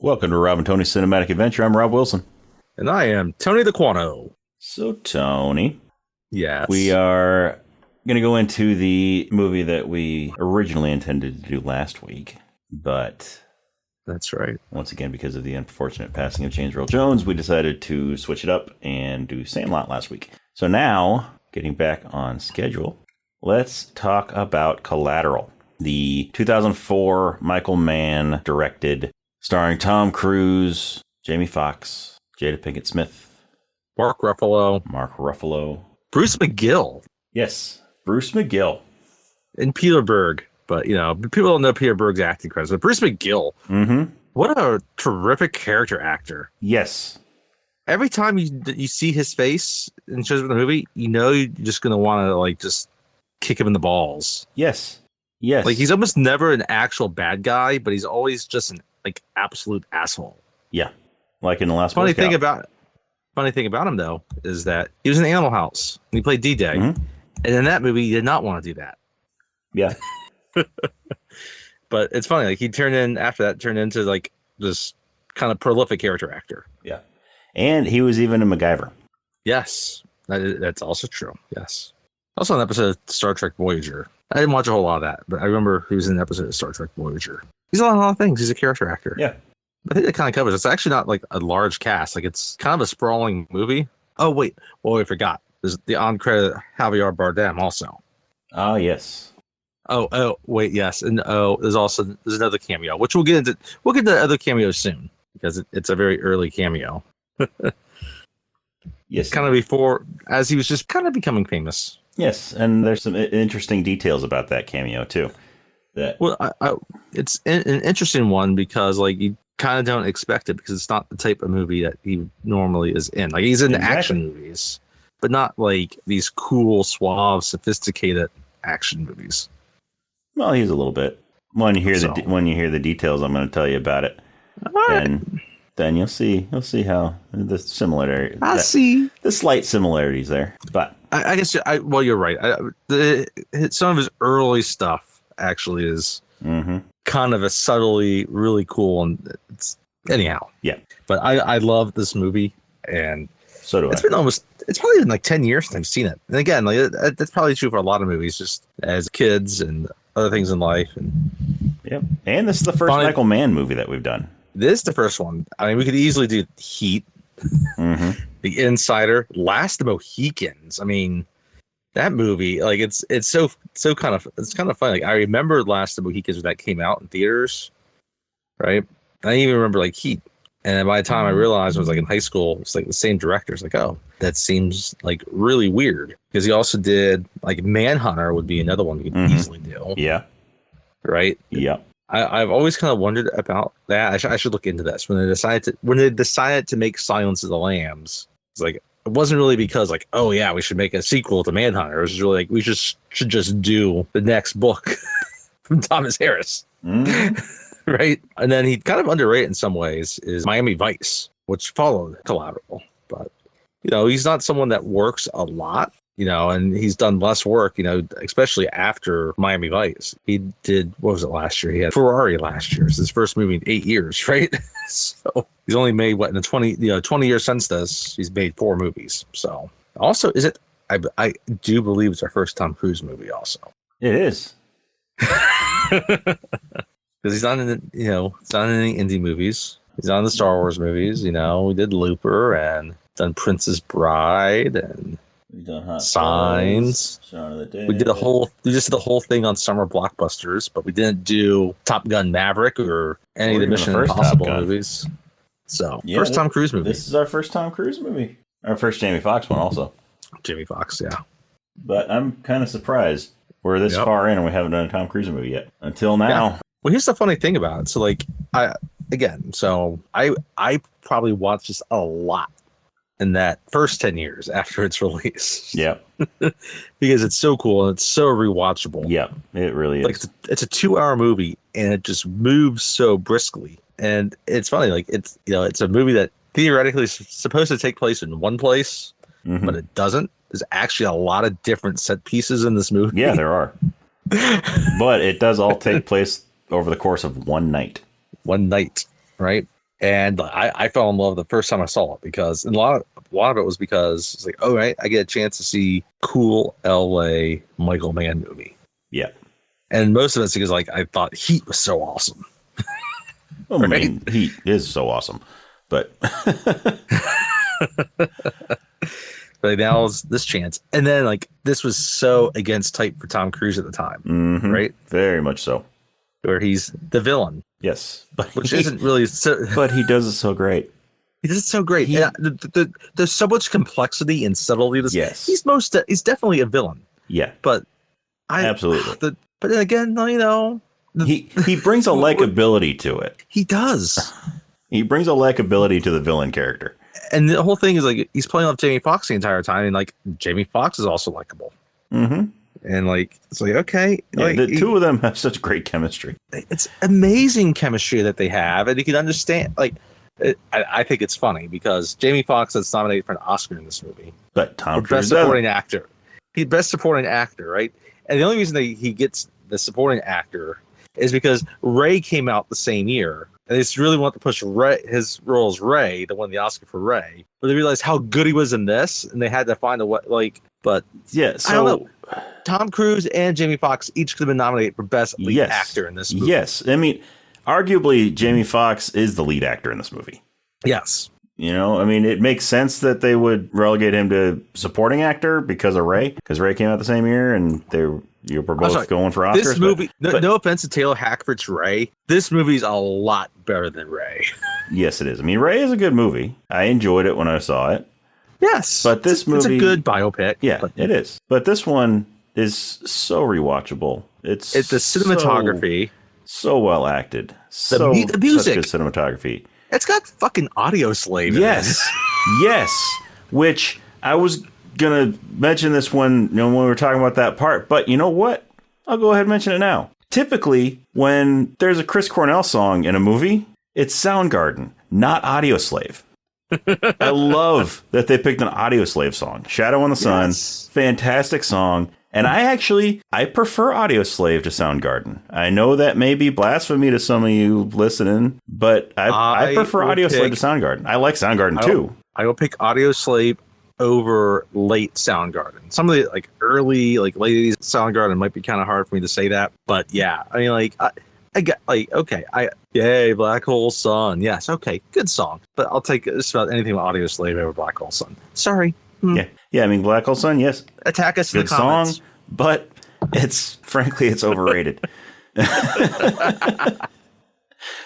Welcome to Rob and Tony's Cinematic Adventure. I'm Rob Wilson. And I am Tony the Quano. So, Tony. Yes. We are going to go into the movie that we originally intended to do last week. But that's right. Once again, because of the unfortunate passing of James Earl Jones, we decided to switch it up and do Sandlot last week. So now, getting back on schedule, let's talk about Collateral. The 2004 Michael Mann directed, starring Tom Cruise, Jamie Foxx, Jada Pinkett Smith, Mark Ruffalo, Bruce McGill. Yes, Bruce McGill. And Peter Berg. But, you know, people don't know Peter Berg's acting credits. But Bruce McGill, what a terrific character actor. Yes. Every time you see his face and shows up in the movie, you know you're just going to want to, like, just kick him in the balls. Yes. Like, he's almost never an actual bad guy, but he's always just an absolute asshole. Yeah, like in the last funny thing about him though is that he was in Animal House and he played D-Day, and in that movie he did not want to do that. Yeah. But it's funny, like he turned into like this kind of prolific character actor. Yeah, and he was even in MacGyver. Yes, that's also true. Yes, also an episode of Star Trek Voyager. I didn't watch a whole lot of that, but I remember he was in an episode of Star Trek Voyager. He's on a lot of things. He's a character actor. Yeah. I think it kind of covers. It's actually not like a large cast. Like it's kind of a sprawling movie. Oh, wait. Well, I forgot. There's the on-credit Javier Bardem also. Oh, yes. Oh, wait, yes. And there's another cameo, which we'll get into other cameos soon because it's a very early cameo. Yes. Kind of before, as he was just kind of becoming famous. Yes, and there's some interesting details about that cameo, too. It's an interesting one because like you kind of don't expect it because it's not the type of movie that he normally is in. Like he's in action movies, but not like these cool, suave, sophisticated action movies. Well, he's a little bit. When you hear the details, I'm going to tell you about it. Then you'll see how the similarity. The slight similarities there, but I guess you're right. Some of his early stuff actually is kind of a subtly really cool, and it's anyhow. Yeah, but I love this movie, and so do I. It's probably been like 10 years since I've seen it. And again, like that's probably true for a lot of movies, just as kids and other things in life. And yep, and this is the first Michael Mann movie that we've done. This is the first one. I mean, we could easily do Heat, The Insider, Last of the Mohicans. I mean, that movie, like it's kind of funny. Like I remember Last of the Mohicans when that came out in theaters, right? I even remember like Heat, and by the time I realized I was like in high school, it's like the same director. It's like, oh, that seems like really weird because he also did like Manhunter would be another one you could easily do. Yeah, right. Yeah, I've always kind of wondered about that. I should look into this when they decided to make Silence of the Lambs. It's like. It wasn't really because like, oh yeah, we should make a sequel to Manhunter. It was really like we should just do the next book from Thomas Harris, right? And then he kind of underrated in some ways is Miami Vice, which followed Collateral. But you know, he's not someone that works a lot, you know, and he's done less work, you know, especially after Miami Vice. He did what was it last year? He had Ferrari last year. It's his first movie in 8 years, right? So he's only made in the 20 years since this, he's made 4 movies. So also, is it? I do believe it's our first Tom Cruise movie. Also, it is because he's not in it's not in any indie movies. He's on the Star Wars movies. You know, we did Looper and done Princess Bride and we've done Hot Signs. We did just did the whole thing on summer blockbusters, but we didn't do Top Gun Maverick or any of the Mission Impossible movies. So first Tom Cruise movie. This is our first Tom Cruise movie. Our first Jamie Foxx one also. Jamie Foxx, yeah. But I'm kind of surprised we're this far in and we haven't done a Tom Cruise movie yet until now. Yeah. Well, here's the funny thing about it. So like I probably watched this a lot in that first 10 years after its release. Yeah. Because it's so cool and it's so rewatchable. Yeah, it really is. Like it's a 2-hour movie and it just moves so briskly. And it's funny, like it's a movie that theoretically is supposed to take place in one place, but it doesn't. There's actually a lot of different set pieces in this movie. Yeah, there are. But it does all take place over the course of one night. One night, right? And I fell in love the first time I saw it because a lot of it was because it's like, all right, I get a chance to see cool LA Michael Mann movie. Yeah. And most of it's because like I thought Heat was so awesome. Well, right? I mean, Heat is so awesome, but but now is this chance, and then like this was so against type for Tom Cruise at the time, right? Very much so. Where he's the villain, yes, but which isn't really so. But he does it so great. He does it so great. There's so much complexity and subtlety. Yes, he's definitely a villain. Yeah, but absolutely. But then again, you know, he brings a likability to it. He does. He brings a likability to the villain character. And the whole thing is like he's playing off Jamie Foxx the entire time, and like Jamie Foxx is also likable. And like it's like okay, yeah, like, the two of them have such great chemistry. It's amazing chemistry that they have, and you can understand. Like, I think it's funny because Jamie Foxx is nominated for an Oscar in this movie, but Tom Cruise best supporting actor. He's best supporting actor, right? And the only reason that he gets the supporting actor is because Ray came out the same year. And they just really want to push Ray, his role as Ray, that won the Oscar for Ray. But they realized how good he was in this, and they had to find a way, like, but yeah, so I don't know. Tom Cruise and Jamie Foxx each could have been nominated for best lead actor in this movie. Yes. I mean, arguably, Jamie Foxx is the lead actor in this movie. Yes. You know, I mean, it makes sense that they would relegate him to supporting actor because of Ray, because Ray came out the same year, and you were both going for Oscars. This movie, no offense to Taylor Hackford's Ray, this movie's a lot better than Ray. Yes, it is. I mean, Ray is a good movie. I enjoyed it when I saw it. Yes, but this movie, it's a good biopic. Yeah, it is. But this one is so rewatchable. It's the cinematography, so well acted. The music, such good cinematography. It's got fucking Audioslave. Yes, yes. Which I was gonna mention this when we were talking about that part, but you know what? I'll go ahead and mention it now. Typically, when there's a Chris Cornell song in a movie, it's Soundgarden, not Audioslave. I love that they picked an Audioslave song. Shadow on the Sun, fantastic song. And I prefer Audioslave to Soundgarden. I know that may be blasphemy to some of you listening, but I prefer Audioslave to Soundgarden. I like Soundgarden too. I will pick Audioslave over late Soundgarden. Some of the like early, like late 80s Soundgarden might be kind of hard for me to say that, but yeah, I mean, like I get like okay, yay, Black Hole Sun, yes, okay, good song, but I'll take just about anything with Audioslave over Black Hole Sun. Sorry. Yeah. I mean, Black Hole Sun, yes, attack us in the comments. Song, but it's overrated.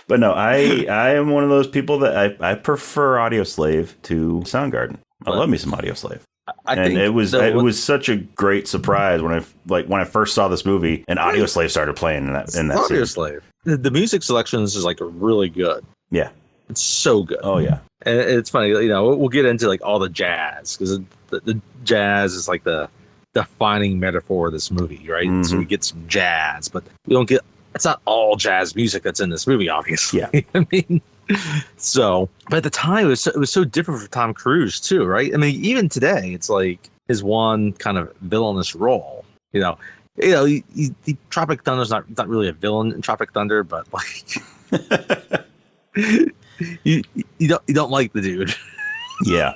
But no, I am one of those people that I prefer Audioslave to Soundgarden. I love me some Audioslave. I think it was such a great surprise when I first saw this movie and Audioslave started playing in that Audioslave. The music selections is like really good. Yeah, it's so good. Oh yeah, and it's funny. We'll get into like all the jazz because the jazz is like the defining metaphor of this movie, right? Mm-hmm. So we get some jazz, but we don't get. It's not all jazz music that's in this movie, obviously. Yeah, I mean. So, but at the time, it was so different for Tom Cruise too, right? I mean, even today, it's like his one kind of villainous role. Tropic Thunder's not really a villain in Tropic Thunder, but like you don't like the dude. Yeah.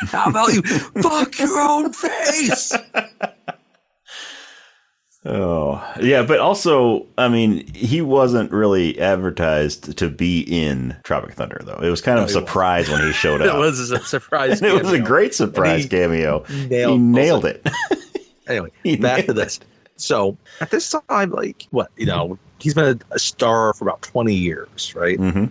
How about you fuck your own face? Oh, yeah, but also, I mean, he wasn't really advertised to be in Tropic Thunder, though. It was kind of a surprise when he showed up. It was a surprise cameo. It was a great surprise cameo. He nailed it. Anyway, back to this. So, at this time, like, he's been a star for about 20 years, right? Mm-hmm.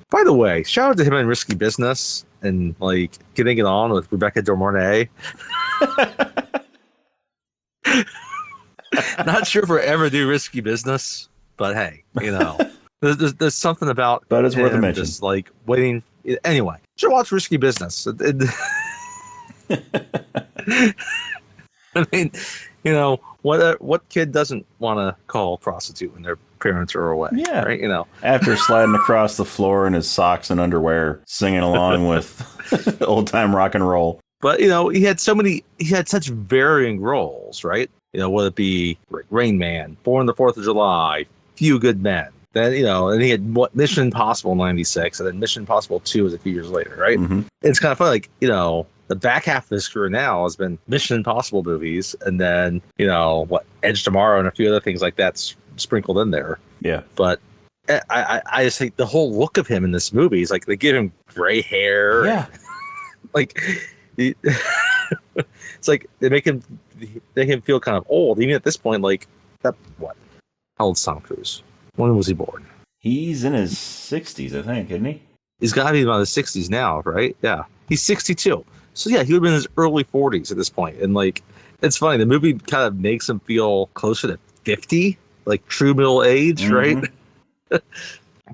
By the way, shout out to him in Risky Business and, like, getting it on with Rebecca De Mornay. Not sure if we'll ever do Risky Business, but hey, there's something about. But it's worth a mention. Just like waiting. Anyway, should watch Risky Business. I mean, what kid doesn't want to call a prostitute when their parents are away? Yeah, right. After sliding across the floor in his socks and underwear, singing along with old time rock and roll. But he had such varying roles, right? Whether it be Rain Man, Born the 4th of July, Few Good Men, Then, and he had Mission Impossible 96, and then Mission Impossible 2 was a few years later, right? Mm-hmm. It's kind of funny, like, the back half of his career now has been Mission Impossible movies, and then, Edge Tomorrow and a few other things like that's sprinkled in there. Yeah. But I just think the whole look of him in this movie is like they give him gray hair. Yeah. Like, it's like they make him feel kind of old, even at this point. Like, what? How old's Tom Cruise? When was he born? He's in his 60s, I think, isn't he? He's got to be about his 60s now, right? Yeah. He's 62. So, yeah, he would have been in his early 40s at this point. And, like, it's funny. The movie kind of makes him feel closer to 50, like true middle age, right?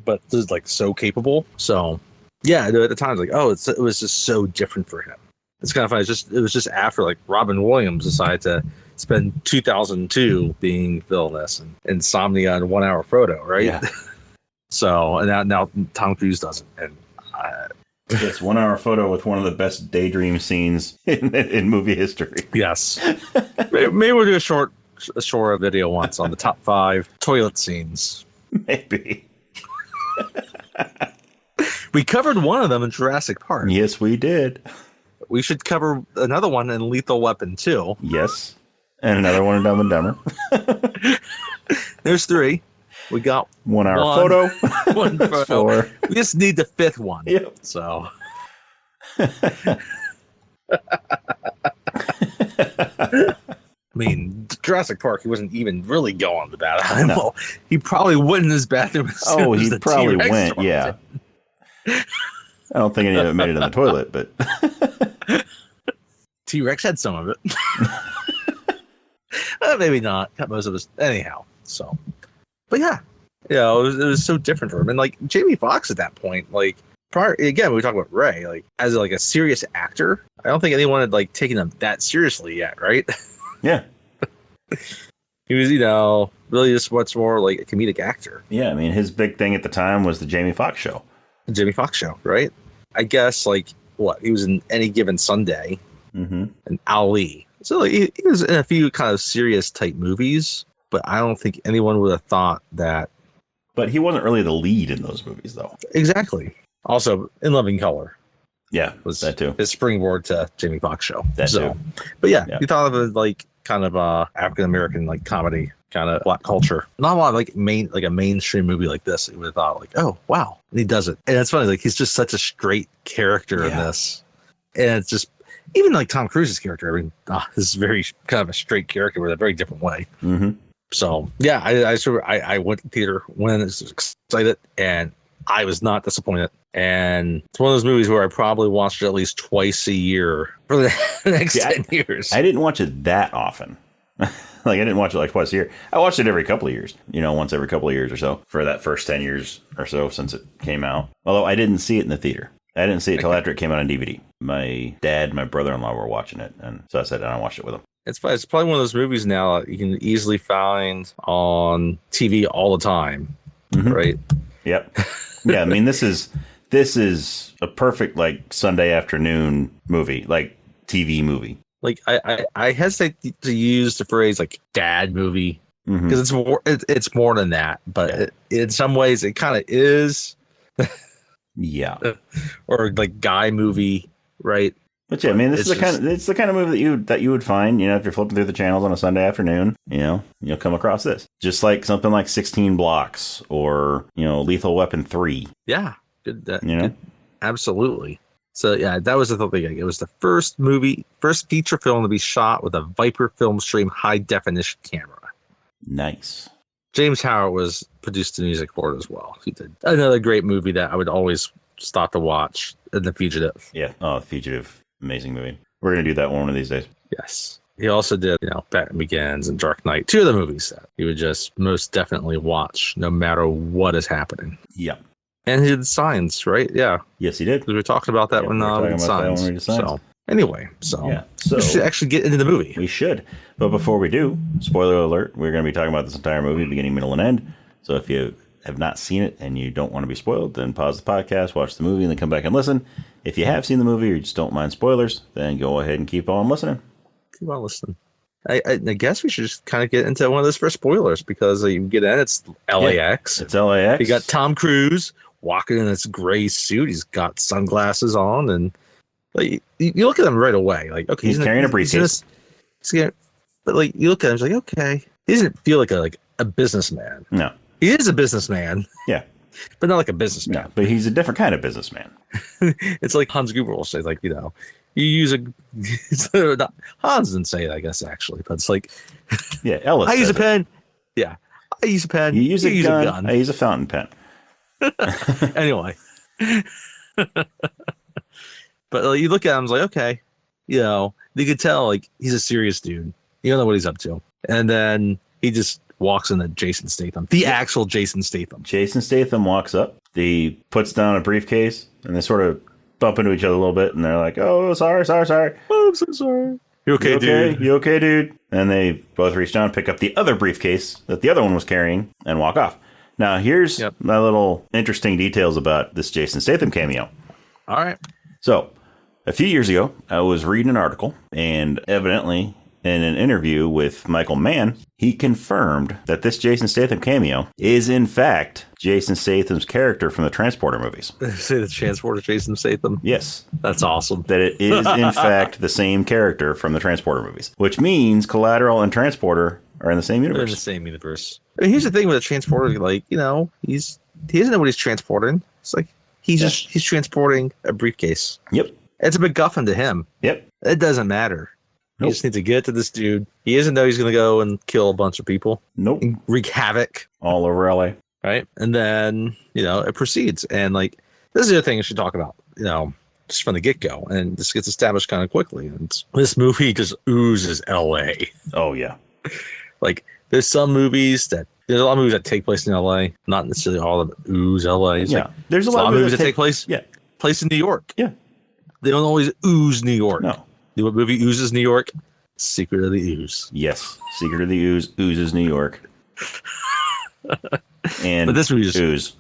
But just, like, so capable. So, yeah, at the time, like, it was just so different for him. It's kind of funny. It was just after, like, Robin Williams decided to spend 2002 being villainous and Insomnia and 1 Hour Photo, right? Yeah. So, and now Tom Cruise doesn't. And it's 1 Hour Photo with one of the best daydream scenes in movie history. Yes. Maybe we'll do a short video once on the top 5 toilet scenes. Maybe. We covered one of them in Jurassic Park. Yes, we did. We should cover another one in Lethal Weapon 2. Yes. And another one in Dumb and Dumber. There's 3. We got 1 Hour Photo. 1 photo. 4. We just need the 5th one. Yep. So. I mean, Jurassic Park, he wasn't even really going to the bathroom. No. Well, he probably went in his bathroom. He probably went, yeah. I don't think any of it made it in the toilet, but T-Rex had some of it. Maybe not. Got most of us. Anyhow, so. But yeah, it was so different for him. And like Jamie Foxx at that point, like again, we talk about Ray, like as like a serious actor. I don't think anyone had like taken him that seriously yet, right? Yeah. He was, really just much more like a comedic actor. Yeah, I mean, his big thing at the time was the Jamie Foxx show. The Jamie Foxx show, right? I guess like he was in Any Given Sunday and Ali. So like, he was in a few kind of serious type movies, but I don't think anyone would have thought that. But he wasn't really the lead in those movies, though. Exactly. Also, In Living Color. Yeah, was that too. His springboard to Jamie Foxx show. That too. But yeah, you thought of it like kind of African American like comedy, kind of black culture. Not a lot of like a mainstream movie like this. You would have thought like, oh wow, and he does it. And it's funny, like he's just such a straight character in this, and it's just even like Tom Cruise's character. I mean, this is very kind of a straight character with a very different way. Mm-hmm. So yeah, I went to the theater when I was excited, and I was not disappointed. And it's one of those movies where I probably watched it at least twice a year for the next 10 years. I didn't watch it that often. Like, I didn't watch it like twice a year. I watched it every couple of years, once every couple of years or so for that first 10 years or so since it came out. Although I didn't see it in the theater. I didn't see it till after it came out on DVD. My dad and my brother-in-law were watching it, and so I sat down and watched it with them. It's probably one of those movies now that you can easily find on TV all the time, right? Yep. Yeah, I mean, this is a perfect like Sunday afternoon movie, like TV movie. Like I hesitate to use the phrase like dad movie because it's more than that, but in some ways it kind of is. Yeah. Or like guy movie, right? But yeah, I mean, it's the kind of movie that you would find, if you're flipping through the channels on a Sunday afternoon, you'll come across this. Just like something like 16 Blocks or, Lethal Weapon 3. Yeah. Good, absolutely. So yeah, that was the thing. It was the first feature film to be shot with a Viper Film Stream high definition camera. Nice. James Howard produced the music for it as well. He did another great movie that I would always stop to watch, The Fugitive. Yeah. Oh, The Fugitive. Amazing movie. We're going to do that one of these days. Yes. He also did, Batman Begins and Dark Knight, 2 of the movies that he would just most definitely watch no matter what is happening. Yep. And he did Signs, right? Yeah. Yes, he did. We were talking about that when we did Signs. So anyway, so we should actually get into the movie. We should. But before we do, spoiler alert, we're going to be talking about this entire movie, beginning, middle, and end. So if you have not seen it and you don't want to be spoiled, then pause the podcast, watch the movie, and then come back and listen. If you have seen the movie or you just don't mind spoilers, then go ahead and keep on listening. Keep on listening. I guess we should just kind of get into one of those first spoilers because you get in, it's LAX. Yeah, it's LAX. You got Tom Cruise walking in this gray suit. He's got sunglasses on, and like you look at him right away. Like, okay, he's carrying a briefcase. But like you look at him, he's like, okay, he doesn't feel like a businessman. No, he is a businessman. Yeah, but not like a businessman. No, but he's a different kind of businessman. It's like Hans Gruber will say, like, you use a Hans didn't say it, I guess, actually, but it's like, yeah, Ellis. I use a pen. Yeah, I use a pen. You use a gun. I use a fountain pen. Anyway, but like, you look at him, it's like, okay, you could tell like he's a serious dude. You don't know what he's up to, and then he just walks into Jason Statham, the actual Jason Statham. Jason Statham walks up. He puts down a briefcase, and they sort of bump into each other a little bit, and they're like, "Oh, sorry." Oh, I'm so sorry. You okay, dude? You okay, dude? And they both reach down, pick up the other briefcase that the other one was carrying, and walk off. Now, here's my little interesting details about this Jason Statham cameo. All right. So, a few years ago, I was reading an article, and evidently, in an interview with Michael Mann, he confirmed that this Jason Statham cameo is, in fact, Jason Statham's character from the Transporter movies. Say the Transporter Jason Statham? Yes. That's awesome. That it is, in fact, the same character from the Transporter movies, which means Collateral and Transporter are in the same universe. They're in the same universe. I mean, here's the thing with a transporter, like, he doesn't know what he's transporting. It's like, he's transporting a briefcase. Yep. It's a MacGuffin to him. Yep. It doesn't matter. Nope. He just needs to get to this dude. He doesn't know he's going to go and kill a bunch of people. Nope. And wreak havoc. All over LA. Right. And then, it proceeds. And like, this is the other thing I should talk about, just from the get go. And this gets established kind of quickly. And this movie just oozes LA. Oh, yeah. Like, there's a lot of movies that take place in LA, not necessarily all of them ooze LA. There's a lot of movies that take place in New York. Yeah. They don't always ooze New York. No. You know what movie oozes New York? Secret of the Ooze. Yes. Secret of the Ooze oozes New York. And but this movie just ooze.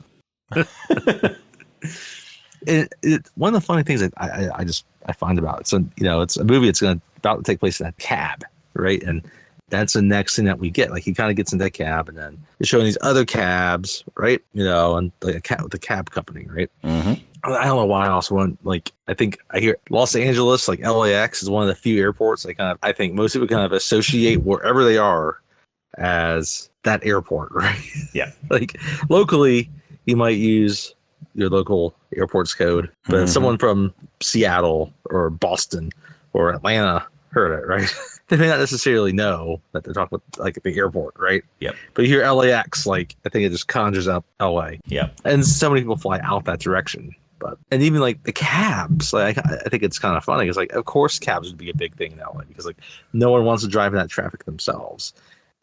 One of the funny things that I find about it, so it's a movie that's about to take place in a cab, right? And that's the next thing that we get. Like, he kind of gets in that cab, and then they're showing these other cabs, right? And like the cab company, right? Mm-hmm. I don't know why I also want, like, I think I hear Los Angeles, like LAX is one of the few airports I think most people kind of associate wherever they are as that airport, right? Yeah. Like, locally, you might use your local airportt's code, but if someone from Seattle or Boston or Atlanta heard it, right? They may not necessarily know that they're talking about, like, the airport, right? Yep. But you hear LAX, like, I think it just conjures up LA. Yep. And so many people fly out that direction. And even like the cabs, like, I think it's kind of funny because, like, of course cabs would be a big thing in LA because, like, no one wants to drive in that traffic themselves,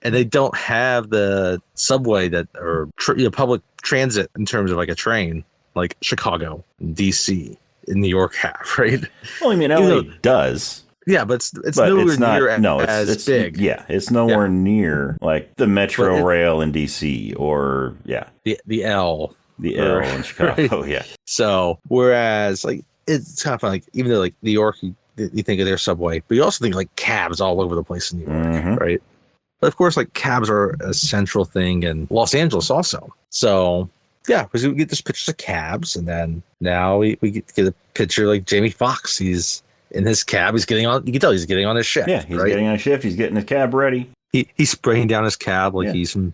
and they don't have the subway or public transit in terms of like a train like Chicago, DC, in New York have, right? Well, I mean, LA does. Yeah, but it's nowhere near as big. Yeah, it's nowhere near like the Metro Rail in DC or the L. The L in Chicago, right? Yeah. So, whereas, like, it's kind of fun, like, even though, like, New York, you think of their subway, but you also think, like, cabs all over the place in New York, right? But, of course, like, cabs are a central thing in Los Angeles also. So, yeah, because we get this pictures of cabs, and then now we get a picture, like, Jamie Foxx. He's in his cab. He's getting on, you can tell he's getting on his shift. Yeah, he's getting on a shift. He's getting his cab ready. He's spraying down his cab like he's from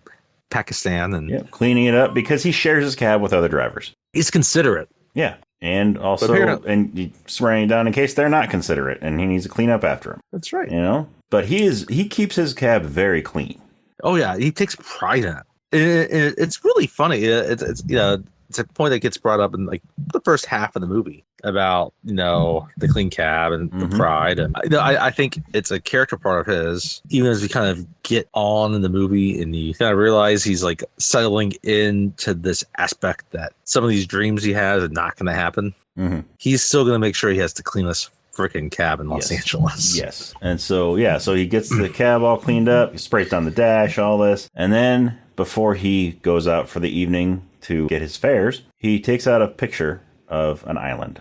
Pakistan and cleaning it up because he shares his cab with other drivers. He's considerate. Yeah. And also, he's spraying down in case they're not considerate and he needs to clean up after him. That's right. But he keeps his cab very clean. Oh, yeah. He takes pride in it. It's really funny. It's a point that gets brought up in, like, the first half of the movie about, the clean cab and the pride. And I think it's a character part of his, even as we kind of get on in the movie and you kind of realize he's, like, settling into this aspect that some of these dreams he has are not going to happen. Mm-hmm. He's still going to make sure he has the cleanest freaking cab in Los Angeles. Yes. And so he gets the cab all cleaned up, he sprays down the dash, all this. And then before he goes out for the evening to get his fares, he takes out a picture of an island.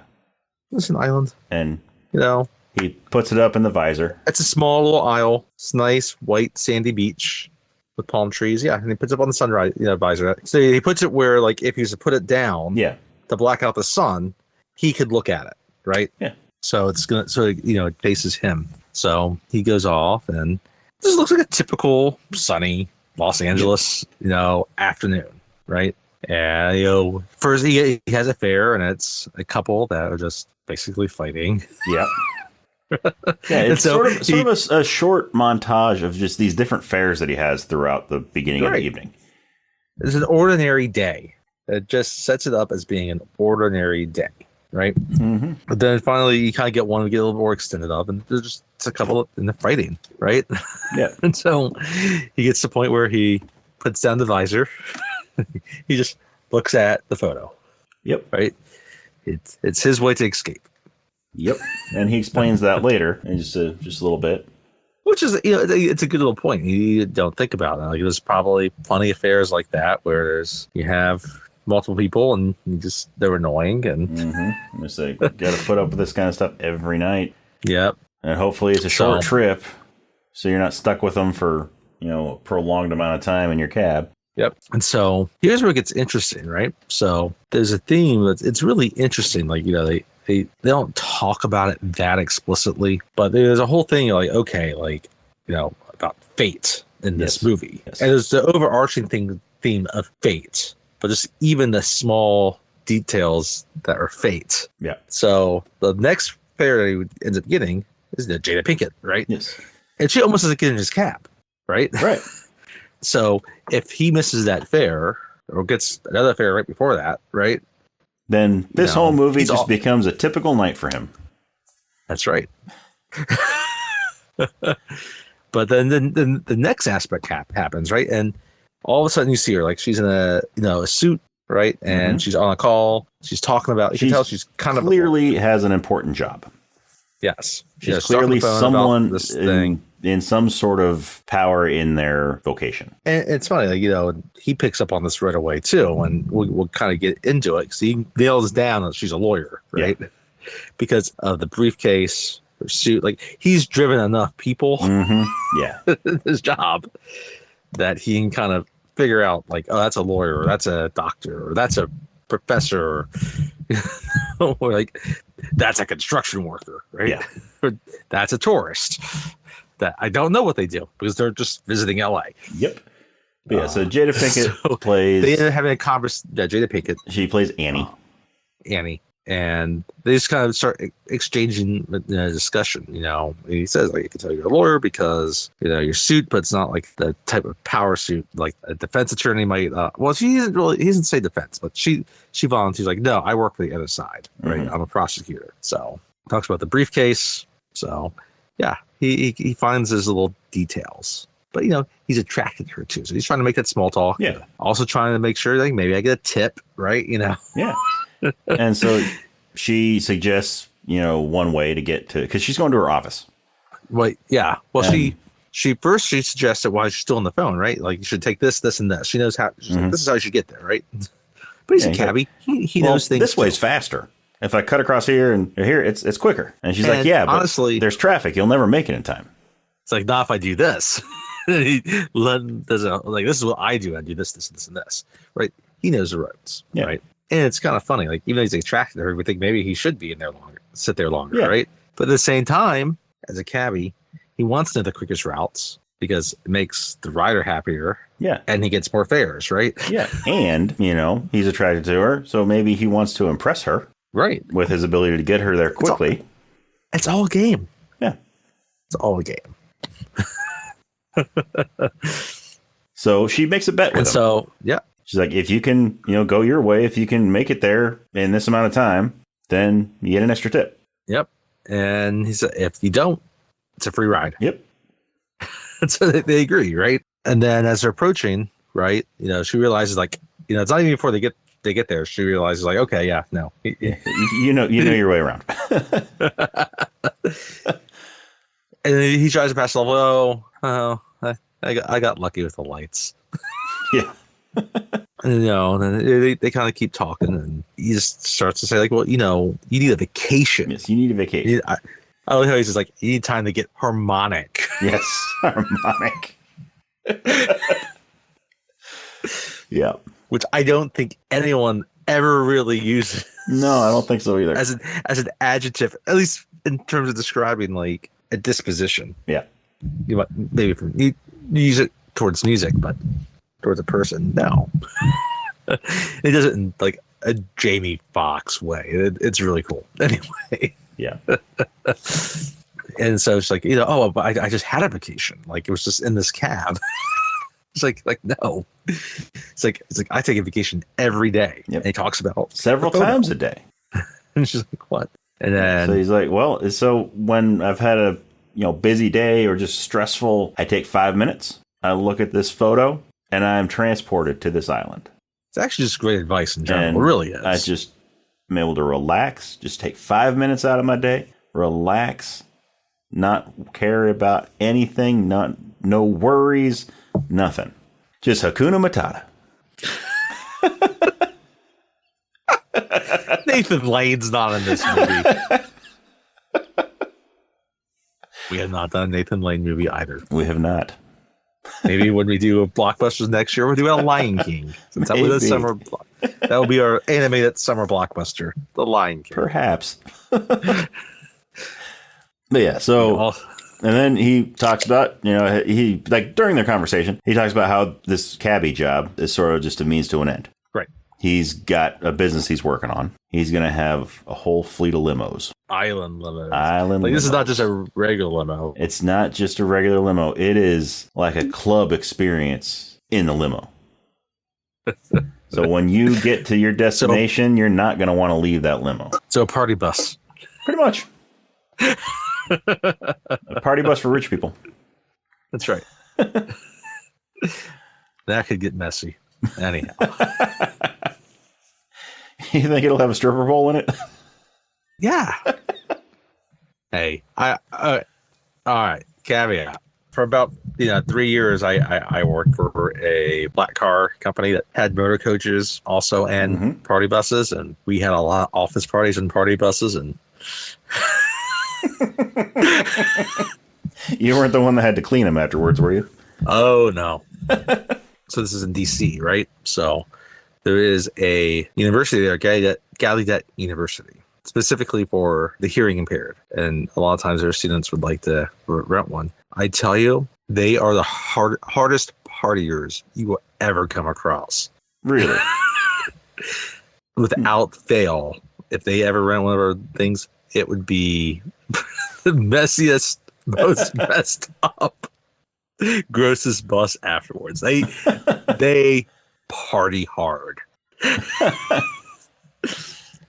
It's an island. And, He puts it up in the visor. It's a small little aisle. It's nice, white, sandy beach with palm trees. Yeah, and he puts it up on the sunrise visor. So he puts it where, like, if he was to put it down to black out the sun, he could look at it, right? Yeah. So it's gonna, it faces him. So he goes off, and this looks like a typical sunny Los Angeles, afternoon, right? And first he has a fair, and it's a couple that are just basically fighting. Yeah. Yeah, it's sort of a short montage of just these different fairs that he has throughout the beginning of the evening. It's an ordinary day. It just sets it up as being an ordinary day, right? Mm-hmm. But then finally, you kind of get one to get a little more extended up, and there's just a couple in the fighting, right? Yeah. And so he gets to the point where he puts down the visor. He just looks at the photo. Yep. Right. It's his way to escape. Yep. And he explains that later in just a little bit. Which is, it's a good little point. You don't think about it. Like, there's probably plenty of fairs like that where you have multiple people and they're annoying and It's like, got to put up with this kind of stuff every night. Yep. And hopefully it's a short trip, so you're not stuck with them for a prolonged amount of time in your cab. Yep. And so here's where it gets interesting, right? So there's a theme it's really interesting. Like, they don't talk about it that explicitly, but there's a whole thing about fate in this movie. Yes. And there's the overarching theme of fate, but just even the small details that are fate. Yeah. So the next fair that he ends up getting is the Jada Pinkett, right? Yes. And she almost doesn't get in his cab, right? Right. So if he misses that fair or gets another fair right before that, right? Then this whole movie just becomes a typical night for him. That's right. But then the next aspect happens, right? And all of a sudden you see her, like, she's in a suit, right? And she's on a call. She's talking about. You can tell she's kind of clearly has an important job. Yes, she's clearly someone in some sort of power in their vocation. And it's funny, like, he picks up on this right away too, and we'll kind of get into it because he nails down that she's a lawyer, right? Yeah. Because of the briefcase, her suit. Like, he's driven enough people, his job, that he can kind of figure out, like, oh, that's a lawyer, or that's a doctor, or that's a professor, or like, that's a construction worker, right? Yeah. Or that's a tourist. That I don't know what they do because they're just visiting LA. Yep. But yeah, so Jada Pinkett plays. They ended up having a conversation. Yeah, Jada Pinkett. She plays Annie. And they just kind of start exchanging discussion. He says, like, you can tell you're a lawyer because your suit, but it's not like the type of power suit like a defense attorney might. Well, he doesn't say defense, but she volunteers, like, no, I work for the other side, right? I'm a prosecutor. So talks about the briefcase. So yeah, he finds his little details. But, he's attracted to her too. So he's trying to make that small talk. Yeah. Also trying to make sure, like, maybe I get a tip, right? Yeah. And so she suggests, one way to get to, because she's going to her office. Right. Yeah. Well, she suggested while she's still on the phone, right? Like, you should take this, this, and this. She knows how. Like, this is how you should get there, right? But he's a cabbie. He knows things. This way's faster. If I cut across here and here, it's quicker. And she's like, yeah, but honestly, there's traffic. You'll never make it in time. It's like, not if I do this. Like, this is what I do. I do this, this, this, and this, right? He knows the roads, right? And it's kind of funny. Like, even though he's attracted to her, we think maybe he should be in there longer, sit there longer, right? But at the same time, as a cabbie, he wants to know the quickest routes because it makes the rider happier. Yeah. And he gets more fares, right? Yeah. And, he's attracted to her. So maybe he wants to impress her. Right. With his ability to get her there quickly. It's all a game. Yeah. It's all a game. So she makes a bet with him. So, yeah. She's like, if you can, go your way, if you can make it there in this amount of time, then you get an extra tip. Yep. And he said, if you don't, it's a free ride. Yep. So they agree, right? And then as they're approaching, right, she realizes, like, it's not even before they get there. She realizes, like, okay, yeah, no. You know your way around. And he tries to pass the level. I got lucky with the lights. Yeah. And, then they kind of keep talking, and he just starts to say, like, well, you need a vacation. Yes, you need a vacation. I I like how he's just like, you need time to get harmonic. Yes, harmonic. Yeah. Which I don't think anyone ever really uses. No, I don't think so either. As an adjective, at least in terms of describing like a disposition. Yeah. You might, maybe you use it towards music, but towards a person, no. It does it in like a Jamie Foxx way. It's really cool. Anyway. Yeah. And so it's like, but I just had a vacation. Like it was just in this cab. It's like no. It's like I take a vacation every day. Yep. And he talks about several times a day. And she's like, what? And then so he's like, well, so when I've had a busy day or just stressful, I take 5 minutes. I look at this photo and I'm transported to this island. It's actually just great advice in general. And it really is. I just am able to relax, just take 5 minutes out of my day, relax, not care about anything, no worries, nothing. Just Hakuna Matata. Nathan Lane's not in this movie. We have not done a Nathan Lane movie either. We have not. Maybe when we do blockbusters next year, we'll do a Lion King. Since that was a summer that will be our animated summer blockbuster, The Lion King. Perhaps. But yeah, so and then he talks about, he like during their conversation, he talks about how this cabbie job is sort of just a means to an end. Right. He's got a business he's working on. He's going to have a whole fleet of limos. Island limos. Like this is not just a regular limo. It's not just a regular limo. It is like a club experience in the limo. So when you get to your destination, you're not going to want to leave that limo. So a party bus. Pretty much. A party bus for rich people. That's right. That could get messy. Anyhow. You think it'll have a stripper pole in it? Yeah. Hey, all right. Caveat. For about 3 years, I worked for a black car company that had motor coaches also and party buses, and we had a lot of office parties and party buses. And you weren't the one that had to clean them afterwards, were you? Oh no. So this is in DC, right? So there is a university there, Gallaudet University, specifically for the hearing impaired. And a lot of times their students would like to rent one. I tell you, they are the hardest partiers you will ever come across. Really? Without fail, if they ever rent one of our things, it would be the messiest, most messed up, grossest bus afterwards. They party hard.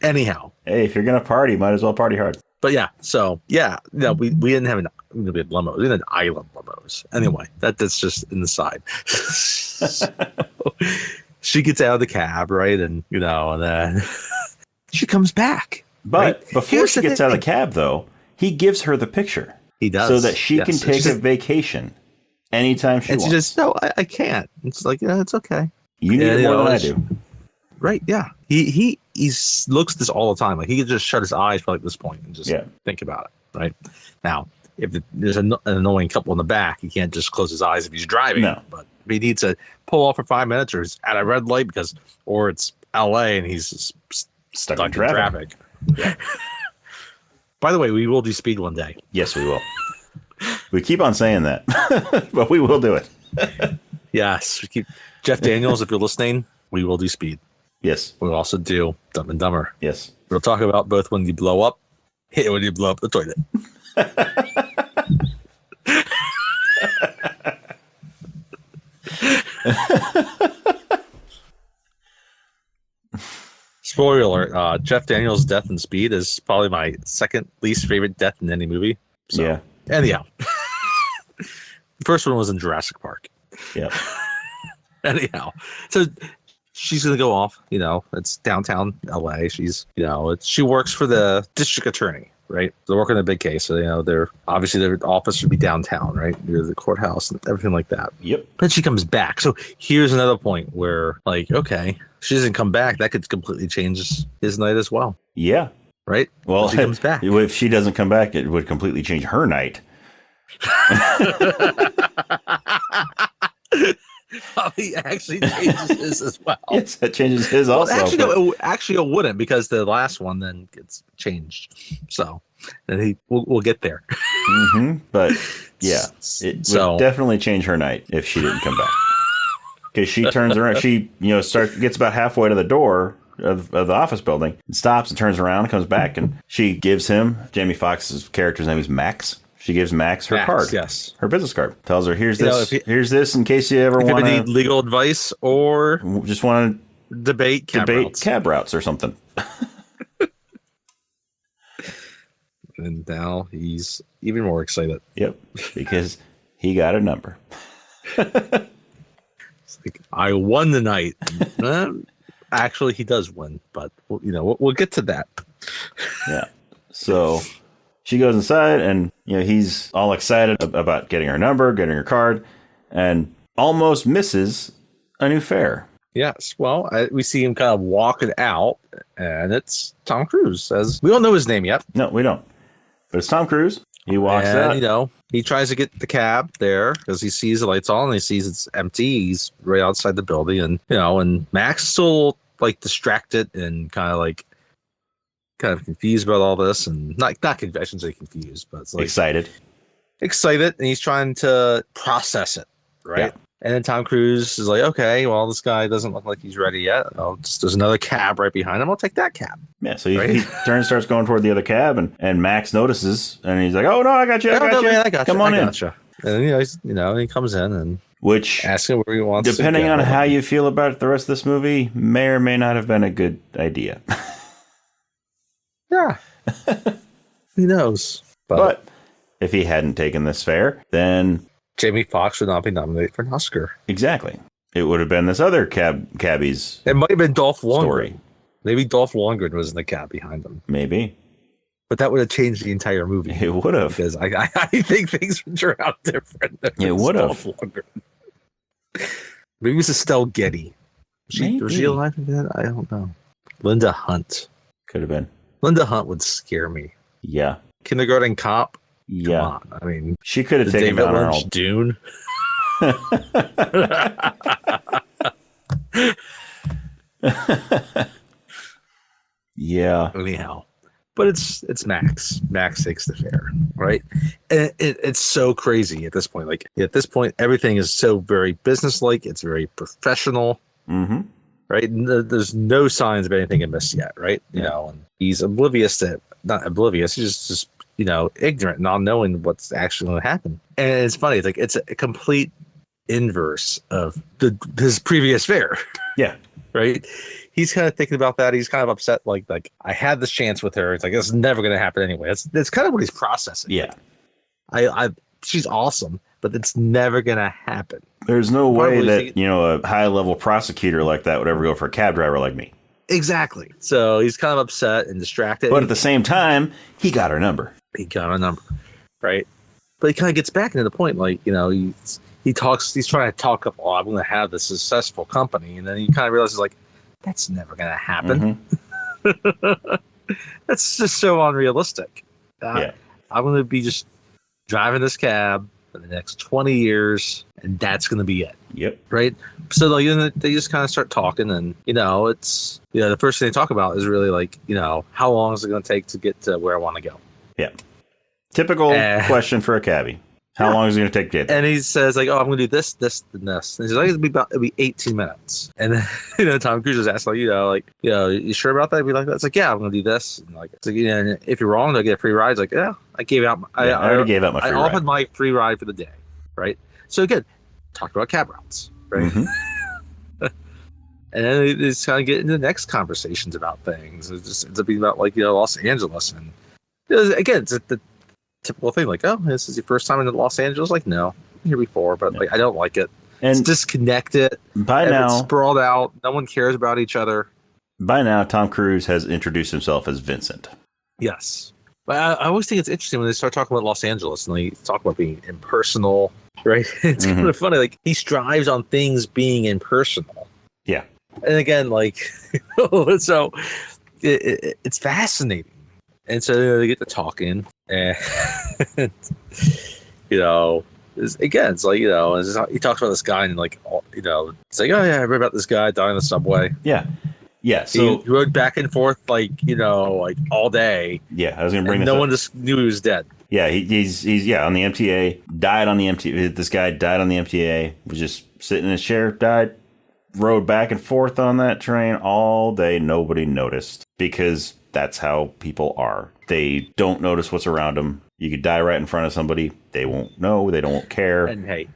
Anyhow. Hey, if you're going to party, might as well party hard. But yeah, so yeah, no, we didn't have we had limos. We had island limos. Anyway, that's just in the side. So, she gets out of the cab, right? And and then she comes back. But right? Before she gets out of the cab, though, he gives her the picture. He does. So that she can take a vacation anytime she wants. And she just, no, I can't. It's like, yeah, it's okay. You need it more than I do. Right, yeah. He looks at this all the time. Like, he could just shut his eyes for like this point and just think about it, right? Now, if there's an annoying couple in the back, he can't just close his eyes if he's driving. No. But if he needs to pull off for 5 minutes, or he's at a red light or it's LA and he's stuck in traffic. Yeah. By the way, we will do speed one day. Yes, we will. We keep on saying that, but we will do it. Yes. Jeff Daniels, if you're listening, we will do speed. Yes. We'll also do Dumb and Dumber. Yes. We'll talk about both when you blow up and when you blow up the toilet. Spoiler alert, Jeff Daniels' death in Speed is probably my second least favorite death in any movie. So, yeah. Anyhow. The first one was in Jurassic Park. Yeah. Anyhow. So she's going to go off, it's downtown LA. She's, she works for the district attorney, right? They're working on a big case. So, their office should be downtown, right? Near the courthouse and everything like that. Yep. Then she comes back. So here's another point where, like, okay, she doesn't come back. That could completely change his night as well. Yeah. right? Well, she comes back. If she doesn't come back, it would completely change her night. He actually changes his as well. Yes, that changes his also. Actually, it wouldn't, because the last one then gets changed. So, and we'll get there. But yeah, it would definitely change her night if she didn't come back. Because she turns around, she gets about halfway to the door of the office building, and stops and turns around and comes back, and she gives him, Jamie Foxx's character's name is Max. She gives Max her card, yes, her business card. Tells her, here's this in case you ever want to need legal advice or just want to debate cab routes or something. And now he's even more excited. Yep, because he got a number. It's like, I won the night. Actually, he does win, but we'll get to that. Yeah. So she goes inside, and he's all excited about getting her number, getting her card, and almost misses a new fare. Yes. Well, we see him kind of walking out, and it's Tom Cruise. We don't know his name yet. No, we don't. But it's Tom Cruise. He walks out. He tries to get the cab there because he sees the lights on and he sees it's empty. He's right outside the building, and Max still distracted and kind of confused about all this, and not confused. I shouldn't say confused, but it's excited, and he's trying to process it, right? Yeah. And then Tom Cruise is like, okay, well, this guy doesn't look like he's ready yet. There's another cab right behind him. I'll take that cab. Yeah, so he starts going toward the other cab, and Max notices, and he's like, oh, no, I got you. Man, Come on in. And he comes in and asks him where he wants to go. Depending on how you feel about the rest of this movie, may or may not have been a good idea. Yeah. Who knows? But if he hadn't taken this fare, then Jamie Foxx would not be nominated for an Oscar. Exactly. It would have been this other cabbie's It might have been Dolph Lundgren. Story. Maybe Dolph Lundgren was in the cab behind him. Maybe. But that would have changed the entire movie. It would have. Because I think things would turn out different. It would have. Maybe it was Estelle Getty. Was she alive again? I don't know. Linda Hunt. Could have been. Linda Hunt would scare me. Yeah. Kindergarten Cop. Yeah. Come on. I mean, she could have taken David down Lynch Arnold. Dune. Yeah. Anyhow, but it's Max. Max takes the fare, right? And it's so crazy at this point. At this point, everything is so very businesslike. It's very professional. Mm-hmm. Right? There's no signs of anything amiss yet, right? Yeah. And he's not oblivious. He's just ignorant, not knowing what's actually going to happen. And it's funny. It's a complete inverse of his previous fare. Yeah. Right. He's kind of thinking about that. He's kind of upset. Like I had this chance with her. It's like, it's never going to happen anyway. That's kind of what he's processing. Yeah. She's awesome, but it's never going to happen. There's no way that, a high level prosecutor like that would ever go for a cab driver like me. Exactly. So he's kind of upset and distracted. But at the same time, he got her number. Right? But he kind of gets back into the point, he's trying to talk up, I'm going to have this successful company. And then he kind of realizes, that's never going to happen. Mm-hmm. That's just so unrealistic. Yeah. I'm going to be just driving this cab for the next 20 years, and that's going to be it. Yep. Right? So they just kind of start talking, and, it's, the first thing they talk about is really how long is it going to take to get to where I want to go? Yeah. Typical question for a cabbie. How long is it going to take to get there? And he says, I'm going to do this, this, and this. And he's like, it'll be 18 minutes. And then, Tom Cruise is asking, you sure about that? He'd be like, it's like, yeah, I'm going to do this. And it's like, and if you're wrong, they'll get a free ride. It's like, yeah, I already gave out my free ride. I offered my free ride for the day. Right. So again, talked about cab routes. Right. Mm-hmm. And then it's kind of get into the next conversations about things. It just ends up being about Los Angeles. And again, it's the typical thing, this is your first time in Los Angeles? No, I've been here before, but I don't like it. And it's disconnected. By now, it's sprawled out. No one cares about each other. By now, Tom Cruise has introduced himself as Vincent. Yes. But I always think it's interesting when they start talking about Los Angeles and they talk about being impersonal, right? It's kind of funny. He strives on things being impersonal. Yeah. And again, so it's fascinating. And so they get to talking, and you know, again, it's like, you know, he talks about this guy, and like, you know, it's like, oh yeah, I read about this guy dying on the subway. Yeah. So he rode back and forth, like, you know, like all day. Yeah, I was gonna bring this no up. one just knew he was dead. Yeah, he's on the MTA. Died on the MTA. This guy died on the MTA. Was just sitting in his chair. Died. Rode back and forth on that train all day. Nobody noticed because that's how people are. They don't notice what's around them. You could die right in front of somebody. They won't know. They don't care. And hey,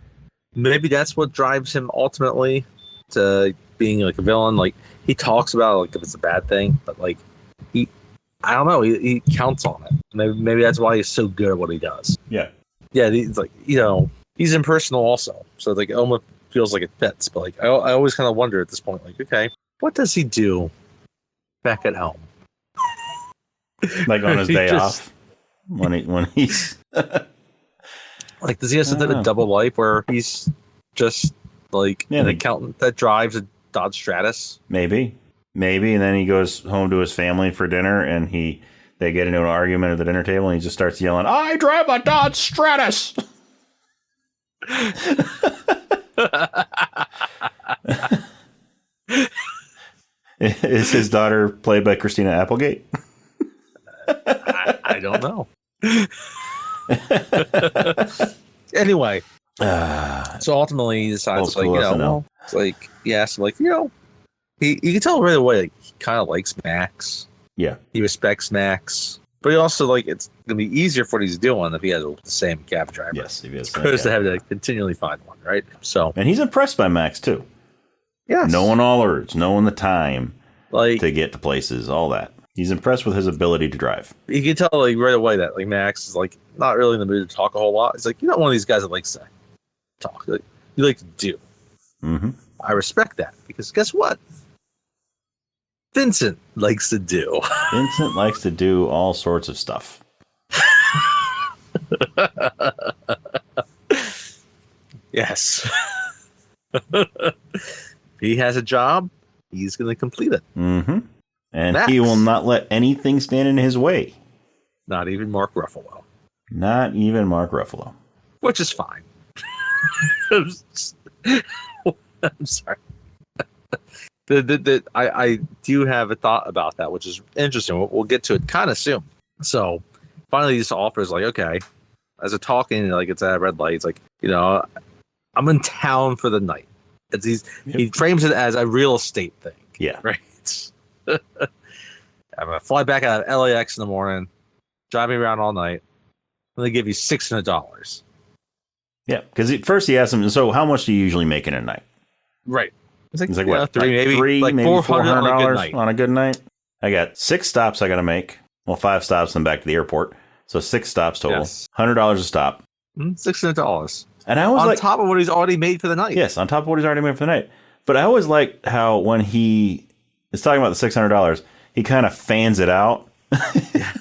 maybe that's what drives him ultimately to being like a villain. Like, he talks about like if it's a bad thing, but like I don't know. He counts on it. Maybe that's why he's so good at what he does. Yeah. Yeah. He's like, you know, he's impersonal also. So like, it almost feels like it fits. But like, I always kind of wonder at this point, like, okay, what does he do back at home? Like on his day off, when he's like, does he have some type of double life where he's just like an accountant that drives a Dodge Stratus? Maybe, and then he goes home to his family for dinner, and they get into an argument at the dinner table, and he just starts yelling, "I drive a Dodge Stratus." Is his daughter played by Christina Applegate? I don't know. Anyway, so ultimately he decides, like, you know, well, it's like, yes, like, you know, you can tell right away, like, he kind of likes Max. Yeah, he respects Max, but he also, like, it's gonna be easier for what he's doing if he has the same cab driver. Yes, if he has, opposed to having to continually find one, right? So, and he's impressed by Max too. Yes, knowing all urge, knowing the time, like, to get to places, all that. He's impressed with his ability to drive. You can tell, like, right away that, like, Max is, like, not really in the mood to talk a whole lot. He's like, you're not one of these guys that likes to talk. Like, you like to do. Mm-hmm. I respect that, because guess what? Vincent likes to do. Vincent likes to do all sorts of stuff. Yes. He has a job. He's going to complete it. Mm-hmm. And Max, he will not let anything stand in his way. Not even Mark Ruffalo. Not even Mark Ruffalo. Which is fine. I'm sorry. I do have a thought about that, which is interesting. We'll get to it kind of soon. So finally, this offer is like, okay, as a talking, like, it's at a red light. It's like, you know, I'm in town for the night. He frames it as a real estate thing. Yeah. Right. I'm gonna fly back out of LAX in the morning, drive me around all night, and they give you $600. Yeah, because first he asked him, so how much do you usually make in a night? Right. It's like what? Maybe $400 on a good night. I got 6 stops I got to make. Well, 5 stops and back to the airport. So 6 stops total. Yes. $100 a stop. $600. And I was on top of what he's already made for the night. Yes, on top of what he's already made for the night. But I always liked how when he is talking about the $600, he kind of fans it out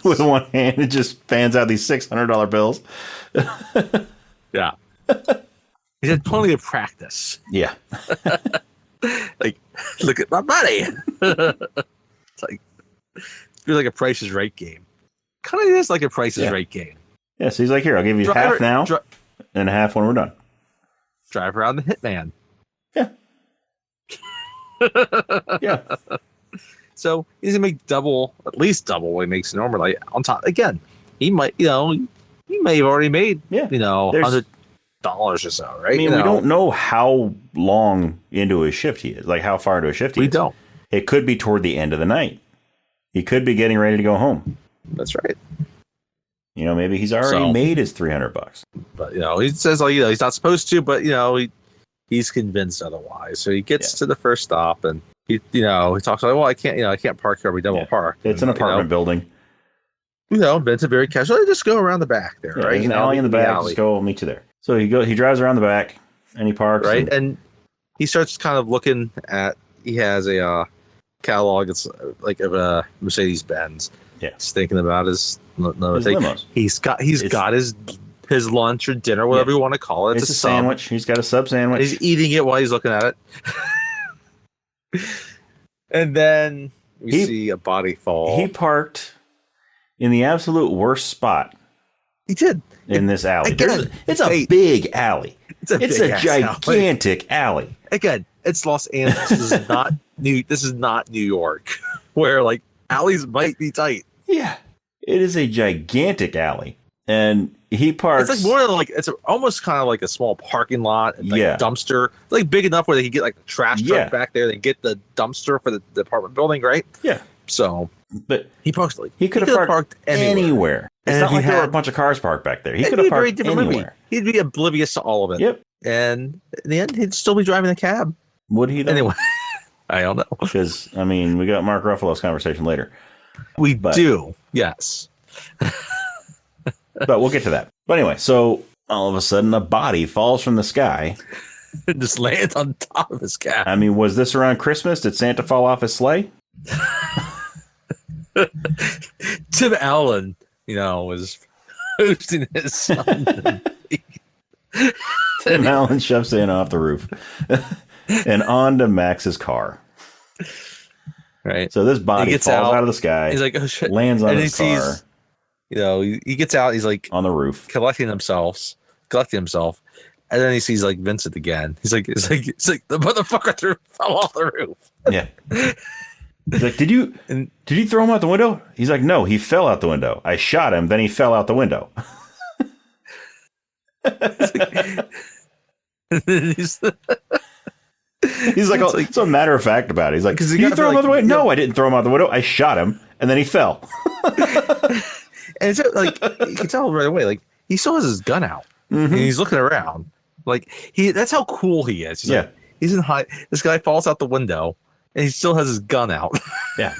with one hand. It just fans out these $600 bills. Yeah. He's had plenty of practice. Yeah. Like, look at my money. It's like, feels like a Price is Right game. Kind of is like a Price is Right game. Yeah, so he's like, here, I'll give you half now and half when we're done. Drive around the hitman. Yeah. Yeah. So he's gonna make at least double what he makes normally. On top, again, he might, you know, he may have already made, you know, $100 or so, right? I mean, we don't know how long into his shift he is, like how far into a shift he is. We don't. It could be toward the end of the night. He could be getting ready to go home. That's right. You know, maybe he's already made his $300. But, you know, he says, like, you know, he's not supposed to, but, you know, he's convinced otherwise. So he gets to the first stop, and he talks like, well, I can't park here. We double park. It's an apartment building. You know, Ben's very casual. Just go around the back there, right? There's an alley in the back. Just go. I'll meet you there. So he drives around the back, and he parks. Right, and he starts kind of looking at. He has a catalog. It's like of a Mercedes Benz. Yeah, he's thinking about his limos. He's got his lunch or dinner, whatever you want to call it. It's a sandwich. He's got a sub sandwich. He's eating it while he's looking at it. And then we see a body fall. He parked in the absolute worst spot. He did. In this alley. Again, it's a big alley. It's a gigantic alley. Again, it's Los Angeles. This is not New York, where like alleys might be tight. Yeah. It is a gigantic alley. And he parks. It's like more than like, it's almost kind of like a small parking lot, like dumpster. It's like big enough where they can get like the trash truck back there. They get the dumpster for the apartment building, right? Yeah. So, but he parks like he could have parked anywhere. It's not like there were a bunch of cars parked back there. He could have parked anywhere. Movie. He'd be oblivious to all of it. Yep. And in the end, he'd still be driving a cab. Would he though? Anyway, I don't know. Because, I mean, we got Mark Ruffalo's conversation later. We do, yes. But we'll get to that. But anyway, so all of a sudden a body falls from the sky. And just lands on top of his cab. I mean, was this around Christmas? Did Santa fall off his sleigh? Tim Allen, was hosting his son. Tim Allen shoves Santa off the roof and onto Max's car. Right. So this body falls out of the sky. He's like, oh shit. Lands on his car. He gets out. He's like on the roof, collecting himself, and then he sees like Vincent again. It's like the motherfucker fell off the roof. Yeah. He's like, did you throw him out the window? He's like, no, he fell out the window. I shot him, then he fell out the window. He's like, so matter of fact about it. He's like, did you throw him out the window? No, I didn't throw him out the window. I shot him, and then he fell. And it's like, you can tell right away, like, he still has his gun out. Mm-hmm. And he's looking around. Like, that's how cool he is. He's in high. This guy falls out the window, and he still has his gun out. Yeah.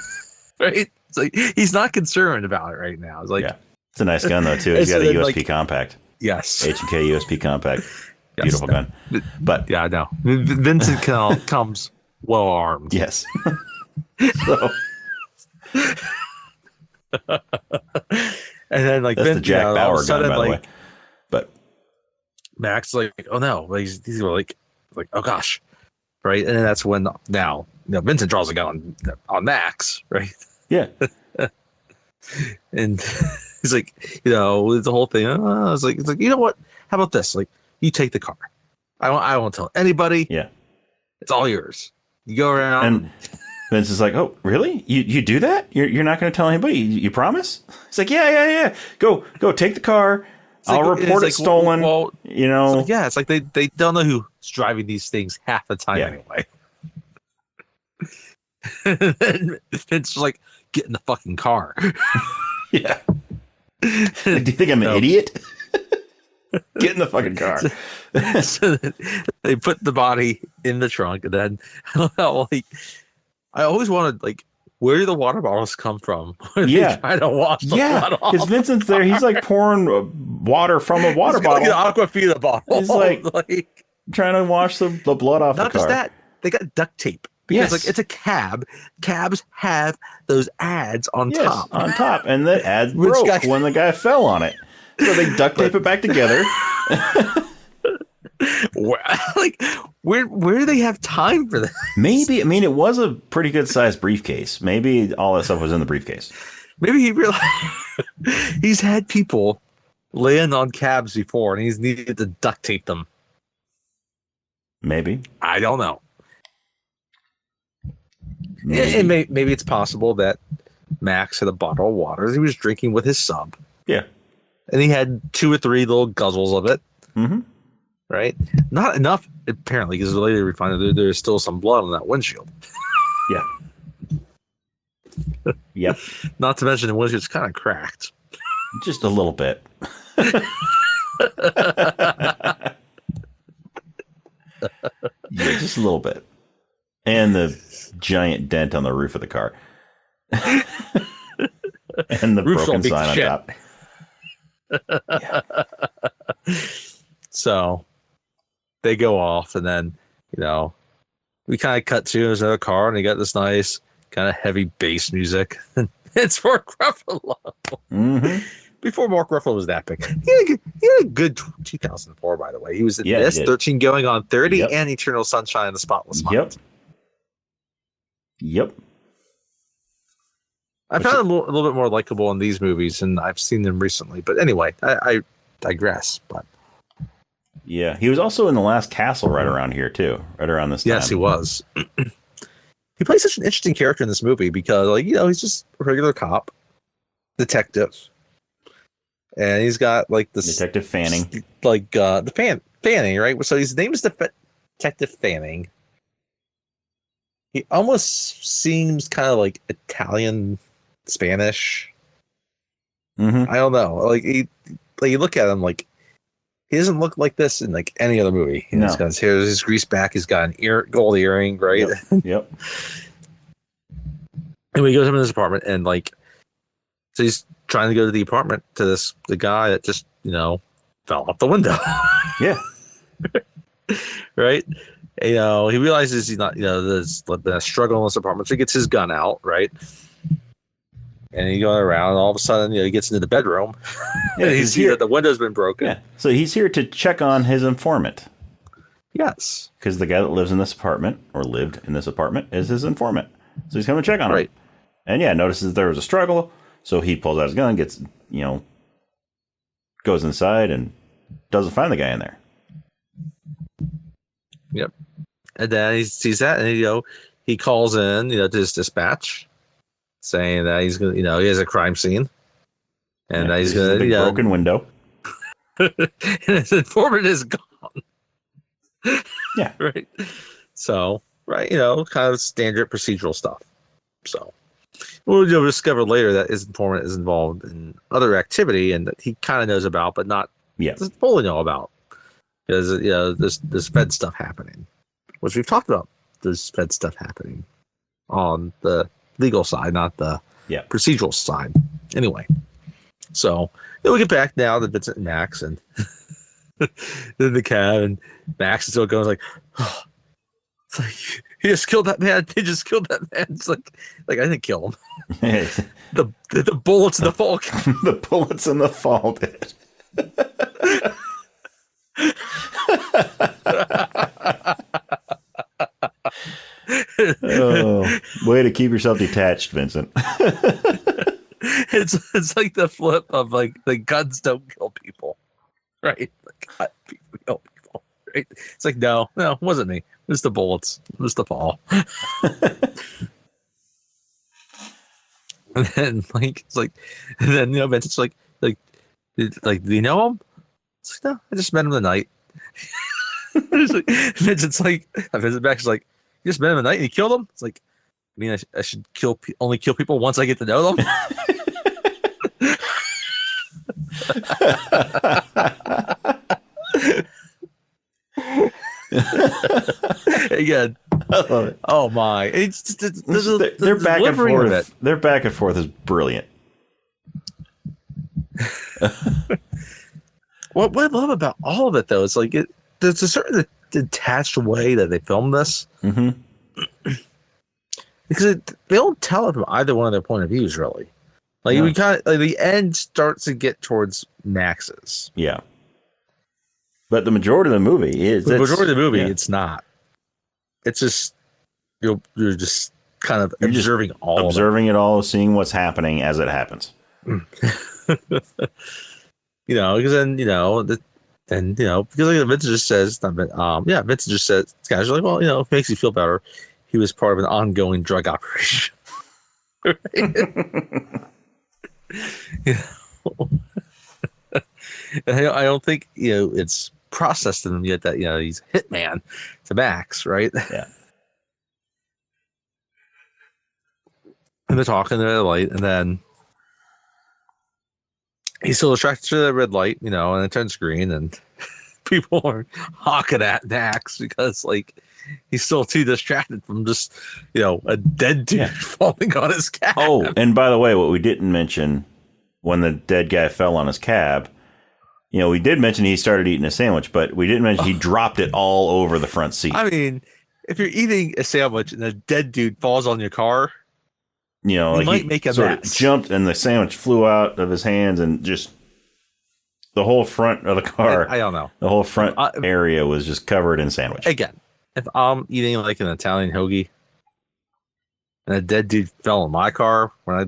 Right? It's like, he's not concerned about it right now. It's like, it's a nice gun, though, too. He's got a USP compact. Yes. H&K USP compact. Beautiful gun. But yeah, I know. Vincent comes well armed. Yes. So. And then like that's the Jack Bauer gun, by the way. But Max like, oh no, he's like, oh gosh, right? And then that's when now Vincent draws a gun on Max, right? Yeah. And he's like, the whole thing. It's like, you know what? How about this? Like, you take the car. I won't tell anybody. Yeah. It's all yours. You go around. And Vince is like, oh, really? You do that? You're not going to tell anybody? You promise? He's like, yeah. Go take the car. I'll report it stolen. Well, It's like, it's like they don't know who's driving these things half the time anyway. And then Vince is like, get in the fucking car. Yeah. Like, do you think I'm an idiot? Get in the fucking car. So they put the body in the trunk, and then I don't know, like, I always wanted, like, where do the water bottles come from? They try to wash the blood off. Because Vincent's there, he's like pouring water from a water bottle. Like an Aquafina bottle. He's like trying to wash the blood off the car. Not just that, they got duct tape. Because like it's a cab. Cabs have those ads on top. On top. And the ad broke when the guy fell on it. So they duct tape it back together. Where do they have time for that? Maybe, I mean, it was a pretty good sized briefcase. Maybe all that stuff was in the briefcase. Maybe he realized he's had people land on cabs before and he's needed to duct tape them. Maybe. I don't know. And maybe it's possible that Max had a bottle of water he was drinking with his sub. Yeah. And he had 2 or 3 little guzzles of it. Mm-hmm. Right? Not enough, apparently, because later we find that there's still some blood on that windshield. Yeah. Yep. Not to mention the windshield's kind of cracked. Just a little bit. Yeah, just a little bit. And the giant dent on the roof of the car. And the broken sign on top. Yeah. So they go off, and then we kind of cut to another car, and they got this nice kind of heavy bass music. It's Mark Ruffalo. Mm-hmm. Before Mark Ruffalo was that big, he had a good 2004, by the way. He was in this 13 going on 30 and Eternal Sunshine of the Spotless Mind. Yep. I found him a little bit more likable in these movies, and I've seen them recently. But anyway, I digress. But yeah, he was also in The Last Castle right around here too, right around this time. yes, he was. He plays such an interesting character in this movie because, like, he's just a regular cop, detective, and he's got like this Detective Fanning, like the Fanning, right? So his name is Detective Fanning. He almost seems kind of like Italian, Spanish. Mm-hmm. I don't know. Like you look at him, like he doesn't look like this in like any other movie. No. He's got his hair, his greased back. He's got an gold earring, right? Yep. And when he goes up in his apartment, and like, so he's trying to go to the apartment to the guy that just fell off the window. Yeah. Right. He realizes he's not, there's been a struggle in this apartment, so he gets his gun out, right? And he goes around, and all of a sudden, he gets into the bedroom. Yeah, and he sees that the window's been broken. Yeah. So he's here to check on his informant. Yes. Because the guy that lives in this apartment, or lived in this apartment, is his informant. So he's coming to check on him. And yeah, notices there was a struggle, so he pulls out his gun, gets, goes inside and doesn't find the guy in there. Yep. And then he sees that, and he calls in, to his dispatch, saying that he's gonna, he has a crime scene, and that he's gonna the broken window, and his informant is gone. Yeah. Right. So, right, kind of standard procedural stuff. So, we'll discover later that his informant is involved in other activity, and that he kind of knows about, but not doesn't fully know about, because there's Fed stuff happening, which we've talked about. There's Fed stuff happening on the legal side, not the procedural side. Anyway, so then we get back now to Vincent and Max, and in the cab, and Max is still going like, oh, it's like, he just killed that man. They just killed that man. It's like I didn't kill him. the bullets in the fall. The bullets in the fall did. Oh, way to keep yourself detached, Vincent. It's like the flip of like the guns don't kill people, right? Like, people kill people, right? It's like no, it wasn't me. It was the bullets. It was the fall. And then Vincent's like, do you know him? It's like, no, I just met him tonight. Vincent's like, Vincent Max is like, you just met him tonight and you killed him? It's like, I mean, I should only kill people once I get to know them. Again, I love it. Oh my! Their back and forth. Their back and forth is brilliant. What I love about all of it, though, is like there's a certain detached way that they film this, because they don't tell it from either one of their point of views, really. Like we kind of the end starts to get towards Max's. Yeah. But the majority of the movie is it's not. It's just you're just kind of observing it all, seeing what's happening as it happens. Because then because like Vincent just says, Vincent just says, it's kind of like, well, it makes you feel better. He was part of an ongoing drug operation. I don't think it's processed in him yet that he's a hitman to Max, right? Yeah. And they're talking to the light, and then he's still attracted to the red light, and it turns green, and people are hawking at Max because like he's still too distracted from just a dead dude falling on his cab. Oh, and by the way, what we didn't mention when the dead guy fell on his cab, we did mention he started eating a sandwich, but we didn't mention he dropped it all over the front seat. I mean, if you're eating a sandwich and a dead dude falls on your car, you might make a mess. Jumped and the sandwich flew out of his hands, and just the whole front of the car. I don't know. The whole front area was just covered in sandwich. Again, if I'm eating like an Italian hoagie and a dead dude fell in my car when I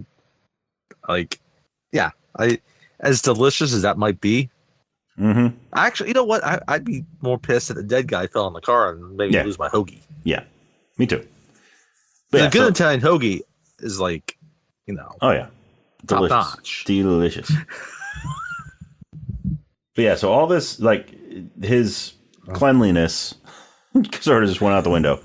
Like, yeah, as delicious as that might be. Mm-hmm. Actually, you know what? I'd be more pissed if the dead guy fell in the car and maybe lose my hoagie. Yeah, me too. But a good Italian hoagie is like, oh yeah, top notch, delicious. But yeah, so all this, like, his cleanliness sort of just went out the window.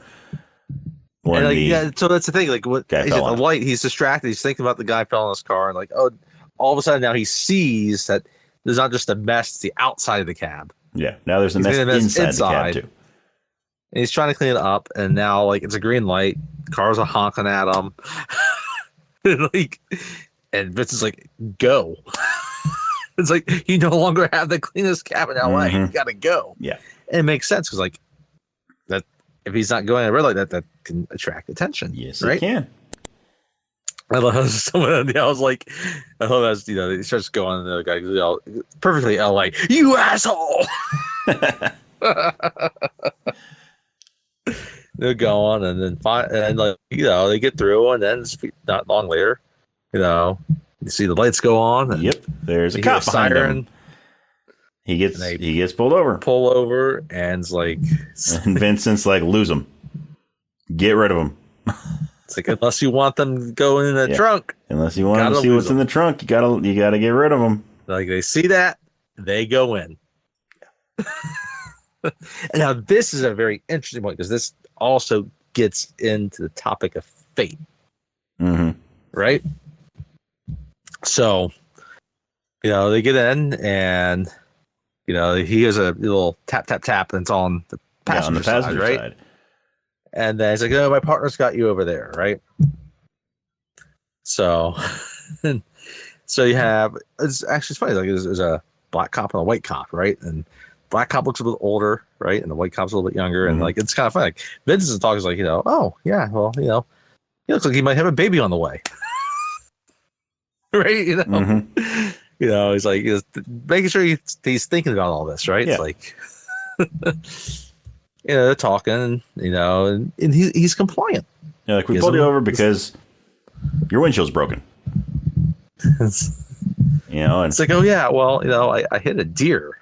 So that's the thing. Like, what he's at the light, he's distracted. He's thinking about the guy fell in his car, and like, oh, all of a sudden now he sees that there's not just a mess; it's the outside of the cab. Yeah, now there's a mess inside the cab too. And he's trying to clean it up, and now like it's a green light, cars are honking at him, and Vince is like, "Go." It's like you no longer have the cleanest cab in LA. You got to go. Yeah, and it makes sense because like that if he's not going at a red light, that can attract attention. Yes, right? It can. I love how someone I was like, I love as he starts going, and the guy goes, perfectly LA, you asshole. They're going, and then they get through, and then not long later, you see the lights go on. And yep, there's a cop behind him. He gets pulled over. Pull over, and it's like, and Vincent's like, lose him, get rid of him. It's like, unless you want them to go in the trunk, unless you want to see what's in the trunk, you gotta get rid of them. Like they see that, they go in. And now this is a very interesting point because this also gets into the topic of fate, right? So, they get in, and he hears a little tap tap tap, and it's on the passenger side, right? Side. And then he's like, "Oh, my partner's got you over there, right?" So, so you have it's funny. Like there's a black cop and a white cop, right? And black cop looks a little older, right? And the white cop's a little bit younger, and like it's kind of funny. Like Vincent talks like, "Oh yeah, well, he looks like he might have a baby on the way." Right, he's like making sure he's thinking about all this, right? Yeah. It's like, they're talking, and he's compliant. Yeah, like we pulled you over because your windshield's broken. And it's like, oh yeah, well, I hit a deer.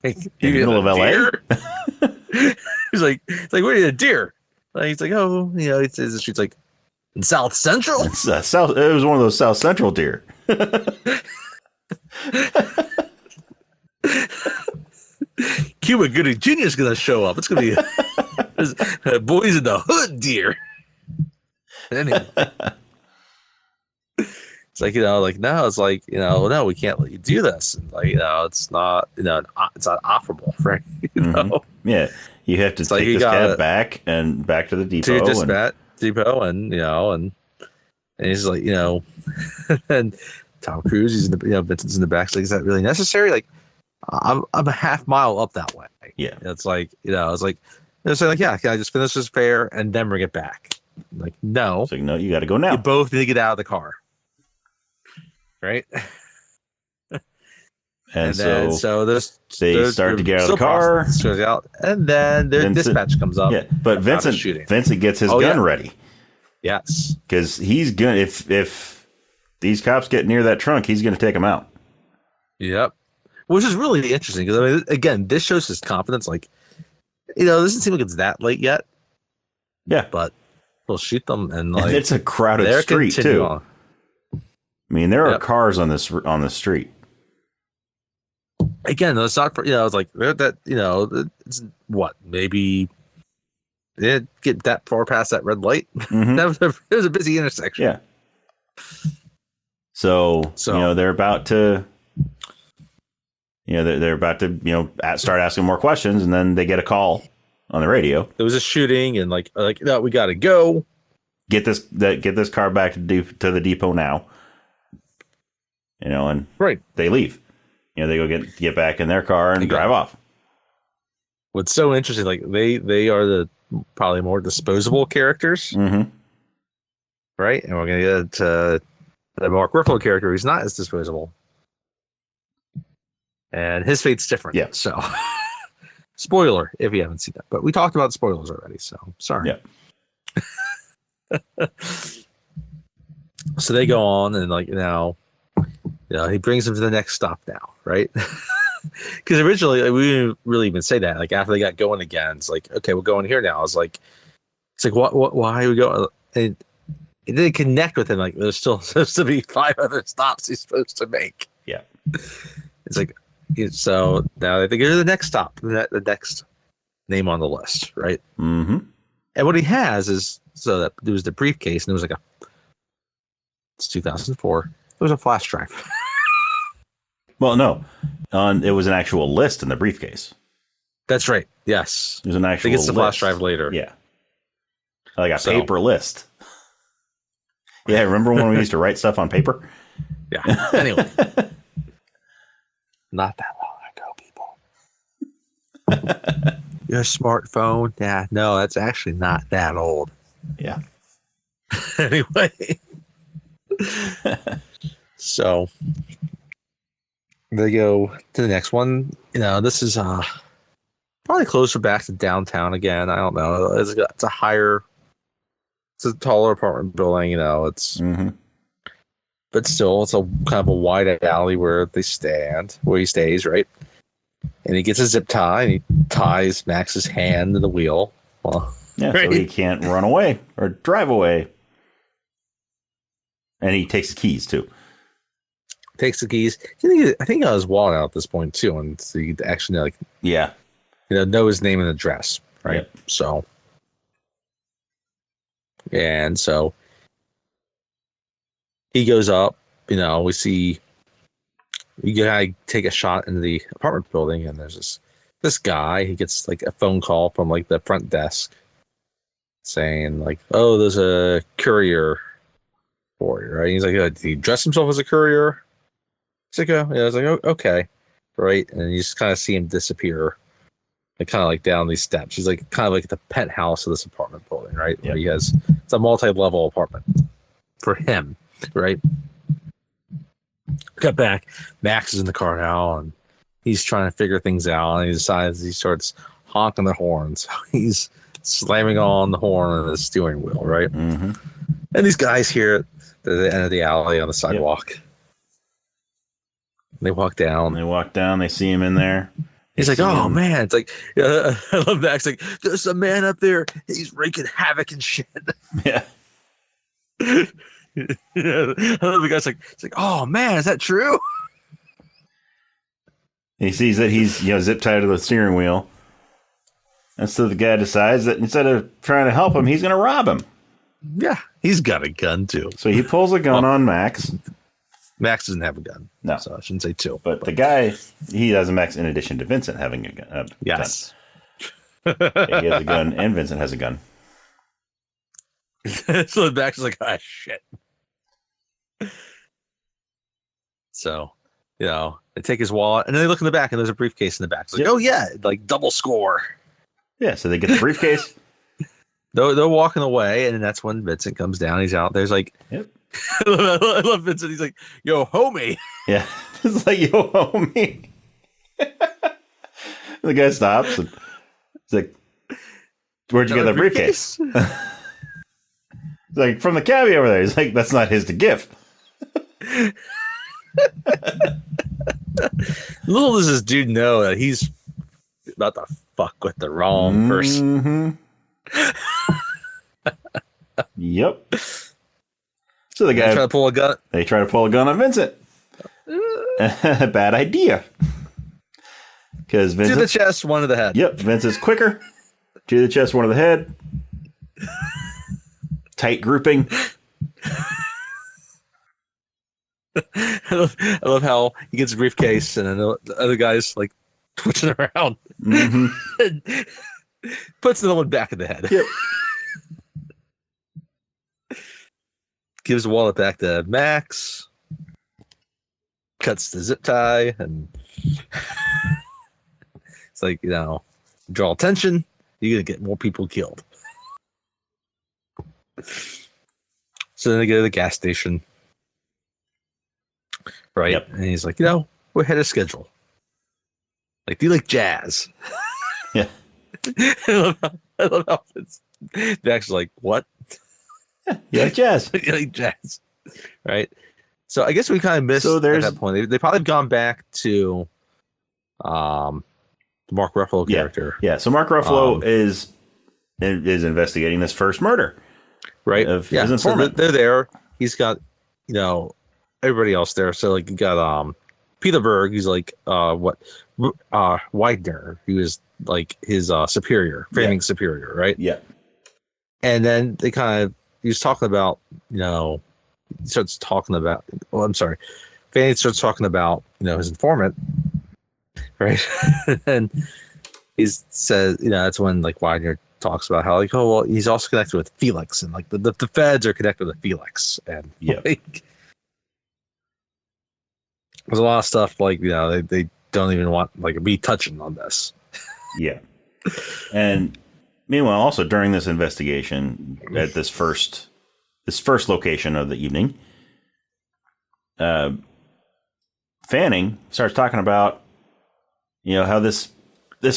Like, in the middle of LA. He's like, where did a deer? He's like, oh, it's like. In South Central? It's South. It was one of those South Central deer. Cuba Gooding Jr. is going to show up. It's going to be Boys in the Hood deer. Anyway. It's like, no, it's like, no, we can't let you do this. And like, it's not, it's not offerable, right? Yeah. You have to take this cab back to the depot. Depot, and he's like, and Tom Cruise, he's in the, Vincent's in the back. So is that really necessary? Like, I'm a half mile up that way. Yeah, it's like, it's like, they're saying like, yeah, can I just finish this fare and then bring it back? I'm like, no, so no, you got to go now. You both need to get out of the car, right? And then, so they start to get out of the car. And then their dispatch comes up. Yeah, but Vincent gets his gun ready. Yes, because he's gonna if these cops get near that trunk, he's gonna take them out. Yep, which is really interesting because again, this shows his confidence. Like, it doesn't seem like it's that late yet. Yeah, but we'll shoot them, and it's a crowded street too. On. I mean, there are cars on the street. Again, it's not. It's like that. It's what maybe they didn't get that far past that red light. It was a busy intersection. Yeah. So they're about to. They're about to start asking more questions, and then they get a call on the radio. There was a shooting, and no, we got to go. Get this car back to the depot now. And they leave. They go get back in their car and drive off. What's so interesting, like they are the probably more disposable characters, right? And we're gonna get to the Mark Ruffalo character who's not as disposable, and his fate's different. Yeah. So, spoiler if you haven't seen that, but we talked about spoilers already, so sorry. Yeah. So they go on and like he brings them to the next stop now, right? Because originally like, we didn't really even say that. Like after they got going again, it's like, okay, we're going here now. It's like what why are we going? And it didn't connect with him. Like there's still supposed to be 5 other stops he's supposed to make. Yeah. It's like so now they go to the next stop, the next name on the list, right? Mm-hmm. And what he has is so that there was the briefcase, and it was like it's 2004. There was a flash drive. Well, no, it was an actual list in the briefcase. That's right. Yes, There's an actual. It gets the list. flash drive later. Yeah, like a paper list. Yeah, remember when we used to write stuff on paper? Yeah. Anyway, not that long ago, people. Your smartphone? Yeah, no, that's actually not that old. Yeah. Anyway, so they go to the next one. This is probably closer back to downtown again. I don't know. It's a taller apartment building. It's, Mm-hmm. but still, it's a kind of a wide alley where he stays, right? And he gets a zip tie and he ties Max's hand to the wheel. Well, Yeah, right? so he can't run away or drive away. And he takes the keys too. Takes the keys. I think he got his wallet out at this point too, and so you actually know his name and address, right? Yep. So, and so he goes up. We see you gotta take a shot into the apartment building, and there's this guy. He gets like a phone call from like the front desk saying like, "Oh, there's a courier for you," right? He's like, "Did he dress himself as a courier?" It's like, I was like, "Oh, okay," right? And you just kind of see him disappear, like kind of like down these steps. He's like kind of like the penthouse of this apartment building, right? Yep. Where it's a multi-level apartment for him, right? Cut back. Max is in the car now, and he's trying to figure things out. And he starts honking the horn. So he's slamming on the horn on the steering wheel, right? Mm-hmm. And these guys here at the end of the alley on the sidewalk. Yep. They walk down. They see him in there. He's like, "Oh man!" It's like, I love Max. Like, there's a man up there. He's wreaking havoc and shit. Yeah. I love the guy's like, it's like, "Oh man, is that true?" He sees that he's zip tied to the steering wheel, and so the guy decides that instead of trying to help him, he's going to rob him. Yeah, he's got a gun too. So he pulls a gun on Max. Max doesn't have a gun. No. So I shouldn't say two. But the guy, he has a Max in addition to Vincent having a gun. Yes. Gun. Yeah, he has a gun, and Vincent has a gun. So Max is like, "Ah, shit." So, they take his wallet, and then they look in the back, and there's a briefcase in the back. It's like, "Oh, yeah, like double score." Yeah, so they get the briefcase. They're walking away, and that's when Vincent comes down. He's out. There's like, yep. I love Vincent. He's like, "Yo, homie." Yeah, it's like, "Yo, homie." The guy stops, and he's like, "Where'd you get that briefcase?" He's like, "From the cabbie over there." He's like, "That's not his to give." Little does this dude know that he's about to fuck with the wrong person. Yep. So the guy They try to pull a gun. They try to pull a gun on Vincent. Bad idea. Because Vincent to the chest, one to the head. Yep, Vincent's quicker. To the chest, one to the head. Tight grouping. I love how he gets a briefcase and then the other guy's like twitching around. Mm-hmm. Puts another one back in the head. Yep. Gives the wallet back to Max. Cuts the zip tie and it's like, draw attention. You're going to get more people killed. So then they go to the gas station. Right. Yep. And he's like, we're ahead of schedule. Like, do you like jazz? Yeah. I love how Max is like, what? You like jazz? You like jazz? Right. So I guess we kind of missed So at there's- that point. They probably have gone back to the Mark Ruffalo character. Yeah. So Mark Ruffalo is investigating this first murder. Right. Of Yeah. his So informant. they're there. He's got, everybody else there. So like you got Peter Berg, who's like Widener, who is like his superior, framing superior, right? Yeah. And then he was talking about, starts talking about, Fanny starts talking about, his informant, right? And he says, that's when like Widener talks about how like, oh, well, he's also connected with Felix, and like the feds are connected with Felix. And like, there's a lot of stuff like, they don't even want like be touching on this. Yeah. And meanwhile, also during this investigation at this first location of the evening, Fanning starts talking about, how this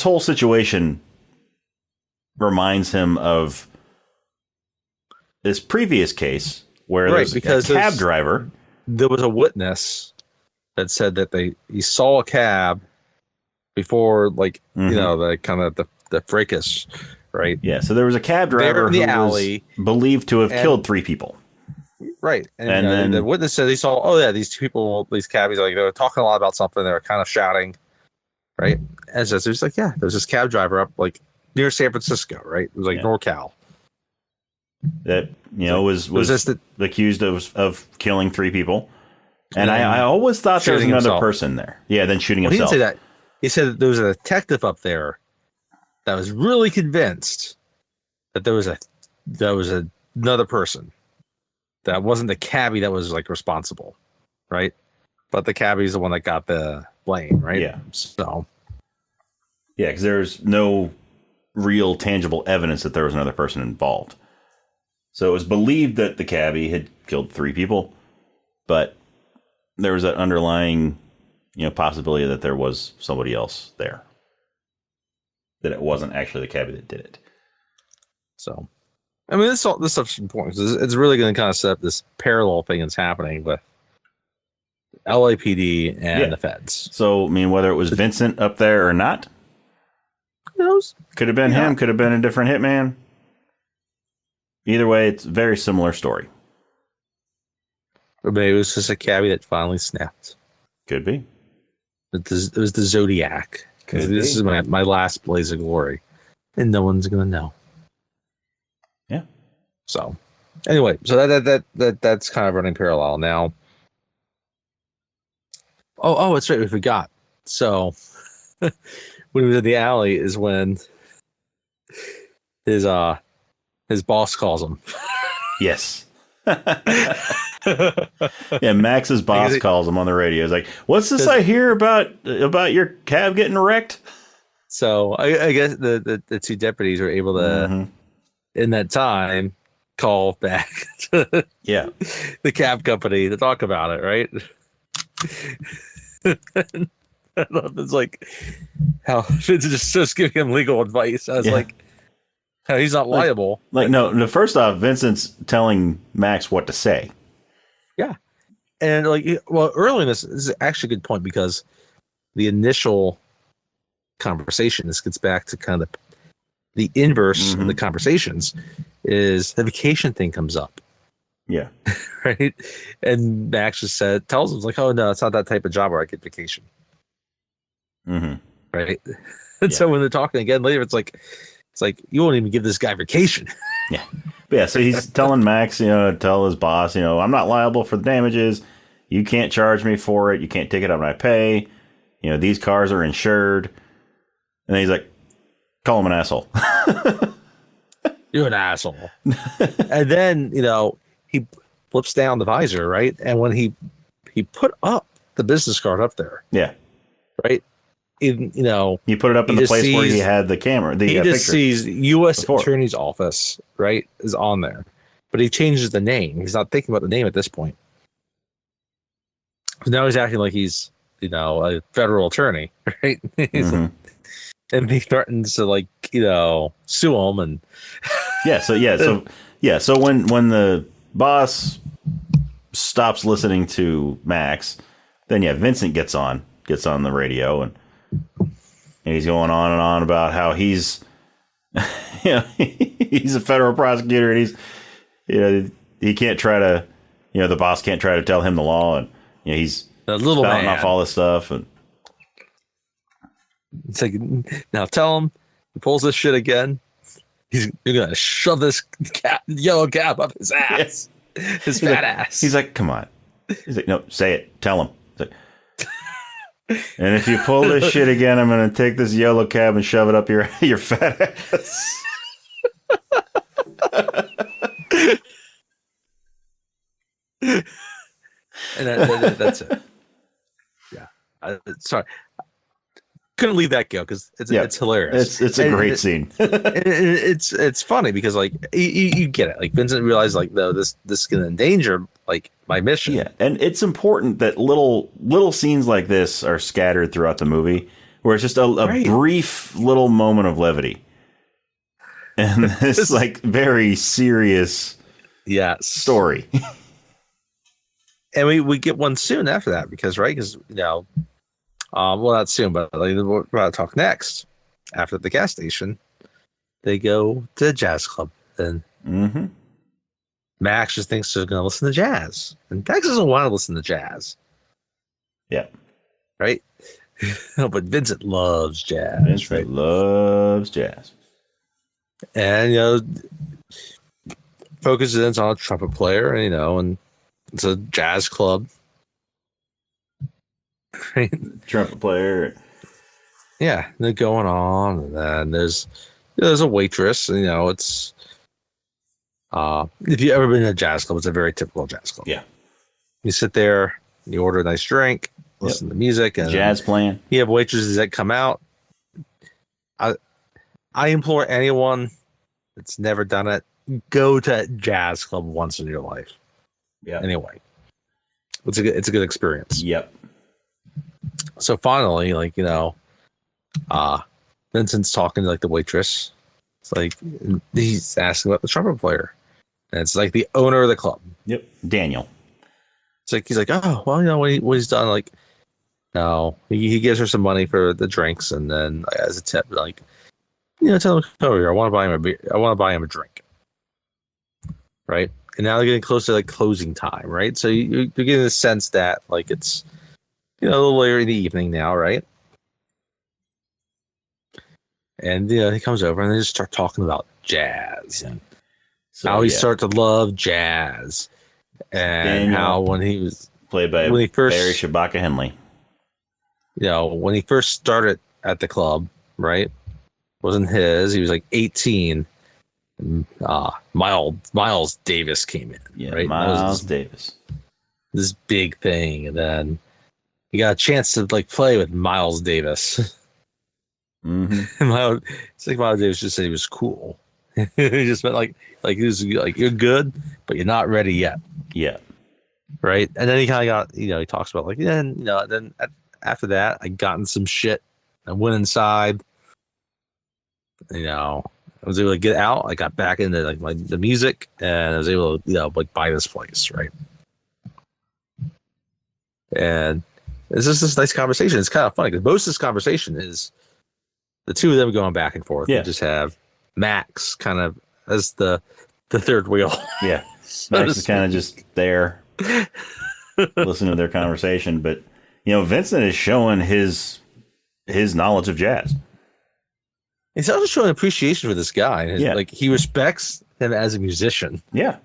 whole situation reminds him of this previous case where there's a cab driver. There was a witness that said that he saw a cab before, like, the kind of the fracas, right? Yeah, so there was a cab driver in the who alley, was believed to have killed 3 people. Right. And then the witness said he saw, these 2 people, these cabbies, like they were talking a lot about something. They were kind of shouting, right? And so it's like, there was this cab driver up like near San Francisco, right? It was like NorCal. That, was accused of killing 3 people. And I always thought there was another person there. Yeah, then shooting himself. He didn't say that. He said that there was a detective up there that was really convinced that there was another person. That wasn't the cabbie that was like responsible, right? But the cabbie is the one that got the blame, right? Yeah. So. Yeah, because there's no real tangible evidence that there was another person involved. So it was believed that the cabbie had killed 3 people, but there was that underlying, possibility that there was somebody else there. That it wasn't actually the cabbie that did it. So, I mean, this stuff's important. It's really going to kind of set up this parallel thing that's happening with LAPD and the feds. So, I mean, whether it was Vincent up there or not, who knows? Could have been him. Could have been a different hitman. Either way, it's a very similar story. Or maybe it was just a cabbie that finally snapped. Could be. It was the Zodiac. This is my last blaze of glory. And no one's going to know. Yeah. So, anyway, so that's kind of running parallel now. Oh, that's right. We forgot. So, when he was in the alley is when his boss calls him. Yes. Yeah, Max's boss calls him on the radio. He's like, "What's this I hear about your cab getting wrecked?" So I guess the 2 deputies were able to, in that time, call back to the cab company to talk about it, right? I love it's like how Vince is just giving him legal advice. I was like, how he's not liable. No, first off, Vincent's telling Max what to say. Yeah. And early in this is actually a good point because the initial conversation, this gets back to kind of the inverse of the conversations, is the vacation thing comes up. Yeah. Right. And Max just tells him, like, oh, no, it's not that type of job where I get vacation. Mm-hmm. Right. And so when they're talking again later, it's like, you won't even give this guy vacation. Yeah. But yeah. So he's telling Max, tell his boss, I'm not liable for the damages. You can't charge me for it. You can't take it out of my pay. These cars are insured. And then he's like, call him an asshole. You're an asshole. And then, he flips down the visor, right? And when he put up the business card up there. Yeah. Right? He put it up in the place where he had the camera. He just sees U.S. Attorney's Office, right, is on there. But he changes the name. He's not thinking about the name at this point. So now he's acting like he's, a federal attorney, right? And he threatens to sue him and So when the boss stops listening to Max. Then Vincent gets on the radio, and he's going on and on about how he's he's a federal prosecutor, and he can't try to, the boss can't try to tell him the law, and he's a little spouting man off all this stuff, and it's like, now tell him he pulls this shit again, you're gonna shove this yellow cap up his ass, his fat ass. He's like, come on. He's like, no, say it, tell him. He's like, and if you pull this shit again, I'm gonna take this yellow cab and shove it up your fat ass. And that's it. Yeah, sorry, couldn't leave that go because it's hilarious. It's a great scene. It's funny because like you get it. Like Vincent realized like, no, this is gonna endanger like my mission. Yeah, and it's important that little scenes like this are scattered throughout the movie, where it's just a brief little moment of levity, and this like very serious story. And we get one soon after that because well, not soon, but like we're about to talk next. After the gas station, they go to the jazz club, and Max just thinks they're going to listen to jazz, and Max doesn't want to listen to jazz. Yeah, right. But Vincent loves jazz. Vincent loves jazz, and focuses on a trumpet player, and it's a jazz club. Right? Trumpet player. Yeah, they're going on, and then there's a waitress. And, it's if you've ever been to a jazz club, it's a very typical jazz club. Yeah, you sit there, you order a nice drink, listen to music, and jazz playing. You have waitresses that come out. I implore anyone that's never done it, go to a jazz club once in your life. Yeah. Anyway, it's a good experience. Yep. So finally, Vincent's talking to like the waitress. It's like he's asking about the trumpet player, and it's like the owner of the club. Yep, Daniel. It's like he's like, oh well, what he's done. Like, no, he gives her some money for the drinks, and then as a tip, like, tell him, come over here. I want to buy him a beer. I want to buy him a drink. Right. And now they're getting close to like closing time, right? So you're getting the sense that like it's a little later in the evening now, right? And he comes over and they just start talking about jazz and how he started to love jazz, and Daniel, how when he was played by Barry Shabaka Henley, when he first started at the club, right? Wasn't his. He was like 18. Miles Davis came in. Yeah, right? Miles Davis. This big thing, and then he got a chance to like play with Miles Davis. Mm-hmm. It's like Miles Davis just said he was cool. He just meant like he was like, you're good, but you're not ready yet. Yeah. Right. And then he kind of got he talks about like then after that I got in some shit. I went inside. I was able to get out. I got back into like the music, and I was able to like buy this place, right? And it's just this nice conversation. It's kind of funny because most of this conversation is the two of them going back and forth. Yeah. They just have Max kind of as the third wheel. Yeah, Max is kind of just there, listening to their conversation. But Vincent is showing his knowledge of jazz. He's also showing appreciation for this guy. Like he respects him as a musician. Yeah.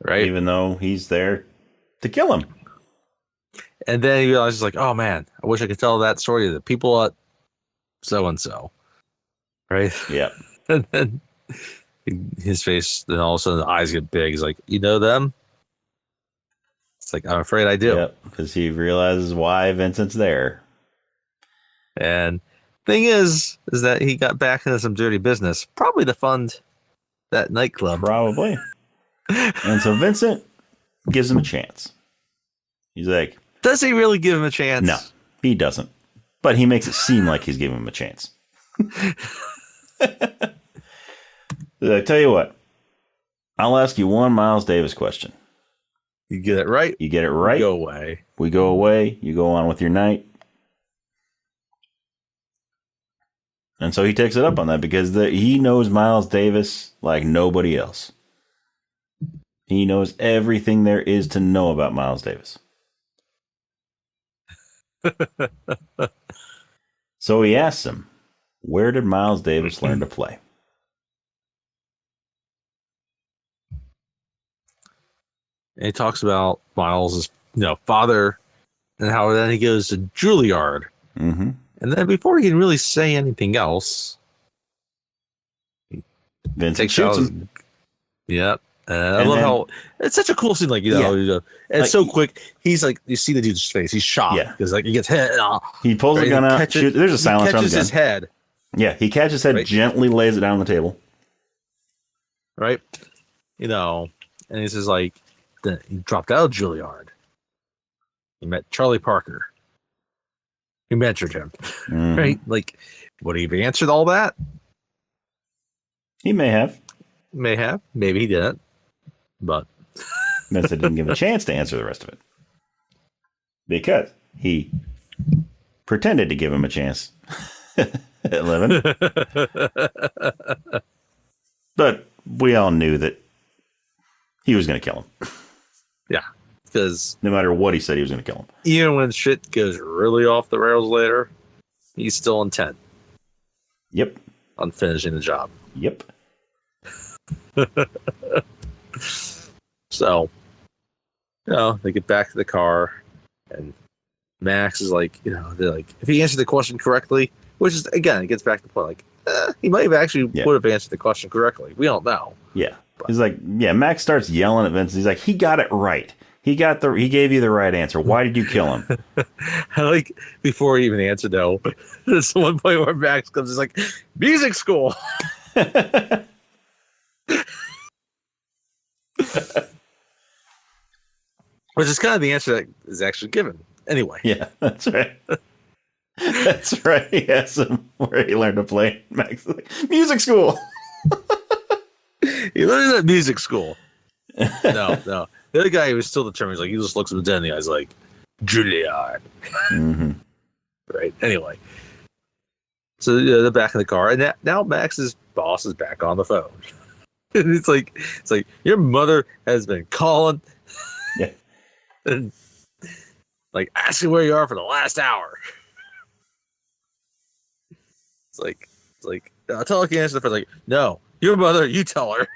Right. Even though he's there to kill him. And then he realizes like, oh man, I wish I could tell that story to the people at so and so. Right. Yeah. And then his face, then all of a sudden the eyes get big. He's like, you know them? It's like, I'm afraid I do. Yep. Because he realizes why Vincent's there. And thing is that he got back into some dirty business, probably to fund that nightclub. Probably. And so Vincent gives him a chance. He's like, does he really give him a chance? No, he doesn't. But he makes it seem like he's giving him a chance. I tell you what, I'll ask you one Miles Davis question. You get it right. You get it right. Go away. We go away. You go on with your night. And so he takes it up on that because he knows Miles Davis like nobody else. He knows everything there is to know about Miles Davis. So he asks him, where did Miles Davis learn to play? And he talks about Miles' father and how then he goes to Juilliard. Mm-hmm. And then before he can really say anything else, Vincent shoots him. Yep. I love how it's such a cool scene. Like, and it's so quick. He's like, you see the dude's face. He's shocked because like he gets hit. He pulls the gun out. There's a silence on the gun. He catches his head. Yeah, he catches his head, gently lays it down on the table. Right. And he says like, he dropped out of Juilliard. He met Charlie Parker. He mentored him. Mm-hmm. Right? Like, would he have answered all that? He may have. Maybe he didn't. But Vincent didn't give a chance to answer the rest of it. Because he pretended to give him a chance at 11. But we all knew that he was going to kill him. Yeah. Because no matter what he said, he was going to kill him. Even when shit goes really off the rails later, he's still intent. Yep. On finishing the job. Yep. So, they get back to the car, and Max is like, they're like, if he answered the question correctly, which is, again, it gets back to the point, like, he might have actually would have answered the question correctly. We don't know. Yeah. But he's like, Max starts yelling at Vincent. He's like, he got it right. He gave you the right answer. Why did you kill him? I like, before he even answered, though, there's one point where Max comes, he's like, music school. Which is kind of the answer that is actually given. Anyway. Yeah, that's right. That's right. He asked him where he learned to play. Max is like, music school. He learned at music school. No. The other guy, he was still determined. He's like, he just looks him dead in the eyes like, Juilliard. Mm-hmm. Right. Anyway. So they're back in the car, and now Max's boss is back on the phone. And it's like your mother has been calling. Yeah. And like asking where you are for the last hour. It's like I'll tell her can answer the phone. Like, no, your mother, you tell her.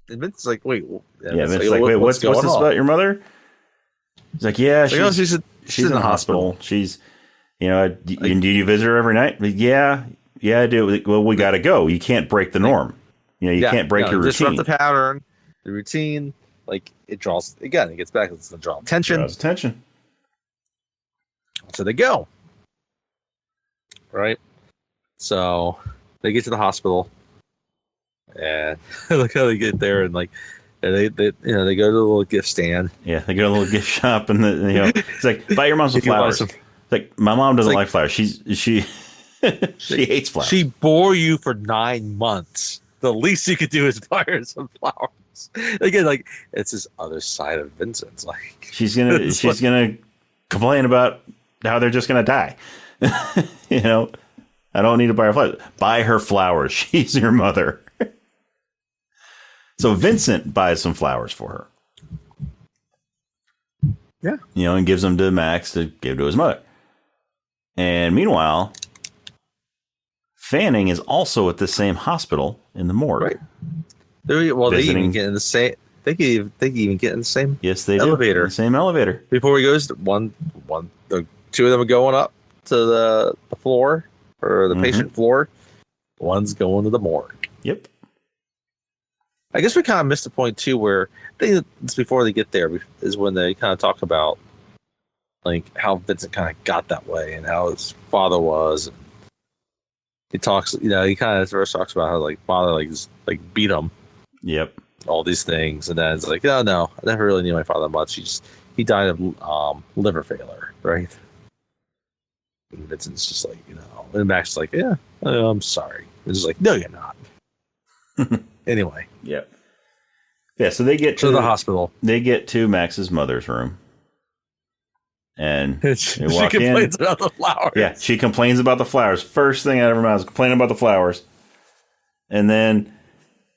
And Vince's like, wait. Vince's like, wait, what's this about your mother? He's like, yeah, she's in the hospital. She's, do you visit her every night? Like, yeah, I do. Well, we got to go. You can't break the norm. You can't break your routine. Disrupt the pattern, the routine. Like, it draws, again, it gets back. It's going to draw attention. Draws attention. So they go. Right? So they get to the hospital. And look how they get there, and like, they go to the little gift stand. Yeah, they go to the little gift shop, and it's like, buy your mom some flowers. It's like, my mom doesn't like flowers. She hates flowers. She bore you for 9 months. The least you could do is buy her some flowers. Again, like, it's this other side of Vincent's. Like, she's gonna complain about how they're just gonna die. I don't need to buy her flowers. Buy her flowers. She's your mother. So Vincent buys some flowers for her. Yeah. And gives them to Max to give to his mother. And meanwhile, Fanning is also at the same hospital in the morgue. Right. They even get in the same. They even get in the same. Yes, they elevator. Do. The same elevator. Before he goes, the two of them are going up to the floor or the patient floor. One's going to the morgue. Yep. I guess we kind of missed the point too, where I think it's before they get there is when they kind of talk about like how Vincent kind of got that way and how his father was. He talks, he kind of first talks about how like father like beat him. Yep. All these things, and then it's like, oh no, I never really knew my father much. He died of liver failure, right? And Vincent's just like, and Max is like, yeah, I'm sorry. It's just like, no, you're not. Anyway. Yep. Yeah, so they get to the hospital. They get to Max's mother's room. And she complains about the flowers. Yeah, she complains about the flowers. First thing out of her mouth is complaining about the flowers. And then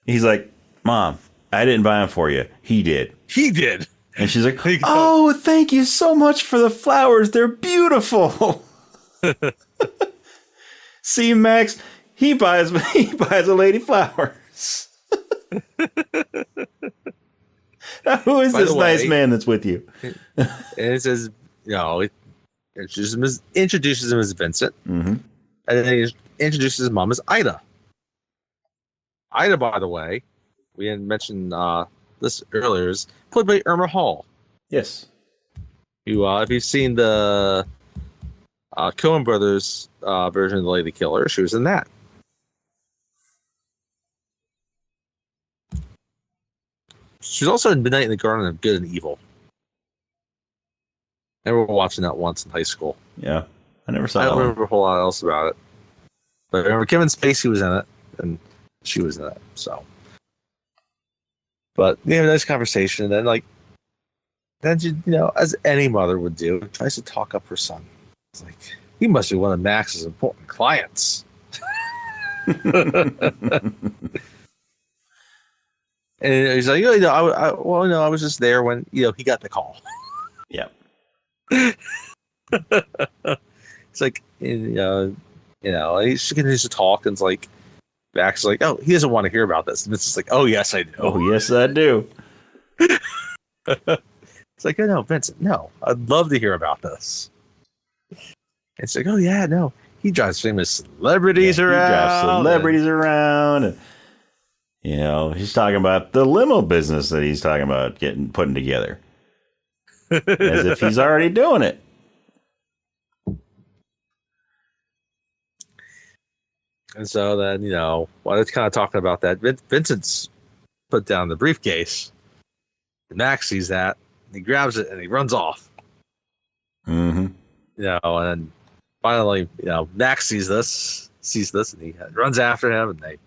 he's like, Mom, I didn't buy them for you. He did. He did. And she's like, oh, thank you so much for the flowers. They're beautiful. See, Max, he buys a lady flowers. Now, who is this nice man that's with you? And it says, it introduces him as Vincent. Mm-hmm. And then he introduces his mom as Ida. Ida, by the way, we had mentioned this earlier, is played by Irma Hall. Yes. If you've seen the Coen Brothers version of The Lady Killer, she was in that. She's also in Midnight in the Garden of Good and Evil. I remember watching that once in high school. Yeah, I never saw I that. don't one. remember a whole lot else about it. But I remember Kevin Spacey was in it, and she was in it, so. But they have a nice conversation, and then, as any mother would do, tries to talk up her son. It's like, he must be one of Max's important clients. And he's like, I was just there when, he got the call. Yeah. It's like, he continues to talk, and it's like, Max is like, oh, he doesn't want to hear about this. And it's just like, oh, yes, I do. Oh, yes, I do. It's like, oh, no, Vincent, no, I'd love to hear about this. It's like, oh, yeah, no, he drives famous celebrities around. He drives celebrities around. And, he's talking about the limo business that he's talking about putting together. As if he's already doing it. And so then, while it's kind of talking about that, Vincent's put down the briefcase. Max sees that. He grabs it and he runs off. Mm-hmm. And then finally, Max sees this, and he runs after him, and they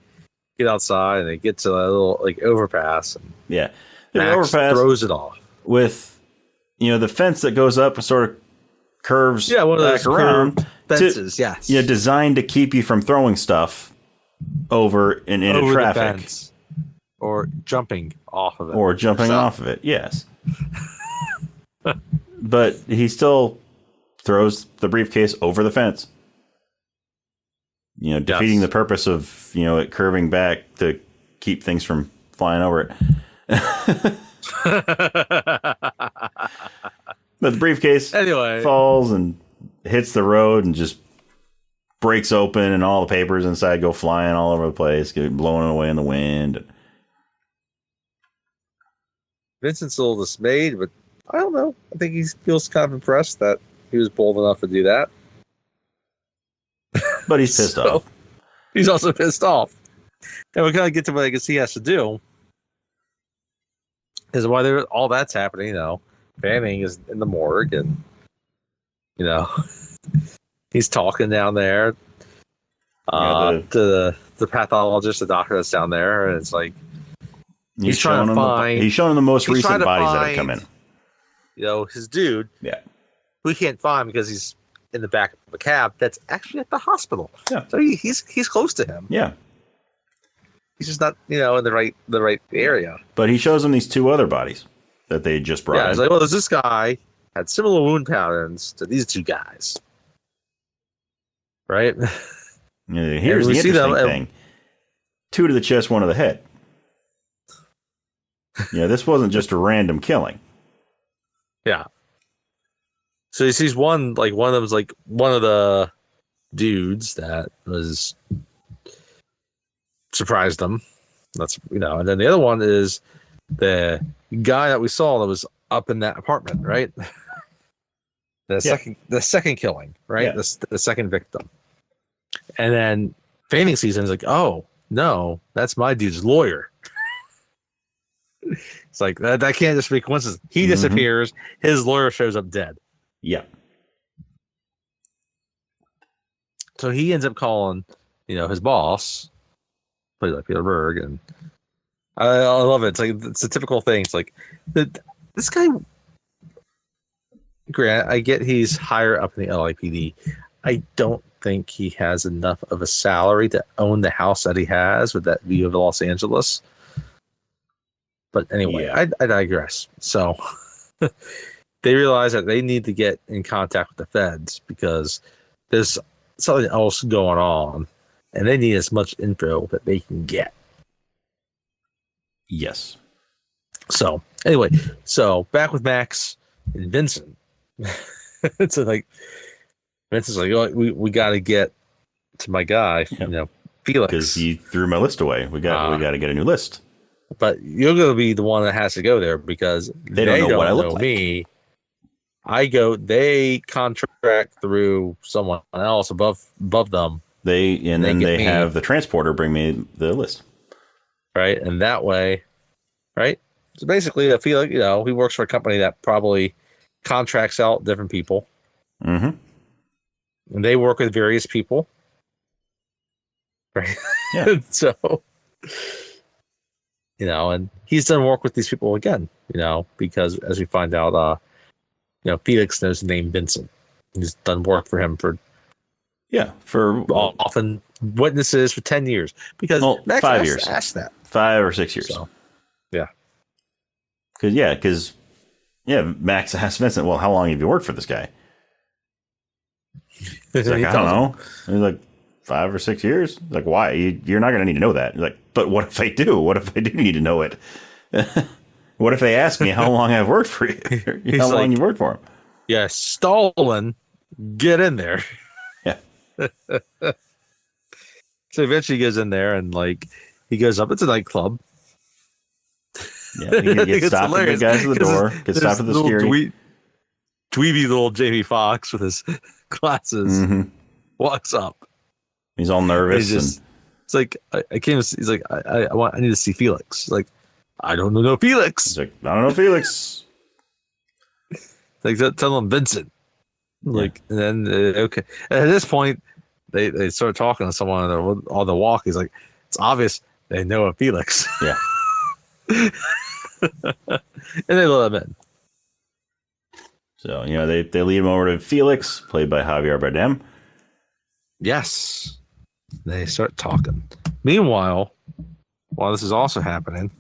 get outside, and they get to a little overpass, and yeah, Max throws it off with the fence that goes up and sort of curves one of back those around fences, yes, designed to keep you from throwing stuff over into traffic the fence, or jumping off of it, yes. But he still throws the briefcase over the fence. Defeating the purpose of, it curving back to keep things from flying over it. But the briefcase falls and hits the road and just breaks open, and all the papers inside go flying all over the place, get blown away in the wind. Vincent's a little dismayed, but I don't know. I think he feels kind of impressed that he was bold enough to do that. But he's pissed off. He's also pissed off. And we kind of get to what I guess he has to do. Is while all that's happening, Fanning is in the morgue, and, he's talking down there to the pathologist, the doctor that's down there, and it's like, he's trying to find... He's showing him the most recent bodies that have come in. His dude. Yeah. Who he can't find because he's in the back of a cab that's actually at the hospital. Yeah. So he's close to him. Yeah. He's just not, in the right area. But he shows him these two other bodies that they just brought in. Yeah, it's like, well, there's this guy had similar wound patterns to these two guys. Right? Here's the interesting thing. 2 to the chest, 1 to the head. This wasn't just a random killing. Yeah. So he sees one of them was one of the dudes that was surprised them. That's and then the other one is the guy that we saw that was up in that apartment, right? The second killing, right? Yeah. The second victim. And then Fanning sees him, is like, oh no, that's my dude's lawyer. It's like that can't just be a coincidence. He disappears, his lawyer shows up dead. Yeah. So he ends up calling, his boss, played by Peter Berg, and I love it. It's a typical thing. It's like this guy. Grant, I get he's higher up in the LAPD. I don't think he has enough of a salary to own the house that he has with that view of Los Angeles. But anyway, Yeah. I digress. So they realize that they need to get in contact with the feds because there's something else going on, and they need as much info that they can get. Yes. So anyway, back with Max and Vincent. So like Vincent's like, oh, we got to get to my guy, Felix, because he threw my list away. We got to get a new list. But you're going to be the one that has to go there because they don't know what I look like. Me. They contract through someone else above them. They have the transporter bring me the list. Right. And that way, right. So basically, I feel like, he works for a company that probably contracts out different people. Mm-hmm. And they work with various people. Right. Yeah. So, and he's done work with these people again, because as we find out, Felix knows the name Vincent. He's done work for him for often witnesses for 10 years because Max 5 years. Asked that 5 or 6 years. So, yeah. Because Max asked Vincent, well, how long have you worked for this guy? He's like, I don't know. And he's like, 5 or 6 years? Like, why? You're not going to need to know that. He's like, but what if I do? What if I do need to know it? What if they ask me how long I've worked for you? How long you worked for him? Yeah, Stalin, get in there. Yeah. So eventually he goes in there and he goes up. It's a nightclub. Yeah, he gets stopped at the guys at the door. Gets stopped at the security. Dweeby little Jamie Foxx with his glasses walks up. He's all nervous. It's like I came. He's like I need to see Felix. He's like I don't know Felix. He's like I don't know Felix. Like tell him Vincent. And then okay. And at this point, they start talking to someone on the walk. He's like, it's obvious they know a Felix. Yeah. And they let him in. So they lead him over to Felix, played by Javier Bardem. Yes. They start talking. Meanwhile, while this is also happening,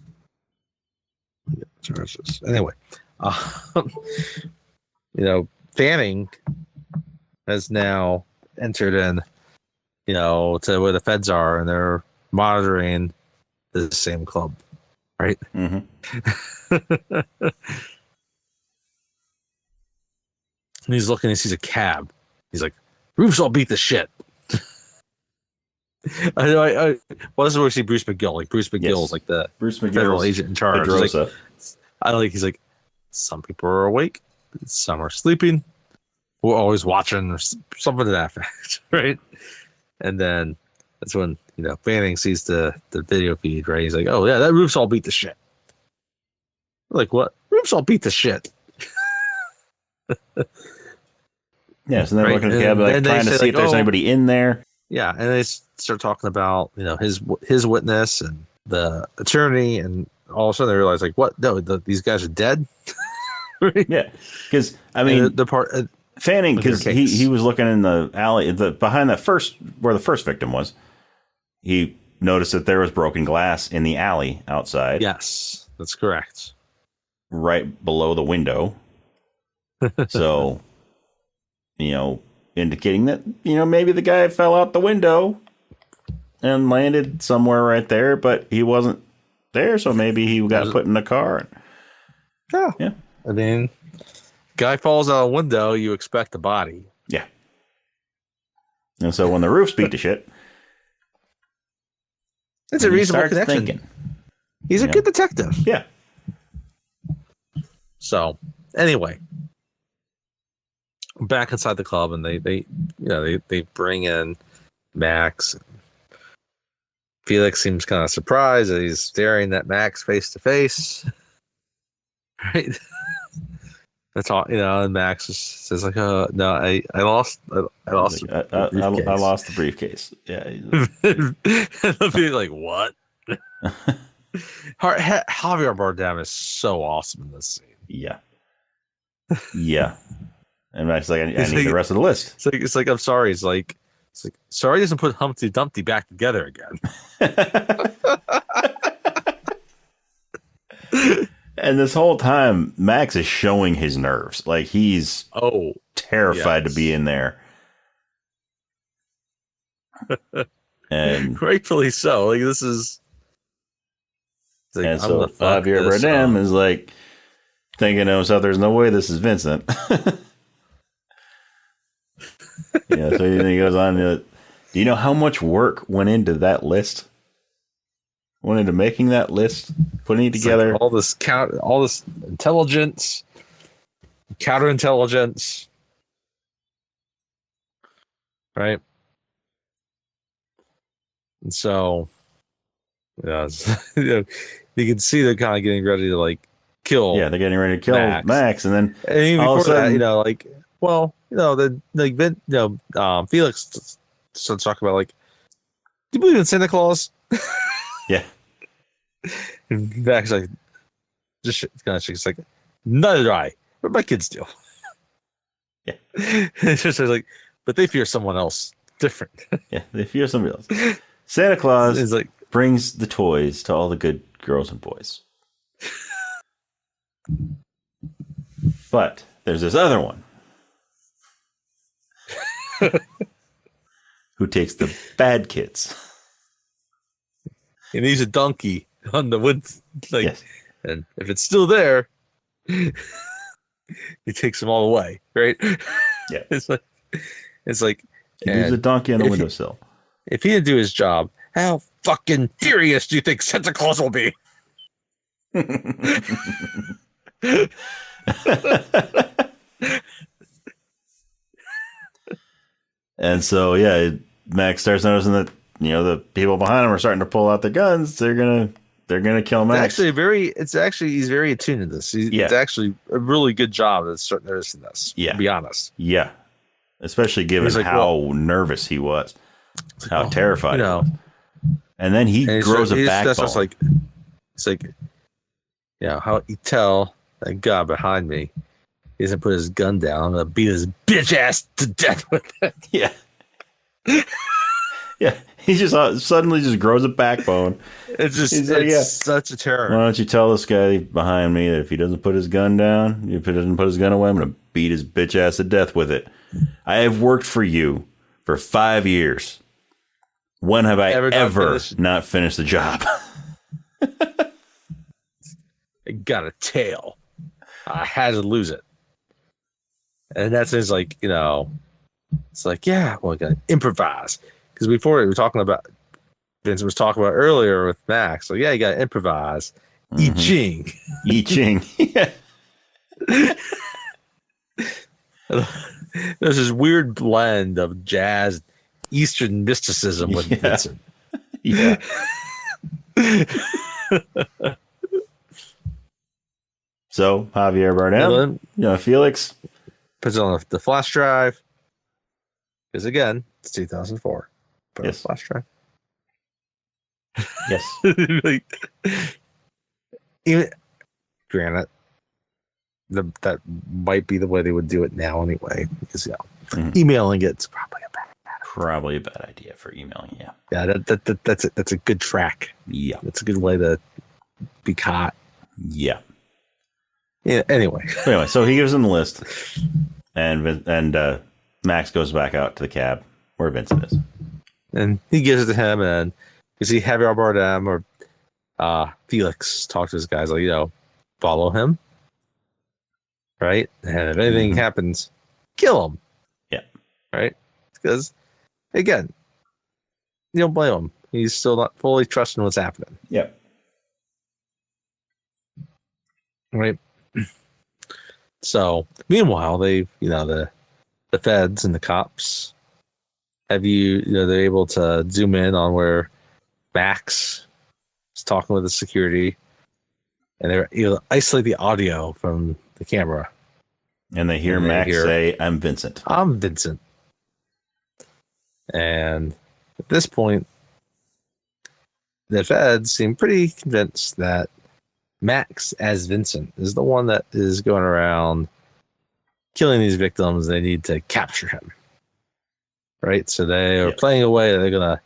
anyway, Fanning has now entered in, to where the feds are, and they're monitoring the same club, right? Mm-hmm. And he's looking, he sees a cab. He's like, roofs all beat the shit. Well, this is where we see Bruce McGill. Like Bruce McGill is like the federal agent in charge. He's like, some people are awake, some are sleeping. We're always watching, or something to that effect, right? And then that's when Fanning sees the video feed, right? He's like, oh yeah, that roof's all beat to shit. Like what? Roof's all beat to shit. Yeah, so they're looking at the cab, trying to see if there's anybody in there. Yeah, and they start talking about his witness and the attorney, and all of a sudden they realize what? No, these guys are dead. Right? Yeah, because I mean the part Fanning, because he was looking in the alley behind where the first victim was. He noticed that there was broken glass in the alley outside. Yes, that's correct. Right below the window. So, indicating that, maybe the guy fell out the window and landed somewhere right there, but he wasn't there, so maybe he got put in a car. Yeah. I mean, guy falls out a window, you expect the body. Yeah. And so when the roofs beat to shit, it's a reasonable connection. Thinking, he's a good detective. Yeah. So, anyway, back inside the club, and they bring in Max. Felix seems kind of surprised that he's staring at Max face to face. Right? That's all, and Max says like, no, I lost He's like, the I briefcase. lost the briefcase. Yeah. And I'll be like, what? Javier Bardem is so awesome in this scene. Yeah. Yeah. And Max is like, I It's need the like, rest of the list. it's like I'm sorry. It's like sorry doesn't put Humpty Dumpty back together again. And this whole time, Max is showing his nerves. Like, he's terrified to be in there. And rightfully so. Like, this is. Like, and so Javier Bardem is like thinking to himself, "There's no way this is Vincent." Yeah. So then he goes on. Do you know how much work went into that list? Went into making that list, putting it together. Like all this intelligence, counterintelligence, right? And so, yeah, you can see they're kind of getting ready to like kill. Yeah, they're getting ready to kill Max, and then all of a sudden, then Felix starts talking about like, do you believe in Santa Claus? Yeah. And Max like just kind of shakes like, neither do I. But my kids do. Yeah. It's just like, but they fear someone else different. Yeah, they fear somebody else. Santa Claus is like brings the toys to all the good girls and boys. But there's this other one who takes the bad kids. And he's a donkey on the wood, like, yes. And if it's still there, he takes them all away, right? Yeah, it's like he's a donkey on the windowsill. If he didn't do his job, how fucking furious do you think Santa Claus will be? And so, yeah, Max starts noticing that the people behind him are starting to pull out their guns. They're gonna kill Max. He's very attuned to this. It's actually a really good job at starting noticing this. Yeah, to be honest. Yeah, especially given how nervous he was, how terrified he was. And then he grows a backbone. It's like, how you tell that guy behind me he doesn't put his gun down. I'm gonna beat his bitch ass to death with it. Yeah. Yeah, he just suddenly just grows a backbone. It's such a terror. Why don't you tell this guy behind me that if he doesn't put his gun down, if he doesn't put his gun away, I'm going to beat his bitch ass to death with it. I have worked for you for 5 years. When have I ever not finished the job? I got a tail. I had to lose it. And that's just like, it's like, yeah, well, I got to improvise. Because before we were talking about, Vincent was talking about earlier with Max. So yeah, you got to improvise. I Ching. I Ching. Yeah. There's this weird blend of jazz, Eastern mysticism with Vincent. Yeah. So Javier Bardem, Felix puts it on the flash drive. Because again, it's 2004. Put on the flash drive. Yes. Even granted, that might be the way they would do it now anyway. Because emailing it's probably a bad idea for emailing. Yeah. Yeah, that's a good track. Yeah, that's a good way to be caught. Yeah. Yeah. Anyway, so he gives him the list, and Max goes back out to the cab where Vincent is, and he gives it to him, and you see Javier Bardem or Felix talk to his guys like, follow him, right? And if anything happens, kill him. Yeah. Right? Because again, you don't blame him. He's still not fully trusting what's happening. Yeah. Right. So meanwhile, they, the feds and the cops they're able to zoom in on where Max is talking with the security, and they're able to isolate the audio from the camera. And they hear Max say, "I'm Vincent." I'm Vincent. And at this point, the feds seem pretty convinced that Max as Vincent is the one that is going around killing these victims. They need to capture him. Right? So they are playing away. They're going to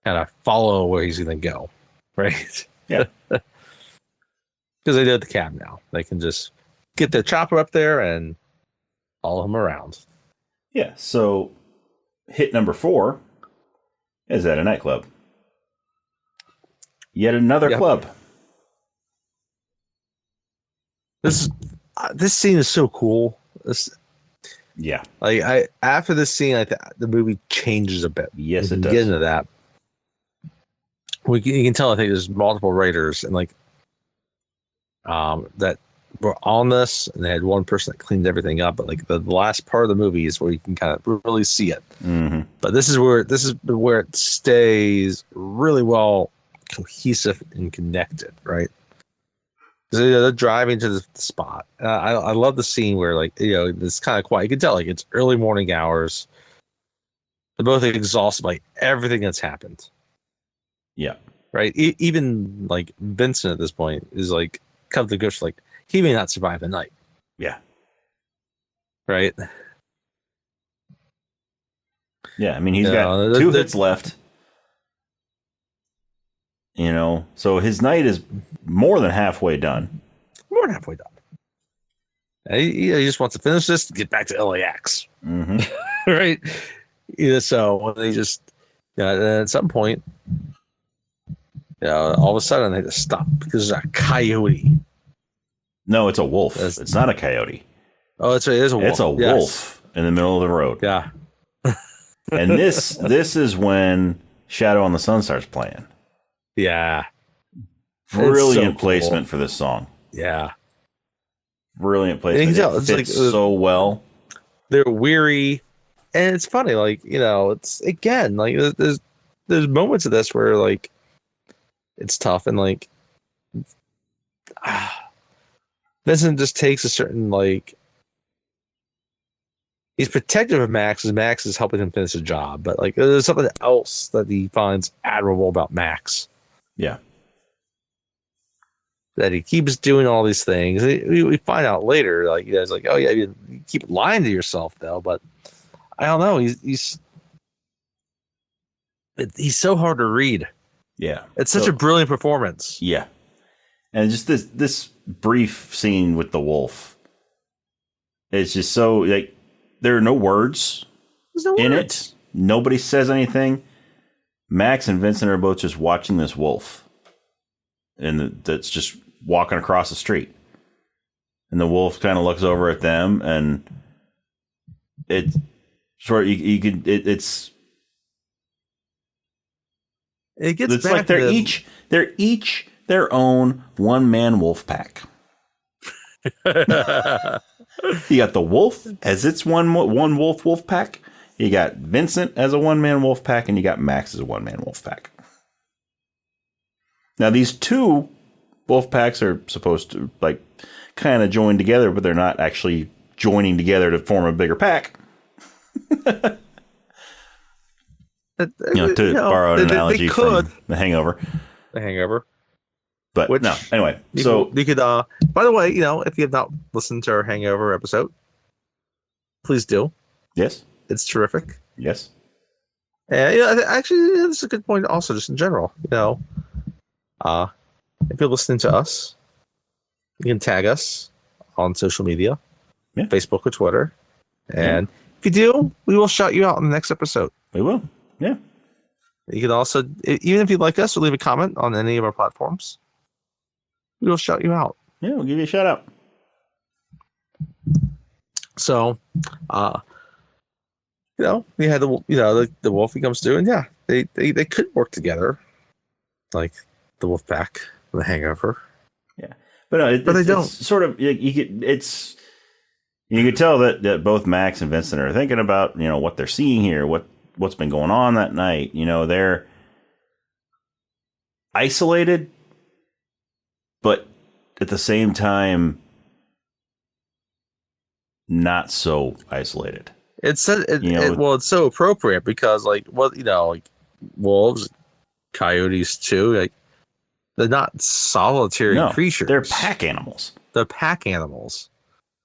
kind of follow where he's going to go. Right? Yeah. Because they know the cab now. They can just get their chopper up there and follow him around. Yeah. So hit number 4 is at a nightclub. Yet another club. This scene is so cool. After this scene, I think the movie changes a bit. Yes, it does. Get into that. You can tell. I think there's multiple writers and that were on this, and they had one person that cleaned everything up. But the last part of the movie is where you can kind of really see it. Mm-hmm. But this is where it stays really well cohesive and connected, right? So they're driving to the spot. I love the scene where it's kind of quiet. You can tell it's early morning hours. They're both exhausted by everything that's happened. Yeah. Right. Even Vincent at this point is come to grips he may not survive the night. Yeah. Right. Yeah. I mean, he's got 2 hits left. So his night is more than halfway done. More than halfway done. He just wants to finish this and get back to LAX. Mm-hmm. Right. So they just, at some point, all of a sudden they just stop because there's a coyote. No, it's a wolf. It's not a coyote. Oh, it is a wolf. It's a wolf in the middle of the road. Yeah. And this is when Shadow on the Sun starts playing. Yeah. Brilliant placement for this song. Yeah. Brilliant placement. It fits so well. They're weary. And it's funny, it's again, there's moments of this where it's tough and Vincent just takes a certain he's protective of Max as Max is helping him finish a job, but there's something else that he finds admirable about Max. Yeah. That he keeps doing all these things. We find out later, oh yeah, you keep lying to yourself though, but I don't know. He's so hard to read. Yeah. It's such a brilliant performance. Yeah. And just this brief scene with the wolf. It's just so there are no words in it. Nobody says anything. Max and Vincent are both just watching this wolf. And that's just walking across the street. And the wolf kind of looks over at them and it's sort of, it's like they're each their own one-man wolf pack. You got the wolf as its one wolf pack. You got Vincent as a one-man wolf pack, and you got Max as a one-man wolf pack. Now these 2 wolf packs are supposed to kind of join together, but they're not actually joining together to form a bigger pack. To borrow an analogy from The Hangover. The Hangover. But no, anyway. You could, by the way, if you have not listened to our Hangover episode, please do. Yes. It's terrific. Yes. And actually, this is a good point also, just in general. If you're listening to us, you can tag us on social media, Facebook or Twitter. And if you do, we will shout you out in the next episode. We will. Yeah. You can also, even if you'd like us to leave a comment on any of our platforms, we will shout you out. Yeah, we'll give you a shout out. So, we had the Wolfie comes through, and they could work together, like the Wolf Pack, the Hangover. Yeah, but they don't. It's sort of you could tell that both Max and Vincent are thinking about what they're seeing here, what's been going on that night. They're isolated, but at the same time, not so isolated. It's so appropriate because like wolves, coyotes too, like they're not solitary creatures. They're pack animals. They're pack animals,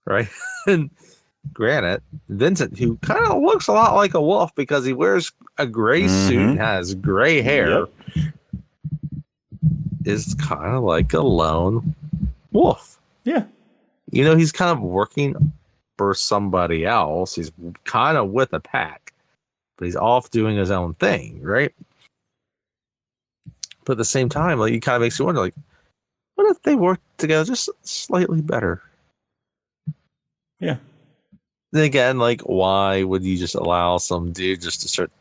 right? And granted, Vincent, who kind of looks a lot like a wolf because he wears a gray suit and has gray hair, is kind of like a lone wolf. Yeah. He's kind of working for somebody else. He's kind of with a pack, but he's off doing his own thing, right? But at the same time, like, it kind of makes you wonder, like, what if they worked together just slightly better? Yeah. Then again, like, why would you just allow some dude just to start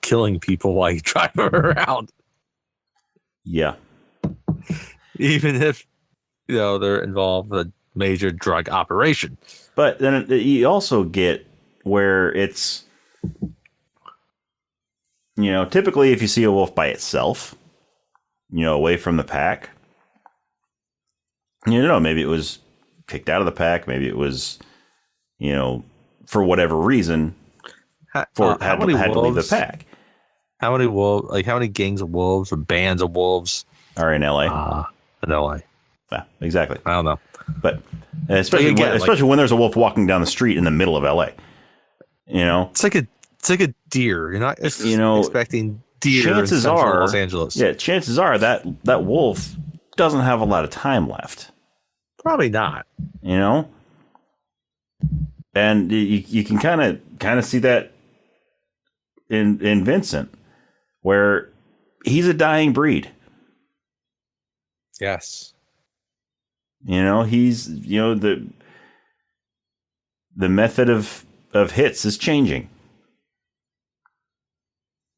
killing people while you drive them around? Yeah. Even if, they're involved with a major drug operation. But then you also get where it's, typically if you see a wolf by itself, away from the pack, maybe it was kicked out of the pack. Maybe it was, for whatever reason, had to leave the pack. How many wolves? Like how many gangs of wolves or bands of wolves are in LA? In LA. Yeah, exactly. I don't know, but especially when there's a wolf walking down the street in the middle of LA. It's like a deer. You're not expecting deer. Chances are, Los Angeles. Yeah, chances are that wolf doesn't have a lot of time left. Probably not. And you can kind of see that in Vincent, where he's a dying breed. Yes. He's the method of hits is changing.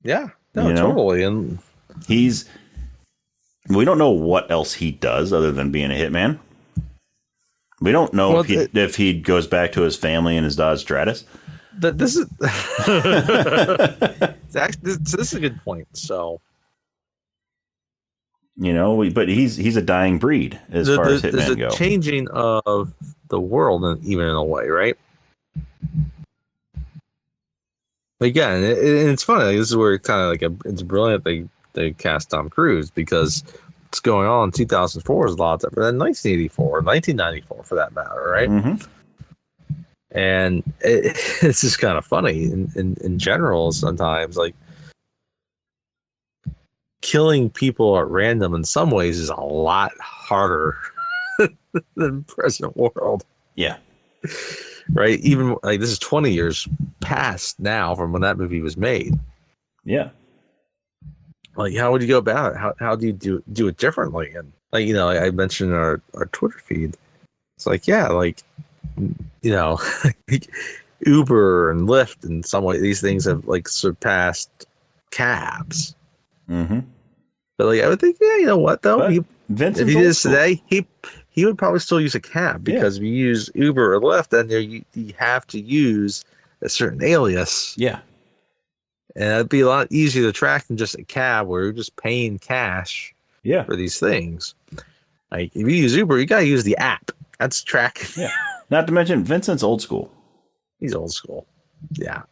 Yeah. No, totally. And we don't know what else he does other than being a hitman. We don't know if he goes back to his family and his Dodge Stratus. This is this is a good point. So, but he's a dying breed as far as hitmen go. There's a changing of the world, even in a way, right? Again, it's funny. Like, this is where it's brilliant. They cast Tom Cruise because what's going on in 2004 is a lot different than 1984, 1994 for that matter, right? Mm-hmm. And it's just kind of funny in general. Sometimes, like, killing people at random in some ways is a lot harder than present world. Yeah. Right. Even like this is 20 years past now from when that movie was made. Yeah. Like, how would you go about it? How do you do it differently? And like, I mentioned our Twitter feed. It's like, yeah, like, Uber and Lyft in some way, these things have like surpassed cabs. Mm-hmm. But like, I would think, yeah, you know what though? If he did this today, he would probably still use a cab because if you use Uber or Lyft, then you have to use a certain alias. Yeah. And it'd be a lot easier to track than just a cab where you're just paying cash for these things. Like, if you use Uber, you got to use the app. That's tracking. Yeah. Not to mention, Vincent's old school. He's old school. Yeah.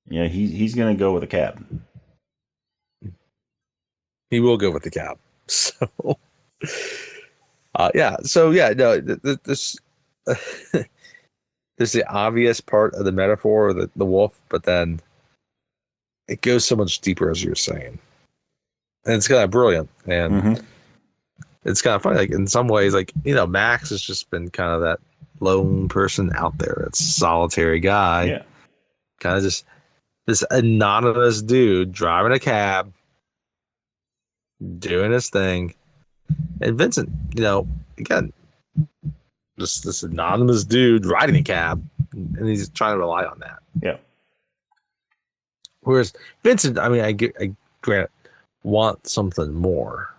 Yeah, he's going to go with a cab. He will go with the cab. So, yeah. So, yeah, no, this there's the obvious part of the metaphor, the wolf, but then it goes so much deeper, as you're saying. And it's kind of brilliant. And it's kind of funny. Like, in some ways, like, Max has just been kind of that lone person out there. It's a solitary guy. Yeah. Kind of just this anonymous dude driving a cab, doing his thing. And Vincent, again, just this anonymous dude riding a cab, and he's trying to rely on that. Yeah. Whereas Vincent, I mean, I grant, want something more.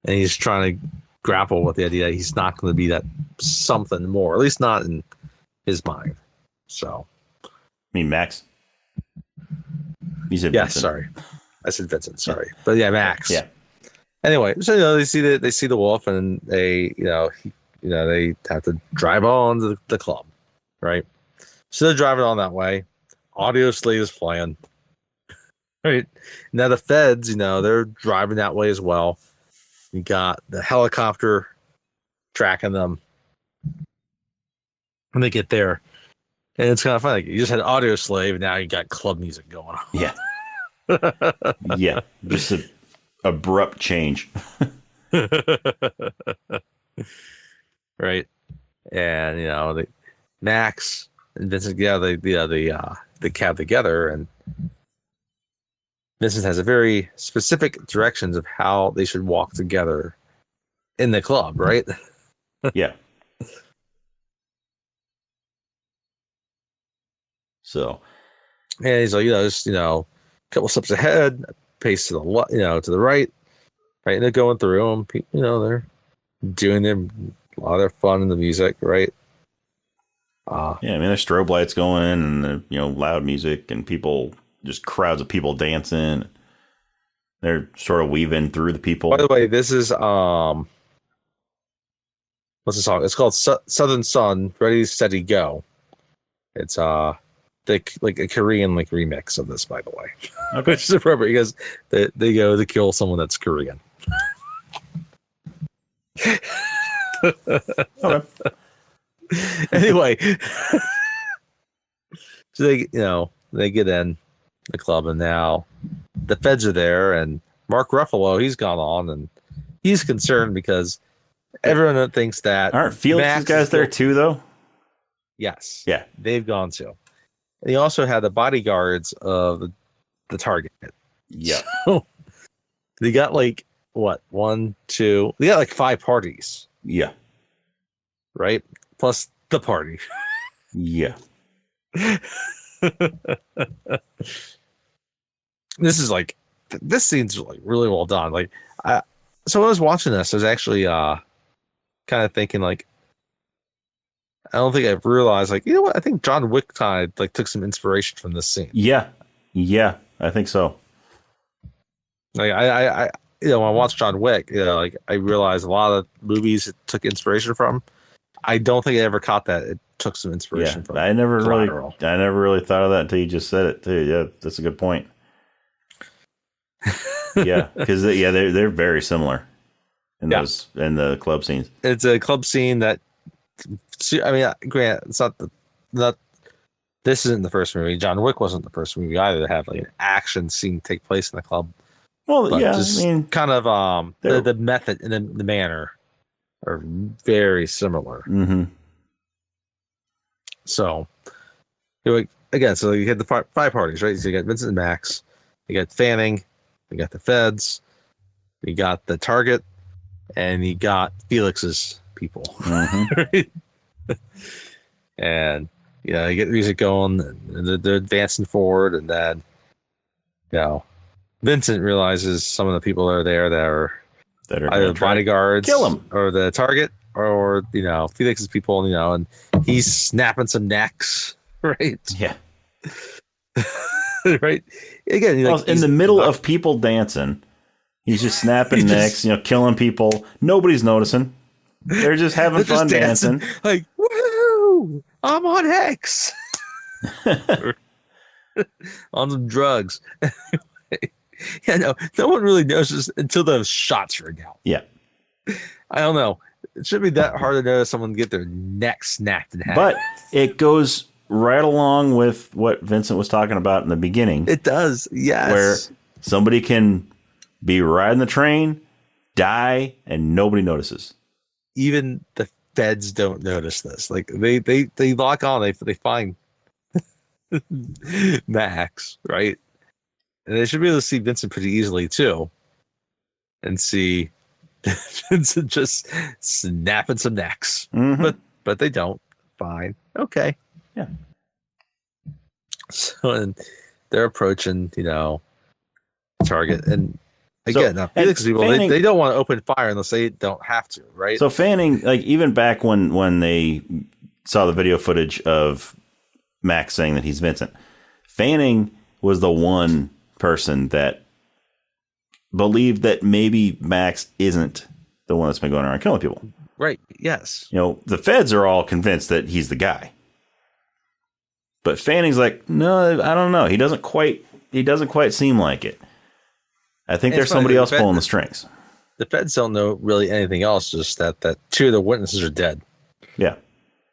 And he's trying to grapple with the idea that he's not going to be that something more, at least not in his mind. So, I mean, Max. You said yeah, Vincent. sorry, I said Vincent. Sorry, but yeah, Max. Yeah. Anyway, so they see the wolf, and they they have to drive on to the club, right? So they're driving on that way. Audioslave is playing, right? Now the feds, they're driving that way as well. You got the helicopter tracking them when they get there. And it's kind of funny. Like, you just had Audioslave, and now you got club music going on. Yeah. Yeah. Just an abrupt change. Right. And, Max and Vincent, the cab together, and Vincent has a very specific directions of how they should walk together in the club, right? Yeah. So, And he's like, just a couple steps ahead, pace to the to the right, and they're going through them. They're doing a lot of their fun in the music, right? yeah, I mean, there's strobe lights going, and loud music, and people, just crowds of people dancing. They're sort of weaving through the people. By the way, this is what's the song? It's called Southern Sun. Ready, Steady, Go. It's like a Korean remix of this, by the way. Okay. Which is appropriate because they go to kill someone that's Korean. Okay. Anyway, so they get in the club, and now the feds are there, and Mark Ruffalo, he's gone on, and he's concerned because everyone thinks that Aren't Felix's guys there too, though? Yes. Yeah. They've gone too. And he also had the bodyguards of the target. Yeah. So they got one, two, they got 5 parties. Yeah. Right? Plus the party. Yeah. This scene's really well done. So when I was watching this, I was actually kind of thinking I don't think I've realized what, I think John Wick kind of took some inspiration from this scene. Yeah. Yeah. I think so. I when I watched John Wick, I realized a lot of movies it took inspiration from. I don't think I ever caught that it took some inspiration from. I never Collateral. really thought of that until you just said it too. Yeah, that's a good point. Yeah, because they're very similar in the club scenes. It's a club scene that, I mean, Grant, it's not. This isn't the first movie. John Wick wasn't the first movie either to have an action scene take place in the club. Well, But yeah, just I mean, kind of the method and the manner are very similar. Mm-hmm. So, again, so you had the 5 parties, right? So you got Vincent and Max, you got Fanning, you got the feds, you got the target, and you got Felix's people. Mm-hmm. Right? And you get the music going, and they're advancing forward, and then Vincent realizes some of the people that are there that are either bodyguards, kill him, or the target, or Felix's people, and he's snapping some necks, right? Yeah. Right. Again, in the middle of people dancing, he's just snapping necks, killing people. Nobody's noticing. They're just having fun dancing. Woohoo! I'm on X. On some drugs. No one really notices until those shots ring out. Yeah. I don't know. It shouldn't be that hard to notice someone get their neck snapped in half. But it goes right along with what Vincent was talking about in the beginning. It does, yes. Where somebody can be riding the train, die, and nobody notices. Even the feds don't notice this. They lock on. They find Max, right? And they should be able to see Vincent pretty easily too, and see Vincent just snapping some necks. Mm-hmm. But they don't. Fine. Okay. Yeah. So and they're approaching, target, and again, now Felix people Fanning, they don't want to open fire unless they don't have to, right? So Fanning, even back when they saw the video footage of Max saying that he's Vincent, Fanning was the one person that believed that maybe Max isn't the one that's been going around killing people. Right. Yes. You know, the feds are all convinced that he's the guy. But Fanning's like, no, I don't know. He doesn't quite seem like it. I think there's somebody else pulling the strings. The feds don't know really anything else, just that two of the witnesses are dead. Yeah.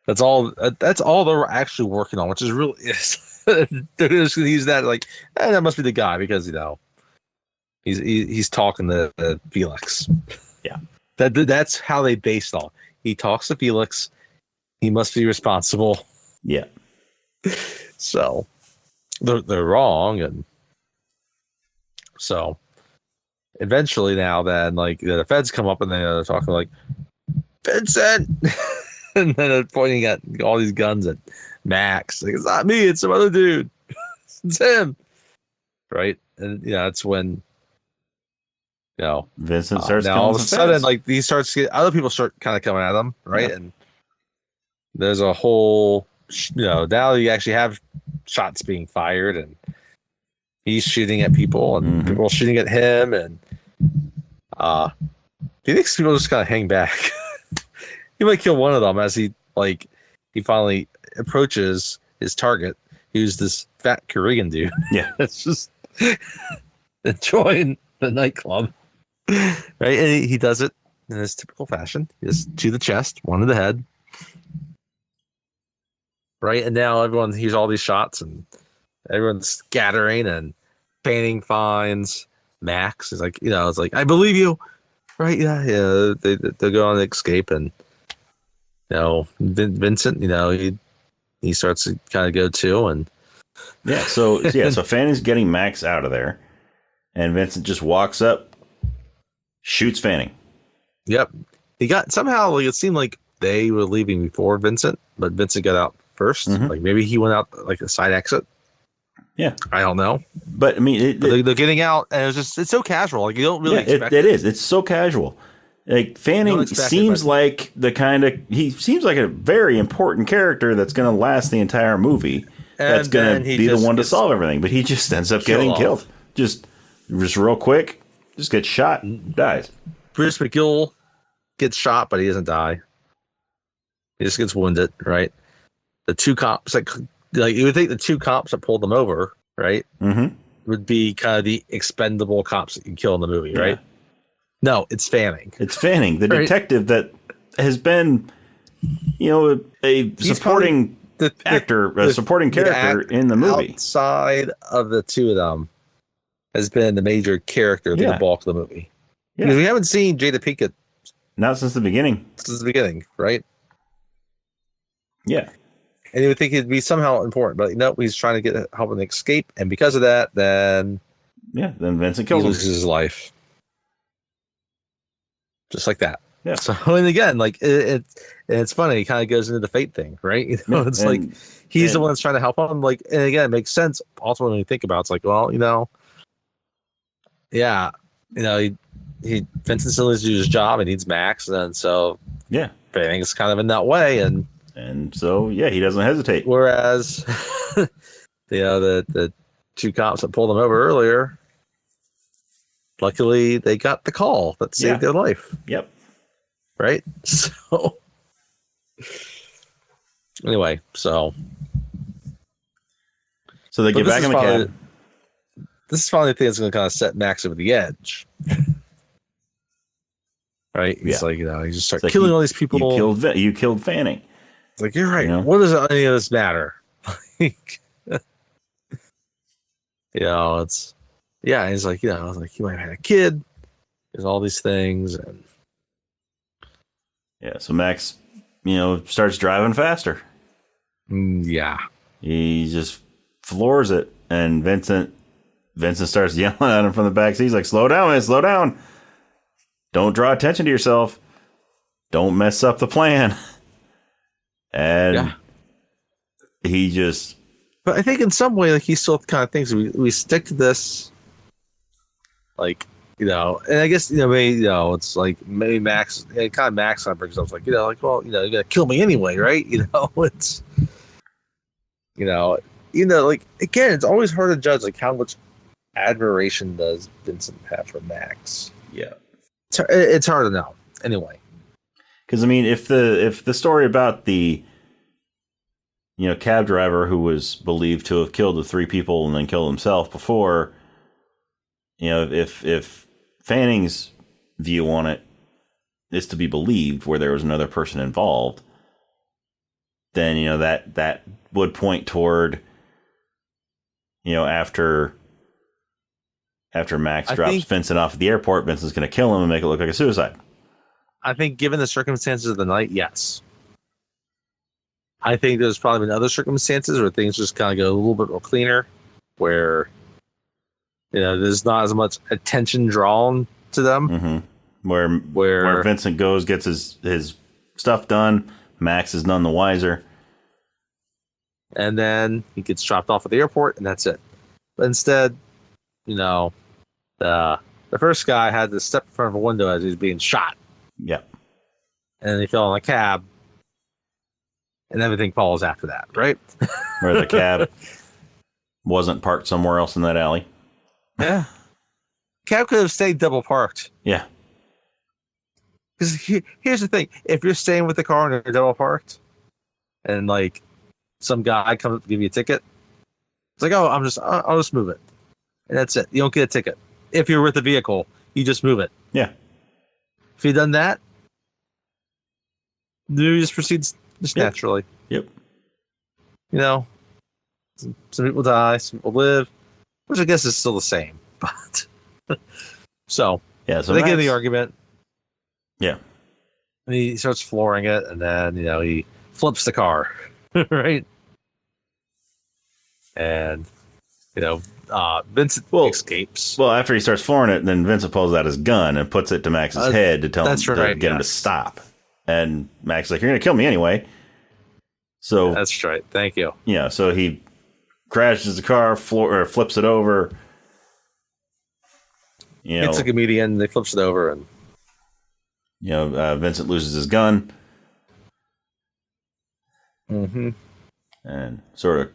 That's all they're actually working on, which is really they're just gonna use that like, that must be the guy because, you know, he's talking to Felix. Yeah. That's how they based all. He talks to Felix. He must be responsible. Yeah. So they're wrong, and so eventually now then, like, the feds come up and they're talking like, Vincent, and then they're pointing at all these guns at Max. Like, it's not me, it's some other dude. It's him, right? And that's when, Vincent starts now coming all of a some sudden, feds. like, he starts getting, other people start kind of coming at him, right? Yeah. And there's a whole, now you actually have shots being fired, and he's shooting at people, and people are shooting at him, and do you think people just kind of hang back? He might kill one of them as he finally approaches his target, who's this fat Korean dude. Yeah. That's just enjoying the nightclub. Right? And he does it in his typical fashion. He just to the chest, one to the head. Right? And now everyone hears all these shots, and everyone's scattering, and Fanning finds Max. He's like, it's like, I believe you. Right? Yeah. They go on to escape, and Vincent, he starts to kind of go too, and So Fanning's getting Max out of there, and Vincent just walks up, shoots Fanning. Yep. He got somehow, like, it seemed like they were leaving before Vincent, but Vincent got out first. Like, maybe he went out like a side exit. Yeah, I don't know. But I mean, they're getting out, and it's so casual. Like, you don't really expect it is. It's so casual. Like, Fanning seems like he seems like a very important character that's going to last the entire movie. That's going to be the one to solve everything. But he just ends up getting killed. Just real quick, just gets shot and dies. Bruce McGill gets shot, but he doesn't die. He just gets wounded, right? The two cops, like you would think the two cops that pulled them over, right, would be kind of the expendable cops that you kill in the movie, right? No, it's Fanning. It's Fanning, the detective that has been, a supporting actor, a supporting character in the movie. Outside of the two of them, has been the major character through the bulk of the movie. Yeah. Because we haven't seen Jada Pinkett. Not since the beginning. Since the beginning, right? Yeah. And you would think it'd be somehow important, but no, he's trying to help him escape, and because of that, then Vincent kills him. He loses his life, just like that. Yeah. So, and again, like it's funny. He kind of goes into the fate thing, right? It's like he's the one that's trying to help him. Like, and again, it makes sense. Also, when you think about it, it's like, well, he Vincent still needs to do his job. He needs Max, and so Fanning's kind of in that way, and so he doesn't hesitate. Whereas, the two cops that pulled him over earlier, luckily they got the call that saved their life. Yep. Right. So anyway, so they get back in the cab. This is probably the thing that's going to kind of set Max over the edge. Right? It's like, he just starts killing all these people. You killed Fanning. It's like, you're right. What does any of this matter? It's he's like, I was like, you might have had a kid. There's all these things. And so Max, starts driving faster. He just floors it, and Vincent starts yelling at him from the back seat. He's like, slow down, man, slow down. Don't draw attention to yourself. Don't mess up the plan. And he just... But I think in some way, like, he still kind of thinks we stick to this, like, and I guess, maybe, it's like, maybe Max, kind of Max kind of brings up, like, well, you're going to kill me anyway, right? It's, like, again, it's always hard to judge, like, how much admiration does Vincent have for Max? Yeah. It's hard to know. Anyway. Because I mean, if the story about the cab driver who was believed to have killed the 3 people and then killed himself before, if Fanning's view on it is to be believed, where there was another person involved, then that would point toward after Max drops Vincent off at the airport, Vincent's going to kill him and make it look like a suicide. I think given the circumstances of the night, yes. I think there's probably been other circumstances where things just kind of go a little bit more cleaner, where there's not as much attention drawn to them. Mm-hmm. Where Vincent goes, gets his stuff done, Max is none the wiser, and then he gets dropped off at the airport, and that's it. But instead, the first guy had to step in front of a window as he was being shot. Yeah. And he fell in a cab. And everything follows after that, right? Where the cab wasn't parked somewhere else in that alley. Yeah. Cab could have stayed double parked. Yeah. Because here's the thing. If you're staying with the car and you're double parked, and like some guy comes up to give you a ticket, it's like, oh, I'll just move it. And that's it. You don't get a ticket. If you're with the vehicle, you just move it. Yeah. If you've done that, you just proceeds just naturally. Yep. Some people die, some people live, which I guess is still the same. But so they get in the argument. Yeah. And he starts flooring it, and then he flips the car, right? And Vincent escapes. Well, after he starts flooring it, then Vincent pulls out his gun and puts it to Max's head to tell him to get him to stop. And Max is like, "You're going to kill me anyway." So that's right. Thank you. Yeah. So he crashes the car, flips it over. It's a comedian. They flips it over, and Vincent loses his gun. Mm-hmm. And sort of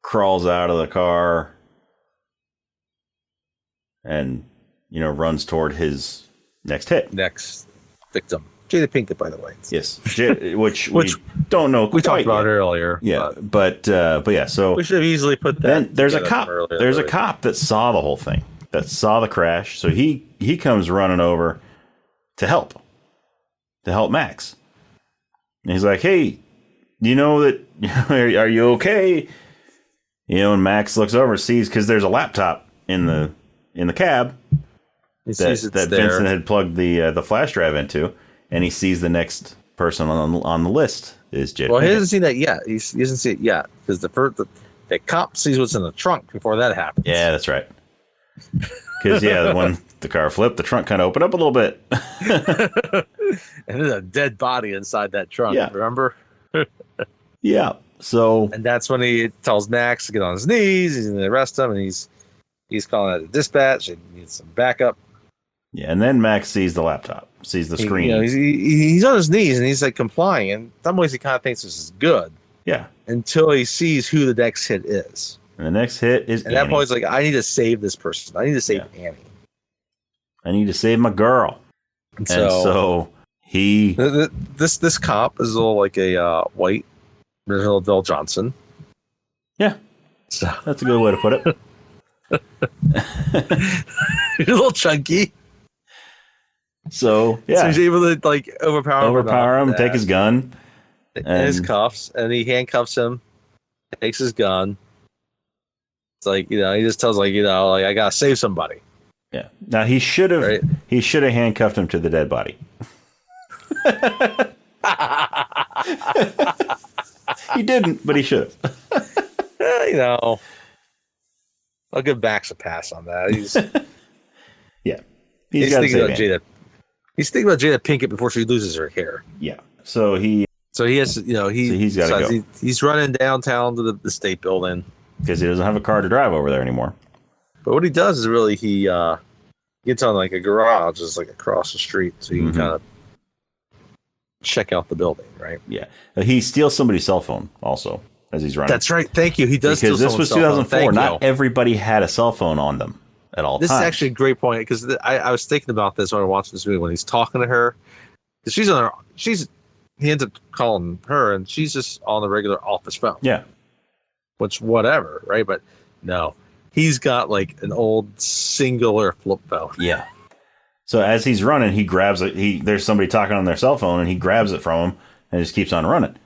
crawls out of the car and runs toward his next victim. Jada Pinkett, by the way. Yes, which we don't know. We talked about it earlier. Yeah, but yeah. So we should have easily put that. Then there's a cop. There's a cop that saw the whole thing, that saw the crash. So he comes running over to help Max. And he's like, "Hey, you know that? Are you okay?" And Max looks over, sees, because there's a laptop in the cab that Vincent had plugged the flash drive into. And he sees the next person on the list is Jada. Well, he hasn't seen that yet. He hasn't seen it yet because the cop sees what's in the trunk before that happens. Yeah, that's right. Because when the car flipped, the trunk kind of opened up a little bit, and there's a dead body inside that trunk. Yeah. Remember? Yeah. So, and that's when he tells Max to get on his knees. He's going to arrest him, and he's calling out the dispatch. He needs some backup. Yeah, and then Max sees the laptop, sees the screen. He's on his knees and he's like complying. And in some ways, he kind of thinks this is good. Yeah. Until he sees who the next hit is. And the next hit is Annie. At that point, he's like, I need to save this person. I need to save Annie. I need to save my girl. And so he... This cop is a little like a white original Bill Johnson. Yeah. So that's a good way to put it. He's a little chunky. So he's able to like overpower him, take his gun, and his cuffs, and he handcuffs him, takes his gun. It's like he just tells like I gotta save somebody. Yeah. Now he should have handcuffed him to the dead body. He didn't, but he should have. I'll give Max a pass on that. He's He's thinking about Jada. He's thinking about Jada Pinkett before she loses her hair. Yeah. So he has he's got to go. He's running downtown to the state building because he doesn't have a car to drive over there anymore. But what he does is really he gets on like a garage just like across the street so you can kind of check out the building, right? Yeah. He steals somebody's cell phone also as he's running. That's right. Thank you. He does because this was 2004. Not everybody had a cell phone on them at all times. This is actually a great point because I was thinking about this when I watched this movie when he's talking to her He ends up calling her, and she's just on the regular office phone. Yeah. Which, whatever, right? But no, he's got like an old singular flip phone. Yeah. So as he's running, he grabs it. There's somebody talking on their cell phone, and he grabs it from him and just keeps on running,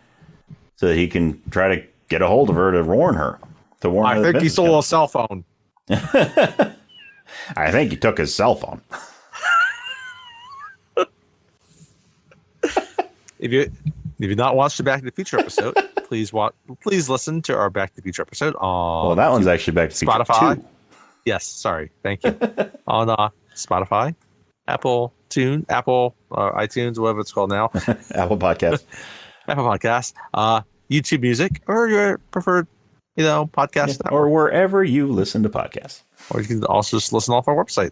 so that he can try to get a hold of her to warn her. I think he stole a cell phone. I think he took his cell phone. If you've not watched the Back to the Future episode, please listen to our Back to the Future episode on. Well, that one's actually Back to the Future Spotify. 2. Yes, sorry, thank you. On Spotify, Apple iTunes, whatever it's called now. Apple Podcasts. Apple Podcasts, YouTube Music, or your preferred, podcast network. Or wherever you listen to podcasts. Or you can also just listen off our website.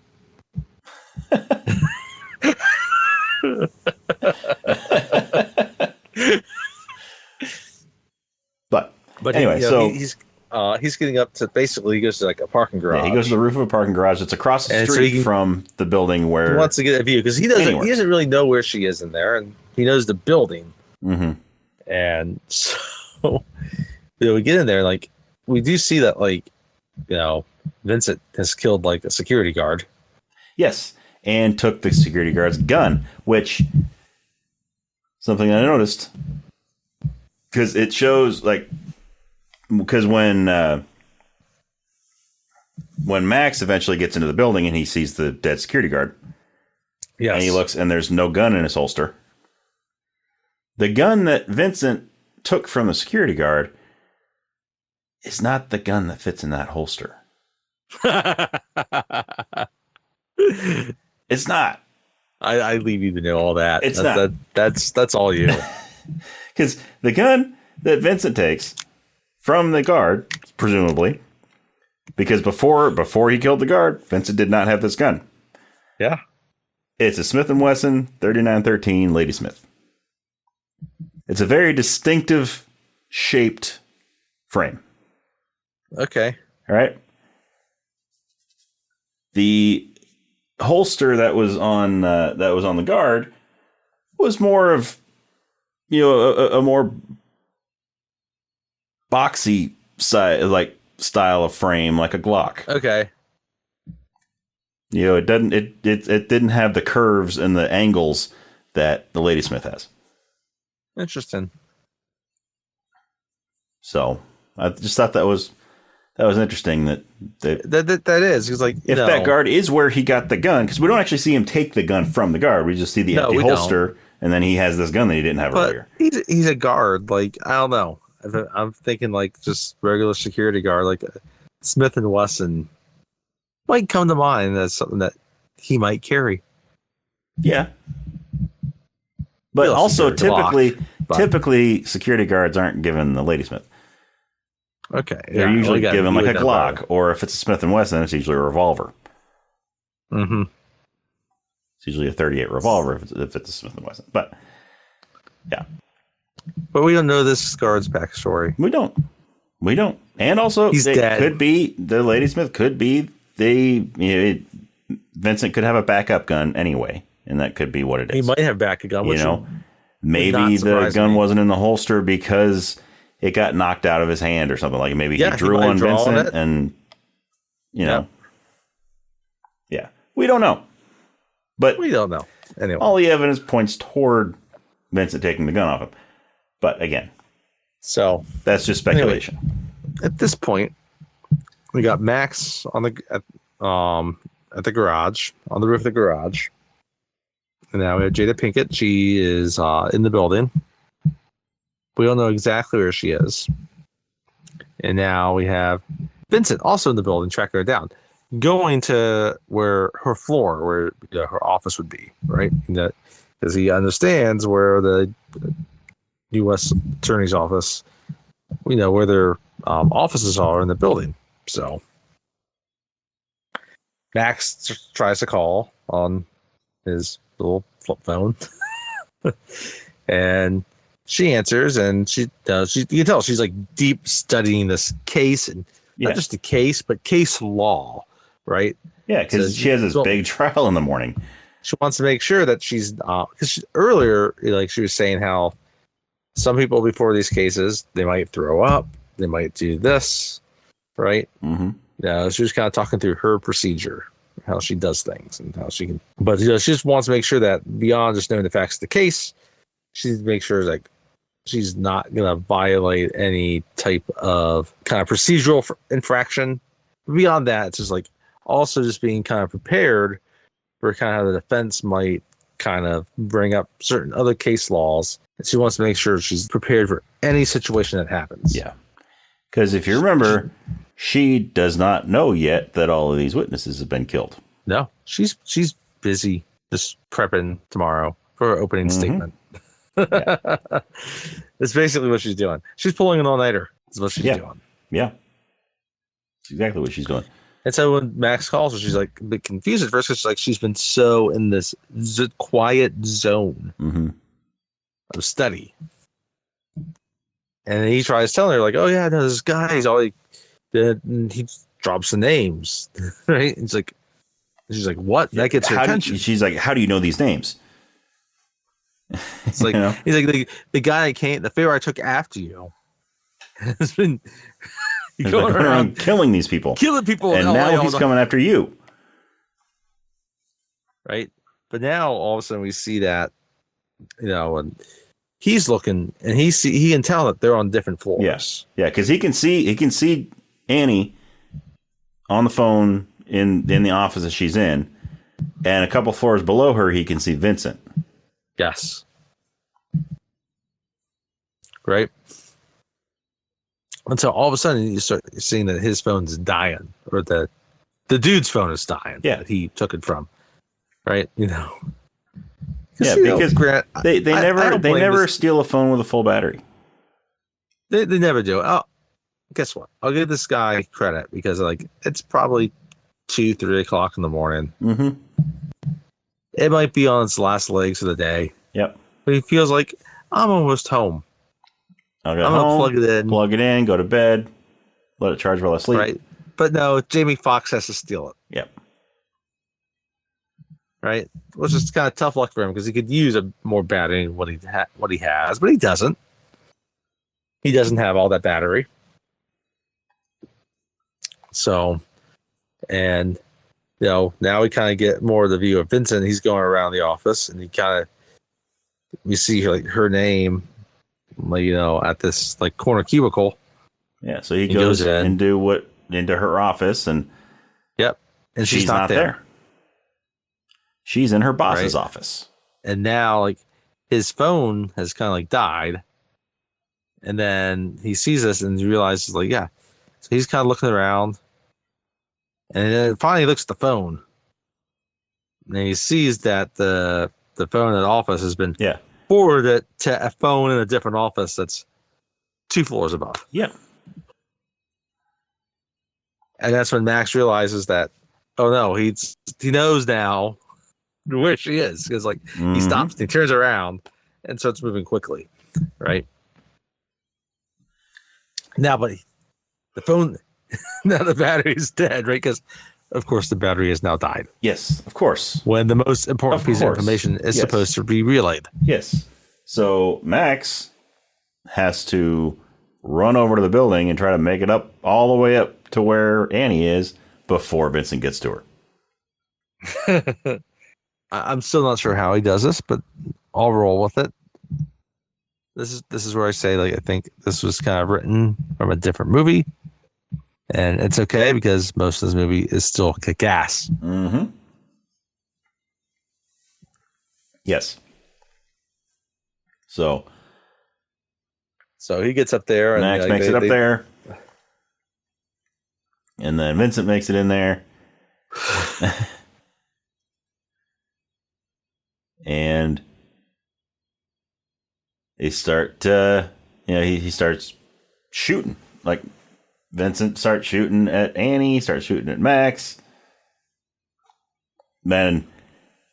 But anyway, so he's getting up to, basically he goes to like a parking garage. Yeah, he goes to the roof of a parking garage. It's across the street from the building where he wants to get a view, because he doesn't really know where she is in there, and he knows the building. Mm-hmm. And so we get in there, like we do see that, like, Vincent has killed like a security guard. Yes, and took the security guard's gun, which something I noticed, because it shows because when Max eventually gets into the building and he sees the dead security guard, yes, and he looks and there's no gun in his holster. The gun that Vincent took from the security guard is not the gun that fits in that holster. It's not. I leave you to know all that. It's not. That's all you. Because the gun that Vincent takes from the guard, presumably, because before he killed the guard, Vincent did not have this gun. Yeah. It's a Smith & Wesson 3913 Ladysmith. It's a very distinctive shaped frame. Okay. All right. The holster that was on the guard was more of a more boxy style of frame, like a Glock. Okay. It didn't have the curves and the angles that the Ladysmith has. Interesting. So I just thought that was interesting that is, because if that guard is where he got the gun, because we don't actually see him take the gun from the guard, we just see the empty holster, and then he has this gun that he didn't have earlier. He's a guard, like, I don't know. I'm thinking like just regular security guard, like a Smith & Wesson might come to mind as something that he might carry. Yeah. But also typically security guards aren't given the Ladysmith. Okay. They're usually given like a Glock, or if it's a Smith & Wesson, it's usually a revolver. Mm-hmm. It's usually a .38 revolver if it's a Smith & Wesson. But, yeah. But we don't know this guard's backstory. We don't. And also, he's dead. Could be, the Ladysmith could be, Vincent could have a backup gun anyway, and that could be what it is. He might have backup gun, maybe the gun wasn't in the holster because it got knocked out of his hand or something. Like maybe he drew on Vincent and, Yeah. We don't know. But we don't know. Anyway. All the evidence points toward Vincent taking the gun off him. But again, so that's just speculation. Anyway, at this point, we got Max at the garage, on the roof of the garage. And now we have Jada Pinkett. She is in the building. We don't know exactly where she is. And now we have Vincent also in the building, tracking her down, going to where her floor, where her office would be, right? Because he understands where the U.S. Attorney's office, where their offices are in the building. So Max tries to call on his little flip phone, and she answers, and you can tell she's like deep studying this case, and not just the case, but case law, right? Yeah, because she has this big trial in the morning. she wants to make sure that she's because earlier, like she was saying how some people before these cases, they might throw up, they might do this, right? Mm-hmm. Yeah, she was kind of talking through her procedure, how she does things and how she can, but she just wants to make sure that beyond just knowing the facts of the case, she needs to make sure like she's not going to violate any type of kind of procedural infraction. Beyond that, it's just like also just being kind of prepared for kind of how the defense might kind of bring up certain other case laws. And she wants to make sure she's prepared for any situation that happens. Yeah. Because if you remember, she does not know yet that all of these witnesses have been killed. No, she's busy just prepping tomorrow for her opening statement. Yeah. That's basically what she's doing. She's pulling an all-nighter. That's what she's doing. Yeah. That's exactly what she's doing. And so when Max calls her, she's like a bit confused at first because like she's been so in this quiet zone of study. And he tries telling her like, "Oh yeah, no, this guy, he's always he drops the names, right?" And she's like, "What?" That gets her attention. She's like, "How do you know these names?" It's like he's like the guy that came, the favor I took after you has been going around killing these people, killing people, and now he's coming after you, right? But now all of a sudden we see that, and he's looking, and he can tell that they're on different floors. Yeah, because he can see Annie on the phone in the office that she's in, and a couple floors below her, he can see Vincent. Yes. Right. And so all of a sudden you start seeing that his phone's dying, or the dude's phone is dying. Yeah, that he took it from. Right. Yeah, because Grant, they never steal a phone with a full battery. They never do. Oh, guess what? I'll give this guy credit because like it's probably 2-3 o'clock in the morning. Mm-hmm. It might be on its last legs of the day. Yep. But he feels like I'm almost home. I'm gonna plug it in, go to bed, let it charge while I sleep. Right. But no, Jamie Foxx has to steal it. Yep. Right. Which is kind of tough luck for him because he could use a more battery than what he has, but he doesn't. He doesn't have all that battery. So, and now we kind of get more of the view of Vincent. He's going around the office, and we see like her name, at this like corner cubicle. Yeah, so he goes into her office, and yep, and she's not there. She's in her boss's office, and now like his phone has kind of like died, and then he sees this and he realizes like so he's kind of looking around. And then finally he looks at the phone. And he sees that the phone in the office has been forwarded to a phone in a different office that's 2 floors above. Yeah. And that's when Max realizes that, oh no, he knows now where she is. Because like he stops, he turns around and starts moving quickly. Right? Now, but the phone... Now the battery is dead, right? Because, of course, the battery has now died. Yes, of course. When the most important piece of information is supposed to be relayed. Yes. So Max has to run over to the building and try to make it up all the way up to where Annie is before Vincent gets to her. I'm still not sure how he does this, but I'll roll with it. This is where I say, like, I think this was kind of written from a different movie. And it's okay because most of this movie is still kick-ass. Mm-hmm. Yes. So he gets up there. And Max makes it up there. And then Vincent makes it in there. And they start, he starts shooting. Like, Vincent starts shooting at Annie, starts shooting at Max. Then,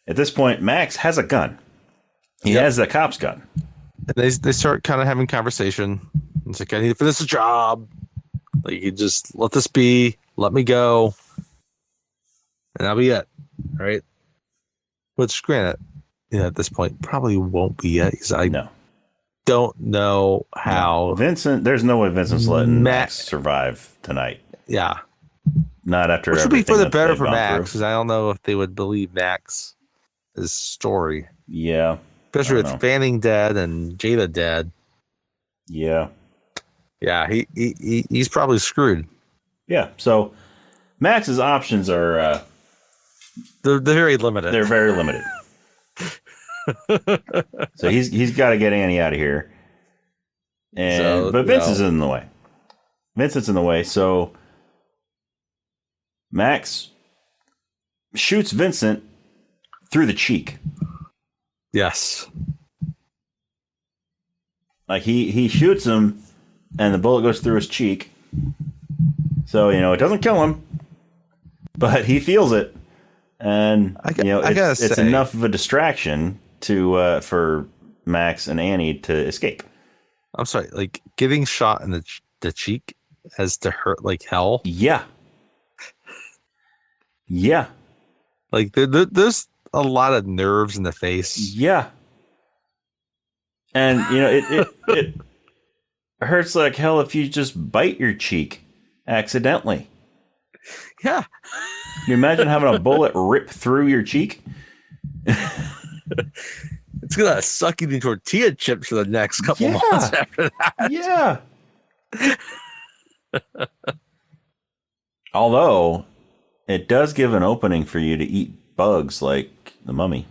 at this point, Max has a gun. He has the cop's gun. And they start kind of having conversation. It's like, I need to finish the job. Like, you just let this be. Let me go. And that'll be it. Right? Which, granted, at this point probably won't be yet because I No. don't know how Vincent. There's no way Vincent's letting Max survive tonight. Yeah, Not after which would be everything for the that better they've for gone Max, through. because I don't know if they would believe Max's story, Yeah. especially I with don't know. Fanning dead and Jada dead. Yeah. Yeah, he's probably screwed. Yeah. So Max's options are They're very limited. they're very limited. So he's got to get Annie out of here. But Vince is in the way. Vincent's in the way, so Max shoots Vincent through the cheek. Yes. Like he shoots him and the bullet goes through his cheek. So, it doesn't kill him, but he feels it. And it's enough of a distraction for Max and Annie to escape. I'm sorry, like getting shot in the cheek has to hurt like hell. Yeah. Yeah. Like there's a lot of nerves in the face. Yeah. And it hurts like hell if you just bite your cheek accidentally. Yeah. Can you imagine having a bullet rip through your cheek? It's gonna suck you into tortilla chips for the next couple months after that. Yeah. Although it does give an opening for you to eat bugs like the mummy.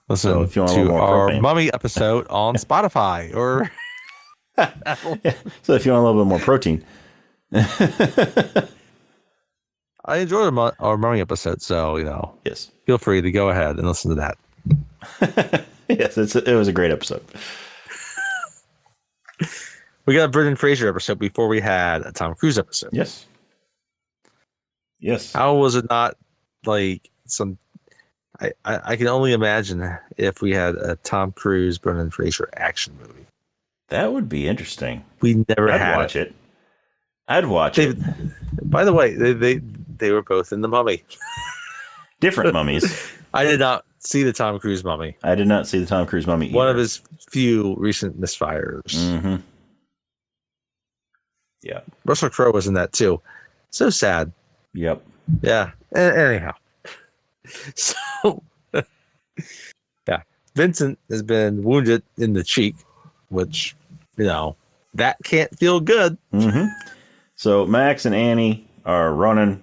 Listen if you want to our mummy episode on Spotify or Apple. Yeah. So if you want a little bit more protein. I enjoyed our mummy episode, so yes, feel free to go ahead and listen to that. Yes, it was a great episode. We got a Brendan Fraser episode before we had a Tom Cruise episode. Yes. How was it not like some? I can only imagine if we had a Tom Cruise Brendan Fraser action movie. That would be interesting. We never I'd had watch it. I'd watch it. By the way, they were both in The Mummy. Different mummies. I did not see the Tom Cruise Mummy. I did not see the Tom Cruise Mummy either. One of his few recent misfires. Mm-hmm. Yeah. Russell Crowe was in that too. So sad. Yep. Yeah. Anyhow. So, yeah. Vincent has been wounded in the cheek, which, that can't feel good. Mm-hmm. So Max and Annie are running,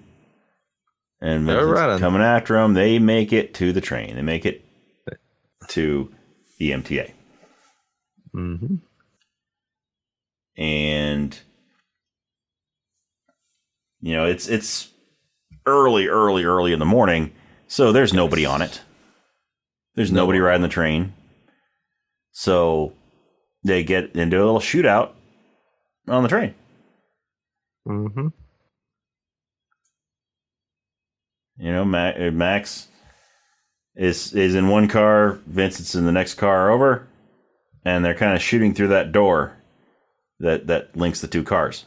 and Vincent's coming after them. They make it to the train. They make it to the MTA. Mm-hmm. And it's early in the morning, so there's nobody on it. There's nobody riding the train. So they get into a little shootout on the train. Mm-hmm. Max is in one car, Vincent's in the next car over, and they're kind of shooting through that door that links the two cars.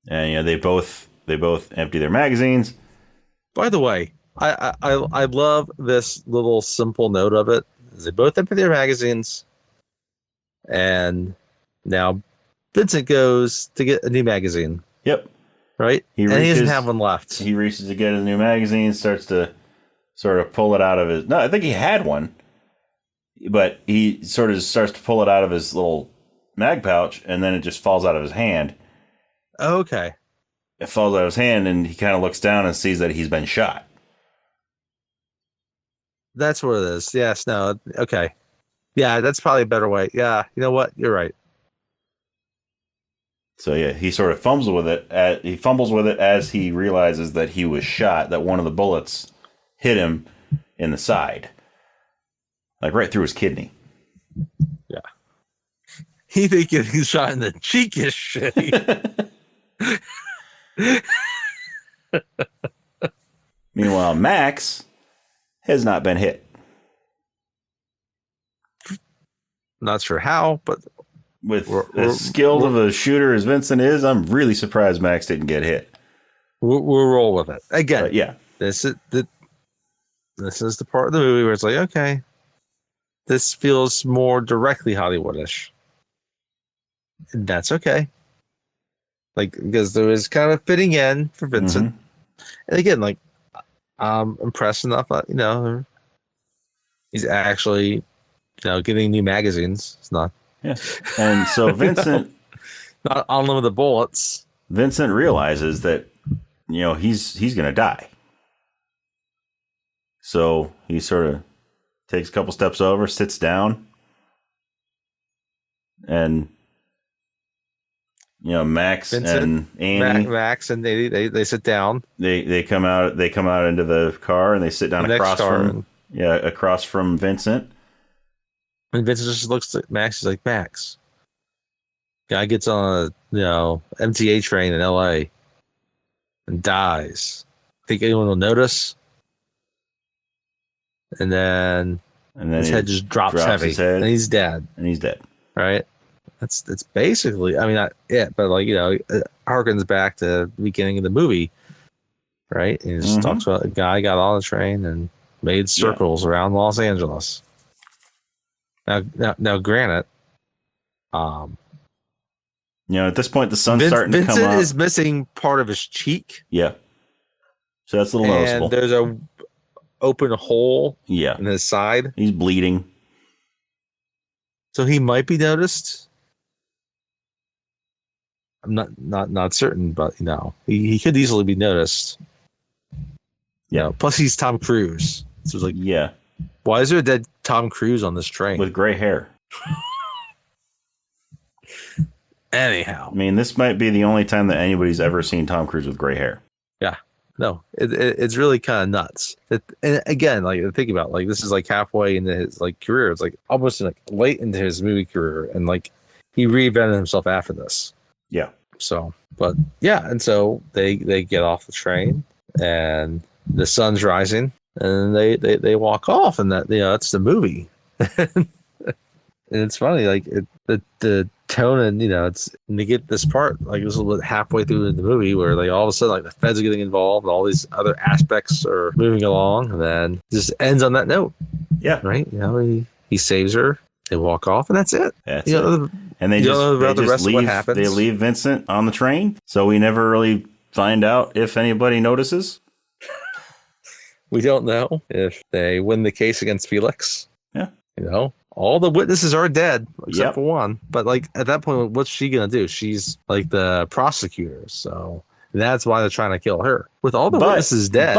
And they both empty their magazines. By the way, I love this little simple note of it. They both empty their magazines, and now Vincent goes to get a new magazine. Yep. Right? He doesn't have one left. He reaches to get his new magazine, starts to sort of pull it out of his... No, I think he had one. But he sort of starts to pull it out of his little mag pouch, and then it just falls out of his hand. Okay. It falls out of his hand, and he kind of looks down and sees that he's been shot. That's what it is. Yes, no, okay. Yeah, that's probably a better way. Yeah, you know what? You're right. So yeah, he sort of fumbles with it. He fumbles with it as he realizes that he was shot, that one of the bullets hit him in the side. Like right through his kidney. Yeah. He think getting shot in the cheek is shitty. Meanwhile, Max has not been hit. Not sure how, but with as skilled of a shooter as Vincent is, I'm really surprised Max didn't get hit. We'll roll with it again. But yeah, this is the part of the movie where it's like, okay, this feels more directly Hollywoodish, and that's okay. Like, because there is kind of a fitting in for Vincent, and again, like, I'm impressed enough that he's actually getting new magazines. It's not. Yeah. And so Vincent, not unlimited bullets. Vincent realizes that, he's going to die. So he sort of takes a couple steps over, sits down, and, Max Vincent, and Annie. Max and they sit down. They come out into the car and they sit down across from Vincent. And Vincent just looks at Max. He's like, Max, guy gets on a MTA train in LA and dies. Think anyone will notice? And then his head just drops heavy, and he's dead. Right? That's basically. I mean, not it, but it harkens back to the beginning of the movie, right? And it just talks about a guy got on the train and made circles around Los Angeles. Now, granted, at this point the sun's starting to come up. Vincent is missing part of his cheek. Yeah, so that's a little noticeable. And there's a open hole. Yeah, in his side. He's bleeding, so he might be noticed. I'm not certain, but he could easily be noticed. Yeah. Plus, he's Tom Cruise. So it's like, yeah. Why is there a dead Tom Cruise on this train with gray hair? Anyhow, I mean, this might be the only time that anybody's ever seen Tom Cruise with gray hair. Yeah, no, it's really kind of nuts. And again, think about this is halfway into his career. It's almost late into his movie career, and he reinvented himself after this. Yeah. So, but yeah, and so they get off the train, and the sun's rising, and they walk off, and that it's the movie. And it's funny, the tone, and and they get this part this is a little bit halfway through the movie where all of a sudden the feds are getting involved, and all these other aspects are moving along, and then just ends on that note. Yeah. Right. He saves her. They walk off, and that's it. That's it. And they just leave. They leave Vincent on the train, so we never really find out if anybody notices. We don't know if they win the case against Felix. Yeah. All the witnesses are dead except for one. But at that point, what's she gonna do? She's the prosecutor, so that's why they're trying to kill her. With all the witnesses dead,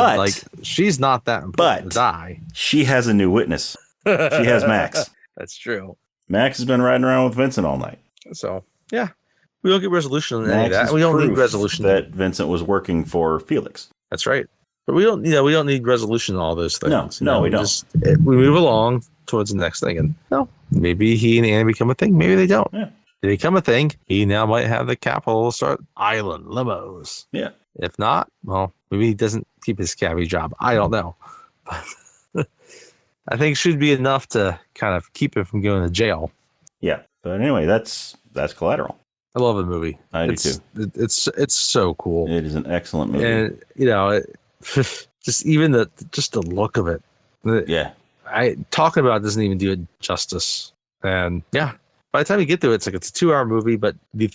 she's not that important to die. She has a new witness. She has Max. That's true. Max has been riding around with Vincent all night. So yeah, we don't get resolution on any of that. We don't need resolution that Vincent was working for Felix. That's right. But we don't need resolution on all those things. No, we don't. We move along towards the next thing, and maybe he and Annie become a thing. Maybe they don't. Yeah. They become a thing. He now might have the capital start island limos. Yeah. If not, well, maybe he doesn't keep his cabbie job. I don't know. But I think it should be enough to kind of keep him from going to jail. Yeah. But anyway, that's Collateral. I love the movie. I do too. It's so cool. It is an excellent movie. And just the look of it. Yeah. Talking about it doesn't even do it justice. And yeah, by the time you get through it, it's a 2-hour movie, but you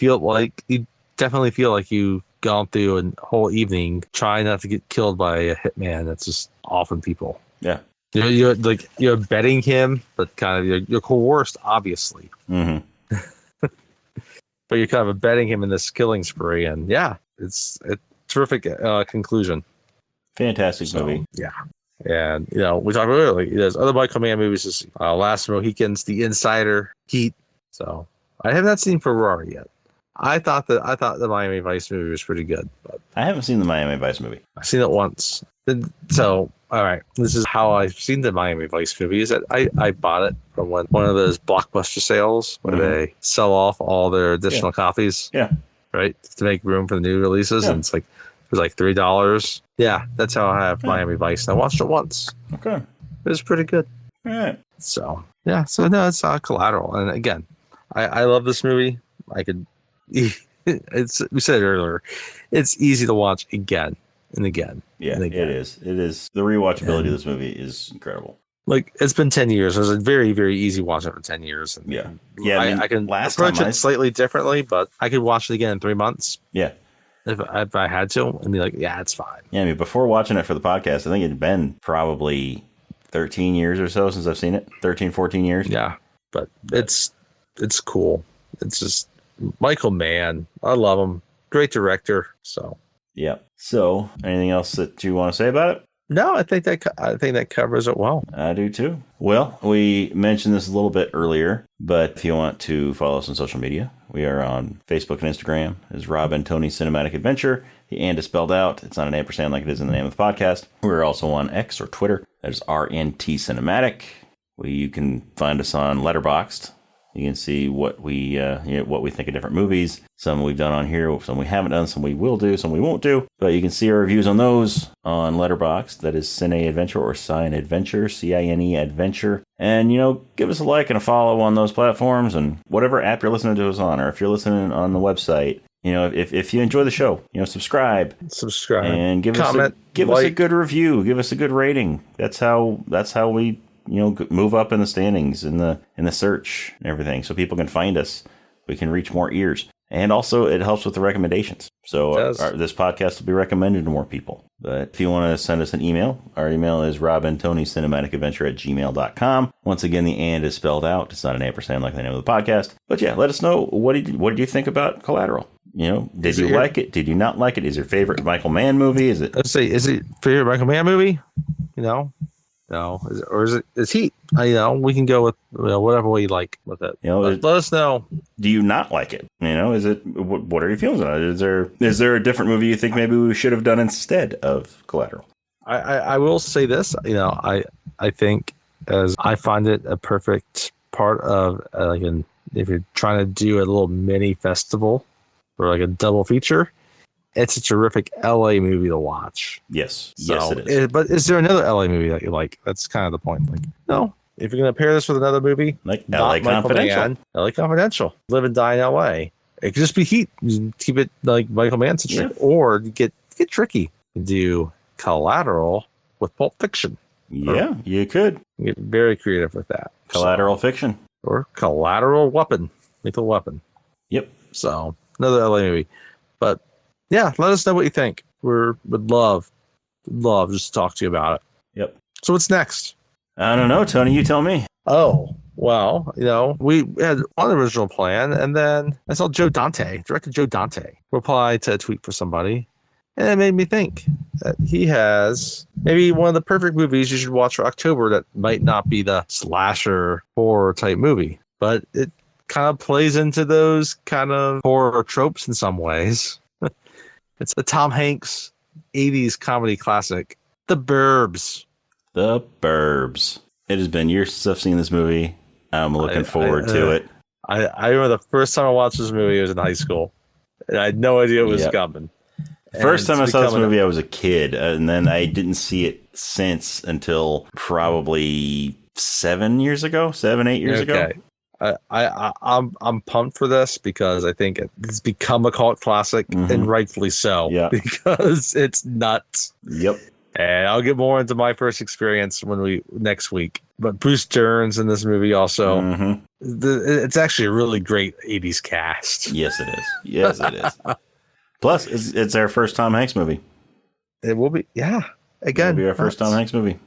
definitely feel like you've gone through a whole evening trying not to get killed by a hitman that's just offing people. Yeah. You're betting him, but kind of you're coerced, obviously. Mm-hmm. But you're kind of betting him in this killing spree, and yeah, it's a terrific conclusion. Fantastic movie. Yeah. And, we talked about earlier, there's other Michael Mann movies, just Last Mohicans, The Insider, Heat. So I have not seen Ferrari yet. I thought the Miami Vice movie was pretty good. But I haven't seen the Miami Vice movie. I've seen it once. So, all right, this is how I've seen the Miami Vice movie, is that I bought it from one of those Blockbuster sales where they sell off all their additional copies. Yeah. Right? To make room for the new releases. Yeah. And it was $3. Yeah, that's how I have Miami Vice. And I watched it once. Okay. It was pretty good. All right. So, yeah. So, no, it's Collateral. And again, I love this movie. I could. It's we said it earlier. It's easy to watch again and again. Yeah, and again. it is. It is. The rewatchability of this movie is incredible. Like, it's been 10 years. It was a very, very easy watch it for 10 years. And Yeah. Yeah. I can approach it slightly differently, but I could watch it again in 3 months. Yeah. If I had to, and be like, yeah, it's fine. Yeah. I mean, before watching it for the podcast, I think it'd been probably 13 years or so since I've seen it. 13, 14 years. Yeah. But it's cool. It's just Michael Mann. I love him. Great director. So. Yeah. So, anything else that you want to say about it? No, I think that covers it well. I do too. Well, we mentioned this a little bit earlier, but if you want to follow us on social media, we are on Facebook and Instagram as Rob and Tony Cinematic Adventure. The and is spelled out. It's not an ampersand like it is in the name of the podcast. We're also on X or Twitter. That is RNT Cinematic. You can find us on Letterboxd. You can see what we think of different movies. Some we've done on here, some we haven't done, some we will do, some we won't do. But you can see our reviews on those on Letterboxd. That is Cine Adventure or Cine Adventure, CINE Adventure. And, give us a like and a follow on those platforms and whatever app you're listening to us on, or if you're listening on the website. If you enjoy the show, subscribe, and give us a good review, give us a good rating. That's how we move up in the standings, in the search and everything, so people can find us. We can reach more ears. And also, it helps with the recommendations. So this podcast will be recommended to more people. But if you want to send us an email, our email is robandtonycinematicadventure@gmail.com. Once again, the and is spelled out. It's not an ampersand like the name of the podcast. But yeah, let us know, what did you think about Collateral? Did you like it? Did you not like it? Is your favorite Michael Mann movie? Is it favorite Michael Mann movie? No, is Heat? We can go with whatever we like with it. Let us know. Do you not like it? Is it? What are your feelings on it? Is there a different movie you think maybe we should have done instead of Collateral? I will say this. I think, as I find it a perfect part of if you're trying to do a little mini festival or like a double feature. It's a terrific LA movie to watch. Yes. Yes, it is. But is there another LA movie that you like? That's kind of the point. No. If you're going to pair this with another movie, like LA Confidential. LA Confidential. Live and Die in LA. It could just be Heat. You keep it like Michael Mann-centric. Yeah. Or get tricky. Do Collateral with Pulp Fiction. Yeah, you could. Get very creative with that. Collateral Fiction. Or Collateral Weapon. Lethal Weapon. Yep. So, another LA movie. But yeah, let us know what you think. Would love just to talk to you about it. Yep. So what's next? I don't know, Tony. You tell me. Oh, well, we had one original plan, and then I saw director Joe Dante, reply to a tweet for somebody, and it made me think that he has maybe one of the perfect movies you should watch for October that might not be the slasher horror type movie, but it kind of plays into those kind of horror tropes in some ways. It's the Tom Hanks 80s comedy classic, The Burbs. The Burbs. It has been years since I've seen this movie. I'm looking forward to it. I remember the first time I watched this movie, I was in high school, and I had no idea it was coming. First time I saw this movie, I was a kid, and then I didn't see it since until probably 7 years ago, 8 years ago. I'm pumped for this because I think it's become a cult classic, and rightfully so. Yeah. Because it's nuts. Yep. And I'll get more into my first experience next week. But Bruce Dern's in this movie also. It's actually a really great 80s cast. Yes, it is. Yes, it is. Plus, it's our first Tom Hanks movie. It will be. Yeah. Again, it'll be our first Tom Hanks movie.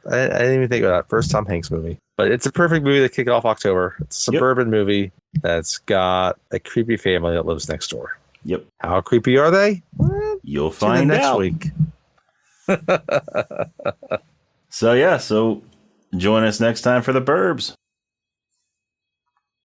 I didn't even think of that. First Tom Hanks movie. But it's a perfect movie to kick off October. It's a suburban movie that's got a creepy family that lives next door. Yep. How creepy are they? Well, you'll find next out week. So join us next time for The Burbs.